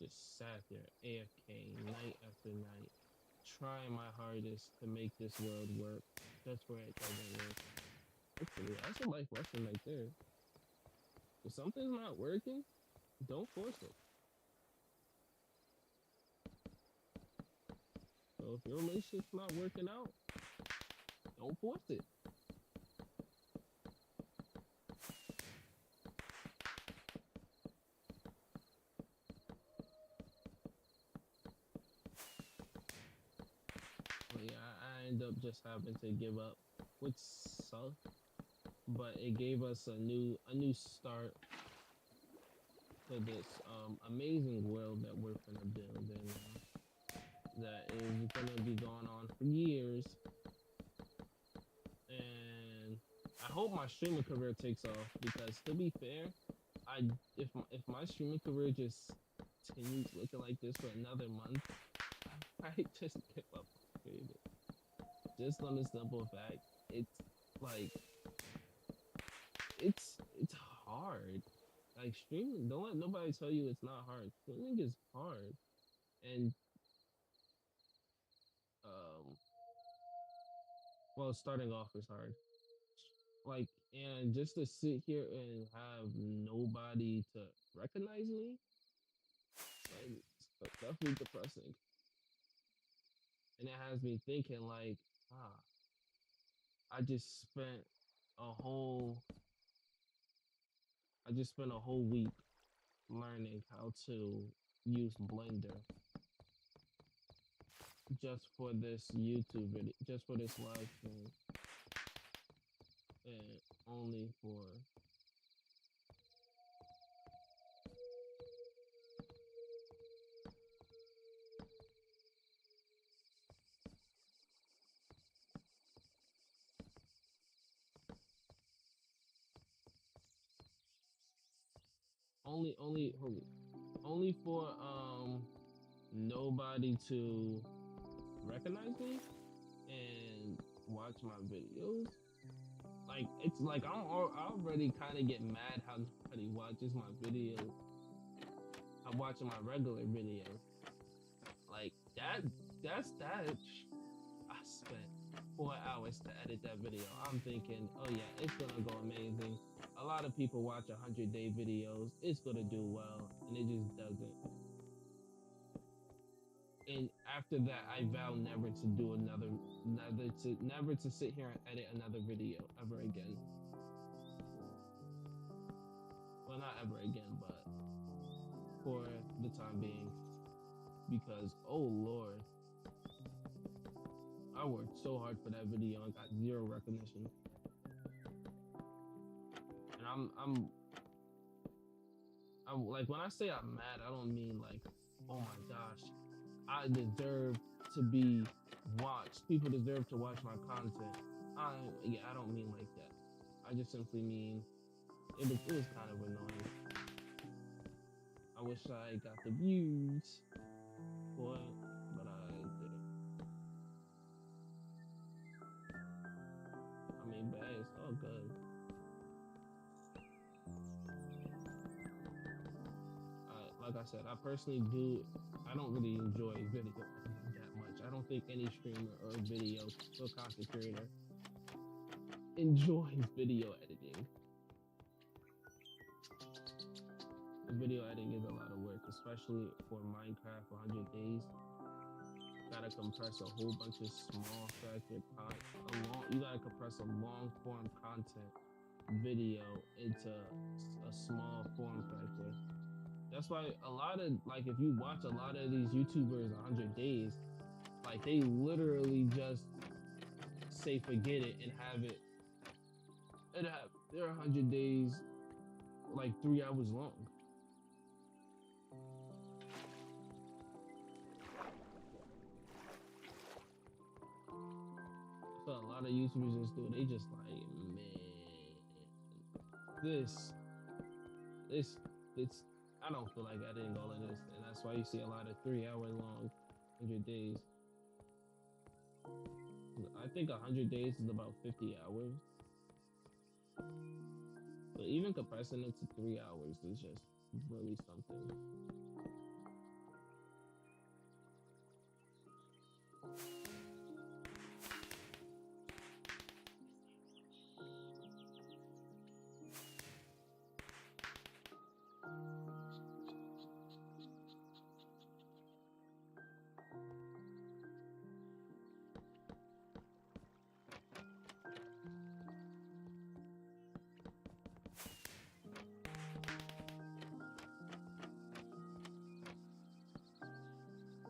Just sat there AFK night after night, trying my hardest to make this world work just where it doesn't work. Actually, that's a life lesson right there. If something's not working, don't force it. So if your relationship's not working out, don't force it. But yeah, I end up just having to give up, which sucked. But it gave us a new start to this amazing world that we're gonna build and that is gonna be going on for years. And I hope my streaming career takes off because to be fair, I if my streaming career just continues looking like this for another month, I might just give up on streaming. Just on the simple fact, it's like it's hard. Like streaming, don't let nobody tell you it's not hard. Streaming is hard, and um, well, starting off is hard. Like, and just to sit here and have nobody to recognize me, like, it's definitely depressing. And it has me thinking, like, ah, I just spent a whole, I just spent a whole week learning how to use Blender just for this YouTube video, just for this live stream, and only for only only for nobody to recognize me and watch my videos. Like it's like I already kind of get mad how nobody watches my videos. I'm watching my regular videos. Like that. I spent 4 hours to edit that video. I'm thinking, oh yeah, it's gonna go amazing. A lot of people watch 100-day videos. It's gonna do well, and it just doesn't. And after that, I vow never to do never to sit here and edit another video ever again. Well, not ever again, but for the time being, because oh lord, I worked so hard for that video and got zero recognition. And I'm like when I say I'm mad, I don't mean like, oh my gosh, I deserve to be watched. People deserve to watch my content. I don't mean like that. I just simply mean it was kind of annoying. I wish I got the views for it, but I didn't. I mean, but hey, it's all good. Like I said, I personally do. I don't really enjoy video editing that much. I don't think any streamer or video or content creator enjoys video editing. Video editing is a lot of work, especially for Minecraft 100 days. gotta compress a whole bunch of small factor you gotta compress a long form content video into a small form factor. That's why a lot of like if you watch a lot of these YouTubers 100 days, like they literally just say forget it and have it and have their 100 days like 3 hours long. So a lot of YouTubers just do. They just like, man, this, this, it's. I don't feel like I didn't all of this, and that's why you see a lot of 3 hour long 100 days. I think 100 days is about 50 hours, but even compressing it to 3 hours is just really something.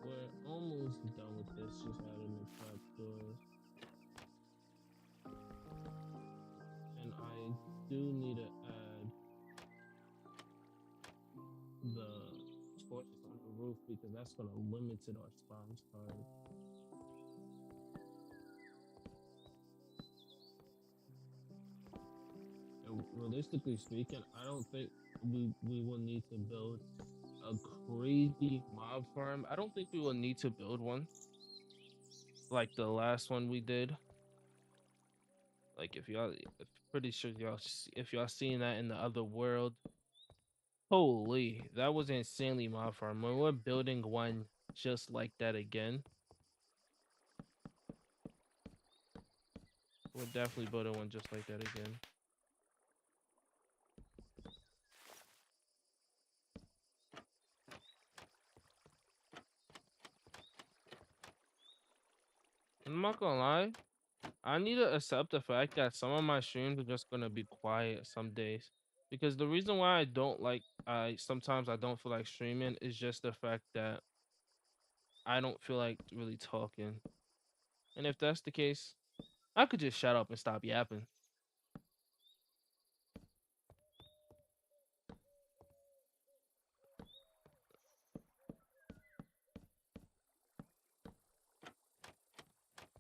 We're almost done with this. Just adding the trapdoor. And I do need to add the torches on the roof because that's gonna limit our spawn time. And realistically speaking, I don't think we will need to build a crazy mob farm. I don't think we will need to build one like the last one we did. Like if y'all, pretty sure if y'all seen that in the other world, holy, that was insanely mob farm. When we're building one just like that again, we're definitely building one just like that again. I'm not gonna lie, I need to accept the fact that some of my streams are just gonna be quiet some days. Because the reason why I sometimes I don't feel like streaming is just the fact that I don't feel like really talking. And if that's the case, I could just shut up and stop yapping.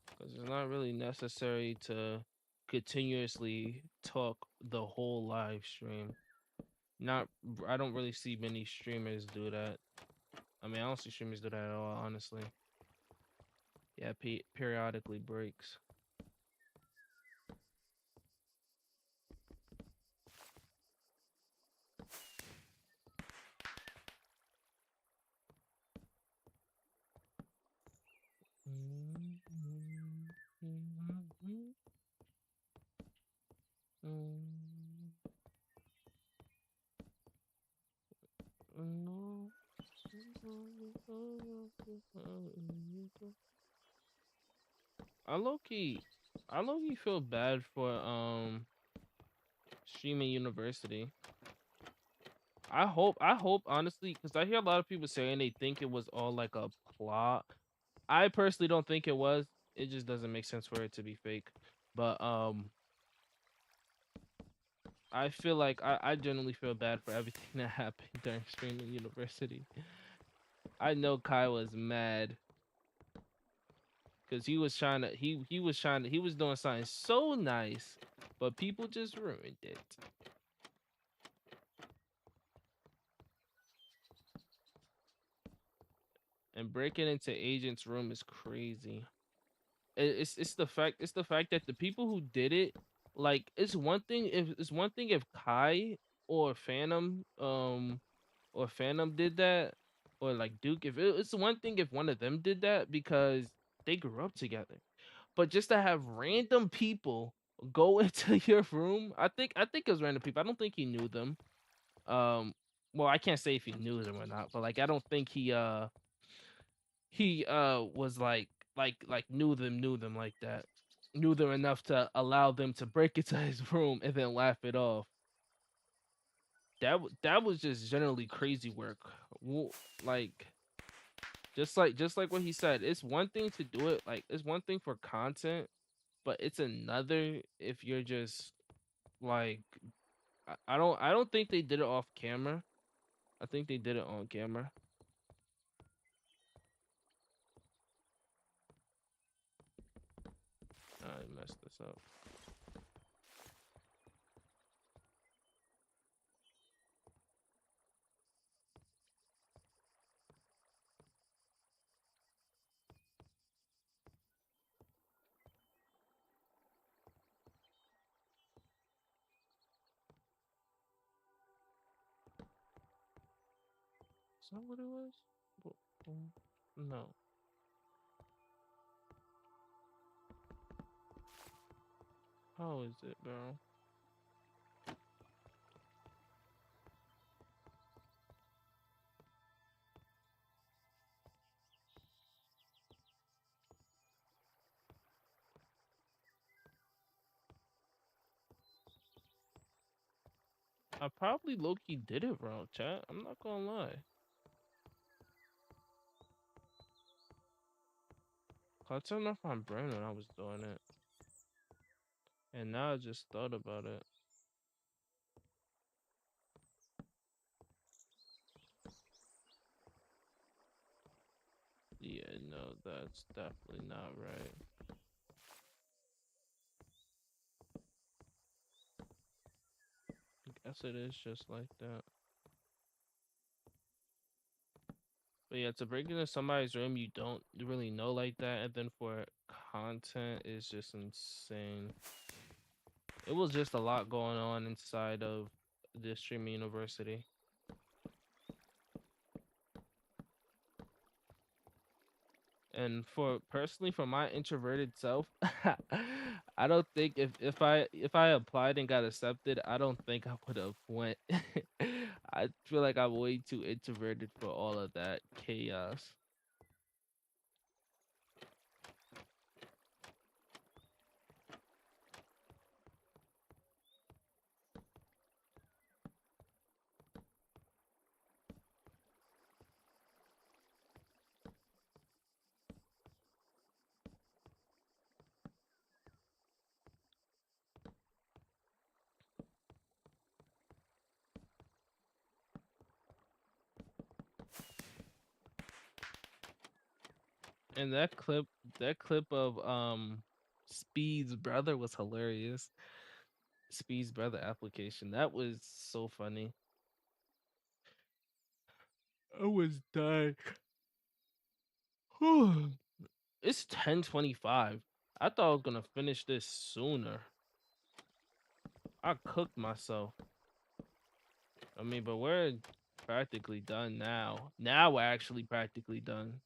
Because it's not really necessary to continuously talk the whole live stream. Not, I don't really see many streamers do that. I mean, I don't see streamers do that at all, honestly. Yeah, periodically breaks. I low key, I low key feel bad for Streaming University. I hope honestly, because I hear a lot of people saying they think it was all like a plot. I personally don't think it was. It just doesn't make sense for it to be fake. But I feel like I generally feel bad for everything that happened during Streaming University. I know Kai was mad because he was doing something so nice, but people just ruined it. And breaking into agent's room is crazy. It's the fact that the people who did it, like it's one thing if Kai or Phantom did that, or like Duke, it's one thing if one of them did that because they grew up together. But just to have random people go into your room, I think it was random people. I don't think he knew them. Um, well, I can't say if he knew them or not, but like I don't think he he was like knew them like that. Knew them enough to allow them to break into his room and then laugh it off. That was just generally crazy work. Like just like what he said, it's one thing to do it, like it's one thing for content, but it's another if you're just like I don't think they did it off camera. I think they did it on camera. I messed this up. Is that what it was? No. How is it, bro? I probably low-key did it wrong, chat. I'm not gonna lie. I turned off my brain when I was doing it. And now I just thought about it. Yeah, no, that's definitely not right. I guess it is just like that. But yeah, to break into somebody's room you don't really know like that, and then for content is just insane. It was just a lot going on inside of this streaming university. And for personally, for my introverted self, I don't think if I applied and got accepted, I don't think I would have went. I feel like I'm way too introverted for all of that chaos. And that clip of Speed's brother was hilarious. Speed's brother application. That was so funny. I was dying. It's 10:25. I thought I was gonna finish this sooner. I cooked myself. I mean, but we're practically done now. Now we're actually practically done.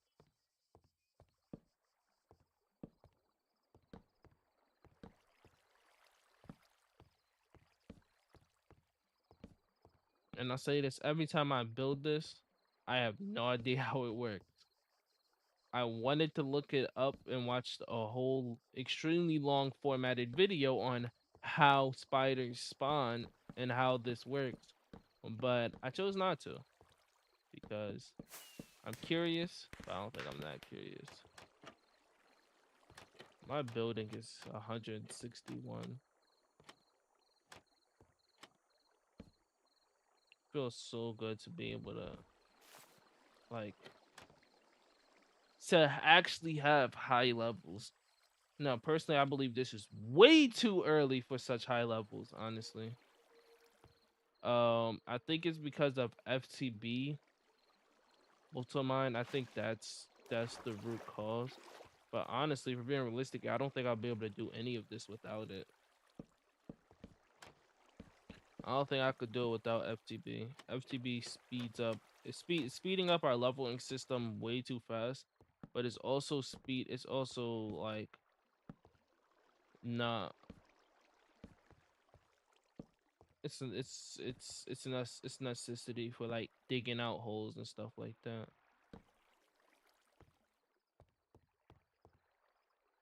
And I say this every time I build this, I have no idea how it works. I wanted to look it up and watch a whole extremely long formatted video on how spiders spawn and how this works, but I chose not to because I'm curious, but I don't think I'm that curious. My building is 161. Feels so good to be able to like to actually have high levels. Now, personally, I believe this is way too early for such high levels, honestly. I think it's because of FTB Ultimine. I think that's the root cause. But honestly, for being realistic, I don't think I'll be able to do any of this without it. I don't think I could do it without FTB. FTB speeds up. It's speeding up our leveling system way too fast, but it's also speed. It's also like not. It's necessity for like digging out holes and stuff like that.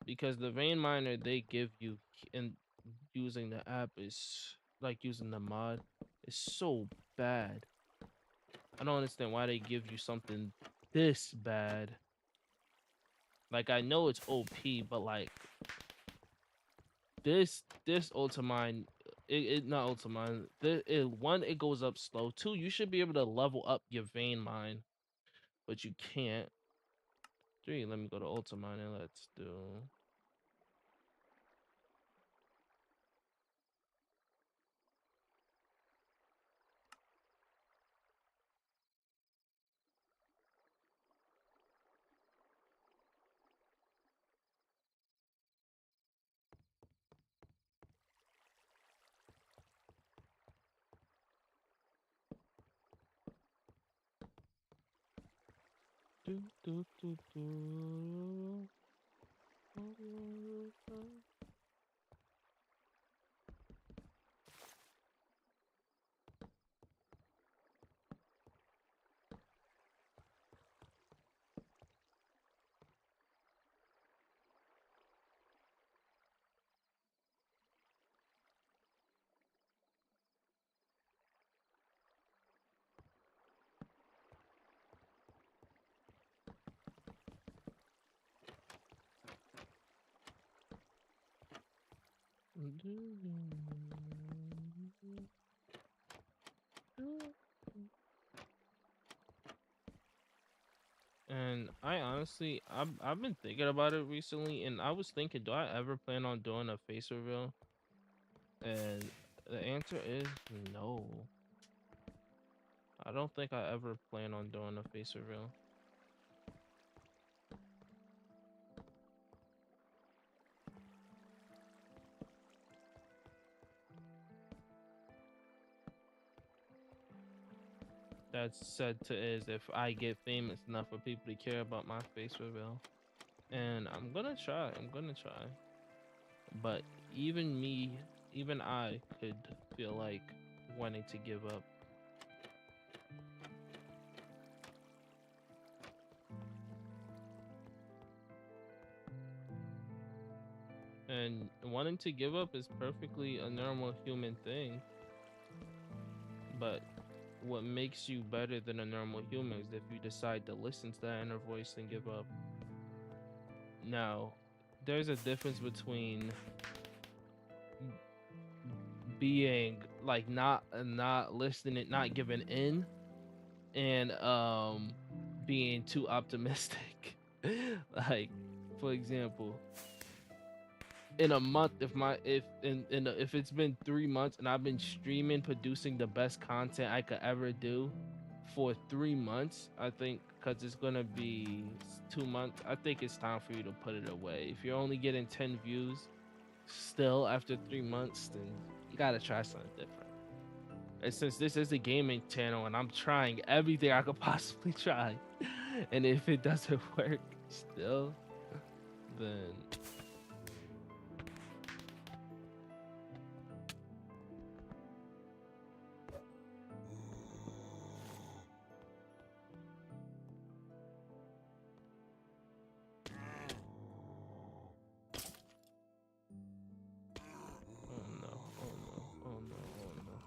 because the vein miner they give you in using the app is like using the mod is so bad. I don't understand why they give you something this bad. Like I know it's OP, but like this Ultimine, it not Ultimine. One, it goes up slow. Two, you should be able to level up your vein mine, but you can't. Three, let me go to Ultimine and let's do. Do, do, do, do. And I honestly, I've been thinking about it recently, and I was thinking, do I ever plan on doing a face reveal? And the answer is no. I don't think I ever plan on doing a face reveal. That's said to is if I get famous enough for people to care about my face reveal. And I'm gonna try. I'm gonna try. But even me, even I could feel like wanting to give up. And wanting to give up is perfectly a normal human thing. But what makes you better than a normal human is if you decide to listen to that inner voice and give up. Now, there's a difference between being like not listening, not giving in, and being too optimistic. Like, for example, in a month, if it's been 3 months and I've been streaming, producing the best content I could ever do for 3 months, I think, because it's gonna be 2 months, I think it's time for you to put it away. If you're only getting 10 views still after 3 months, then you gotta try something different. And since this is a gaming channel and I'm trying everything I could possibly try, and if it doesn't work still, then oh no, oh no, oh no, oh no.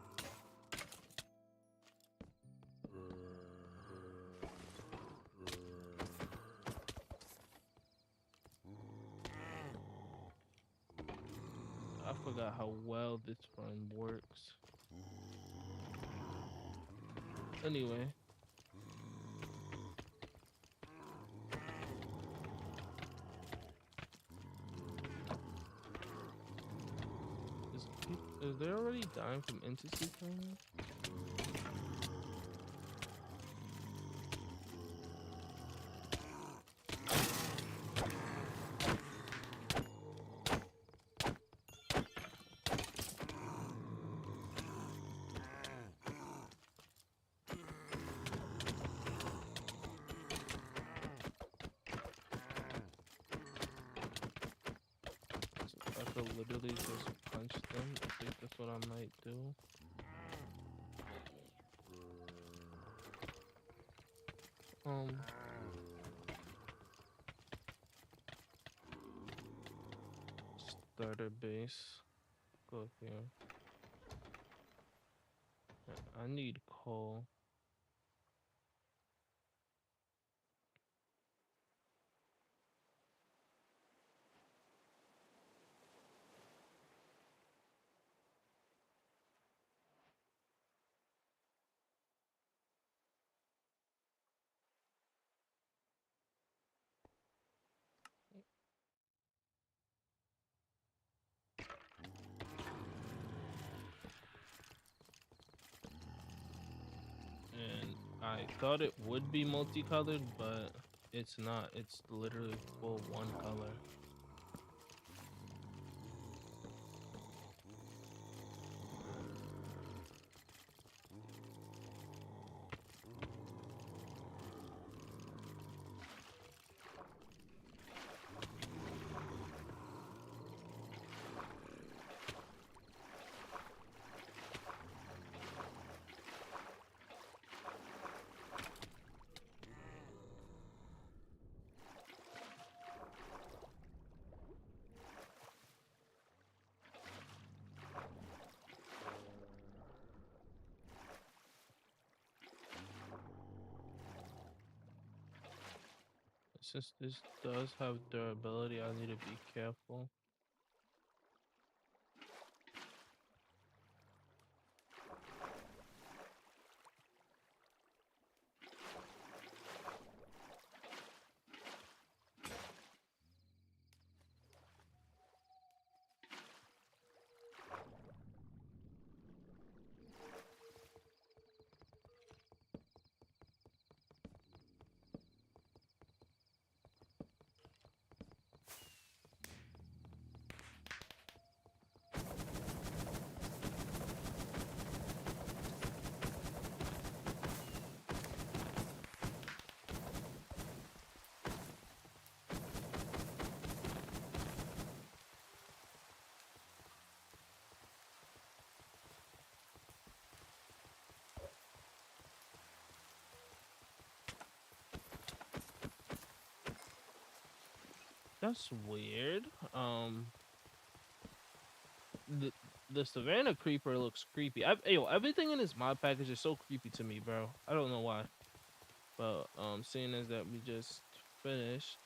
I forgot how well this run works. Anyway, is they already dying from entity training? I could literally just punch them. I think that's what I might do. Um, starter base. Go here. I need coal. And I thought it would be multicolored, but it's not. It's literally full one color. Since this does have durability, I need to be careful. That's weird. The the Savannah Creeper looks creepy. Yo, everything in this mod package is so creepy to me, bro. I don't know why. But seeing as that we just finished,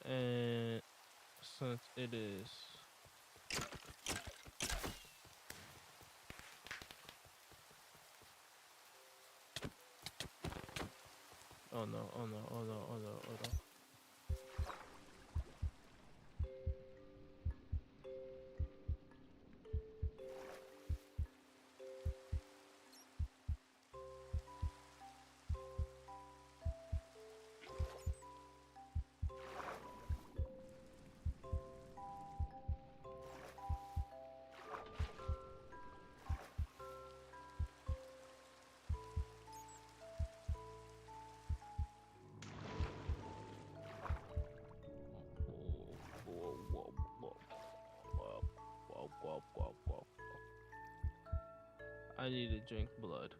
and since it is oh no, oh no, oh no, oh no, oh no. Whoa, whoa, whoa, whoa, whoa, whoa, whoa, whoa. I need to drink blood.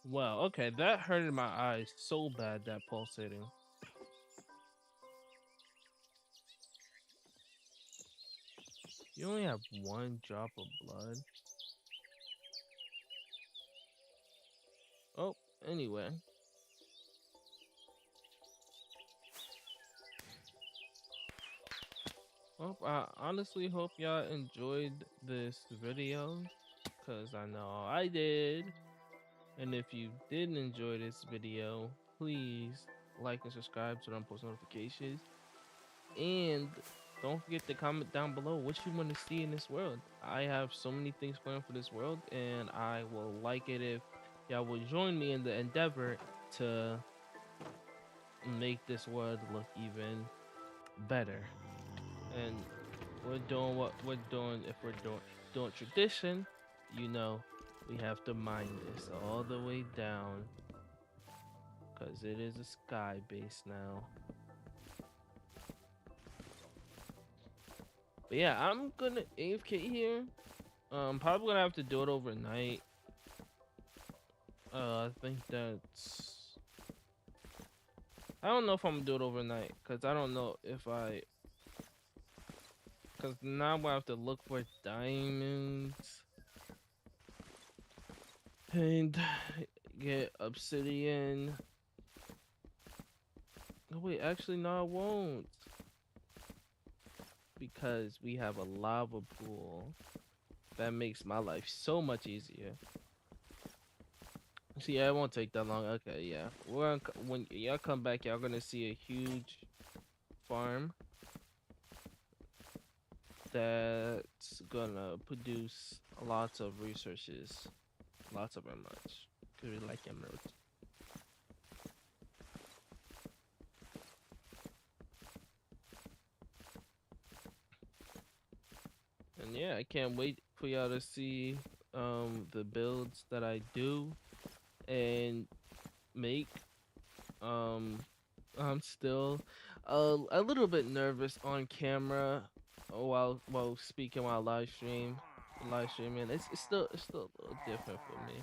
Well, okay, that hurted my eyes so bad, that pulsating. You only have one drop of blood. Oh, anyway. Well, I honestly hope y'all enjoyed this video, cause I know I did. And if you didn't enjoy this video, please like and subscribe so I don't post notifications. And don't forget to comment down below what you want to see in this world. I have so many things planned for this world, and I will like it if y'all will join me in the endeavor to make this world look even better. And we're doing what we're doing. If we're doing tradition, you know, we have to mine this all the way down, cause it is a sky base now. But yeah, I'm gonna AFK here. Probably gonna have to do it overnight. I think that's. I don't know if I'm gonna do it overnight, cause I don't know if I. Cause now I have to look for diamonds and get obsidian. No wait, actually no, I won't, because we have a lava pool. That makes my life so much easier. See, yeah, it won't take that long. Okay, yeah. When y'all come back, y'all gonna see a huge farm that's gonna produce lots of resources, lots of emeralds. Cause we like emeralds. And yeah, I can't wait for y'all to see the builds that I do and make. Um, I'm still a little bit nervous on camera while speaking while live streaming. It's still a little different for me.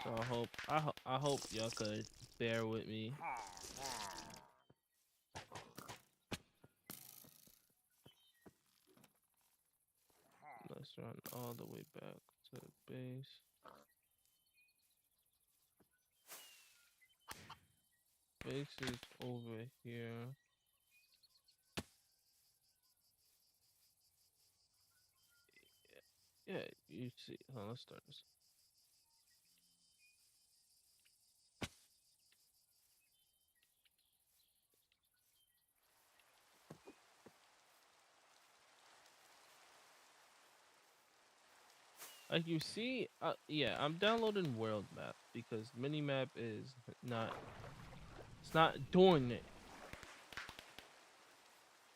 So I hope y'all could bear with me. Let's run all the way back to the base. Base is over here. Yeah, you see. Let's start this. Like you see, yeah, I'm downloading world map because minimap is not. It's not doing it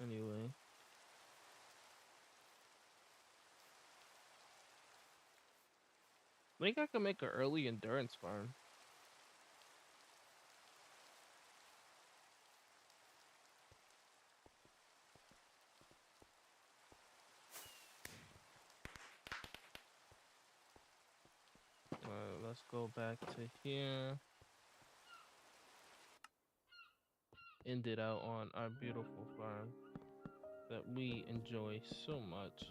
anyway. I think I can make an early endurance farm. Let's go back to here. End it out on our beautiful farm that we enjoy so much.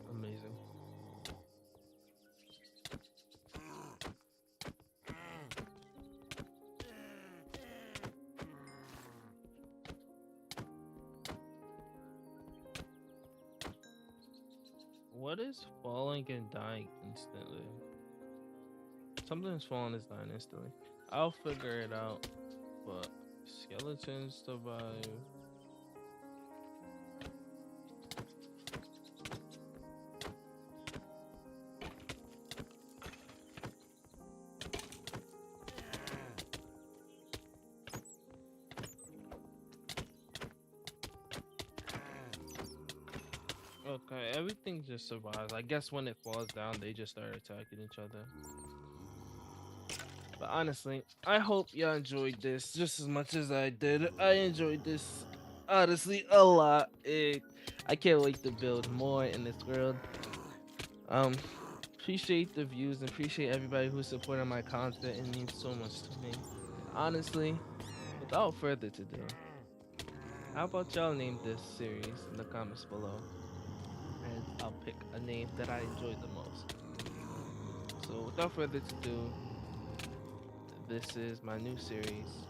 Amazing. What is falling and dying instantly? Something's falling is dying instantly. I'll figure it out. But skeletons survive. Okay, everything just survives. I guess when it falls down, they just start attacking each other. But honestly, I hope y'all enjoyed this just as much as I did. I enjoyed this honestly a lot. I can't wait to build more in this world. Um, Appreciate the views and appreciate everybody who's supporting my content. It means so much to me. And honestly, without further ado, how about y'all name this series in the comments below? And I'll pick a name that I enjoyed the most. So without further ado, this is my new series.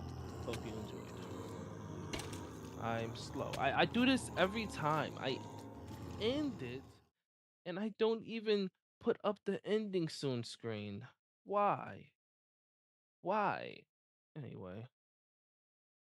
Hope you enjoyed. I'm slow. I do this every time. I end it and I don't even put up the ending soon screen. Why? Why? Anyway.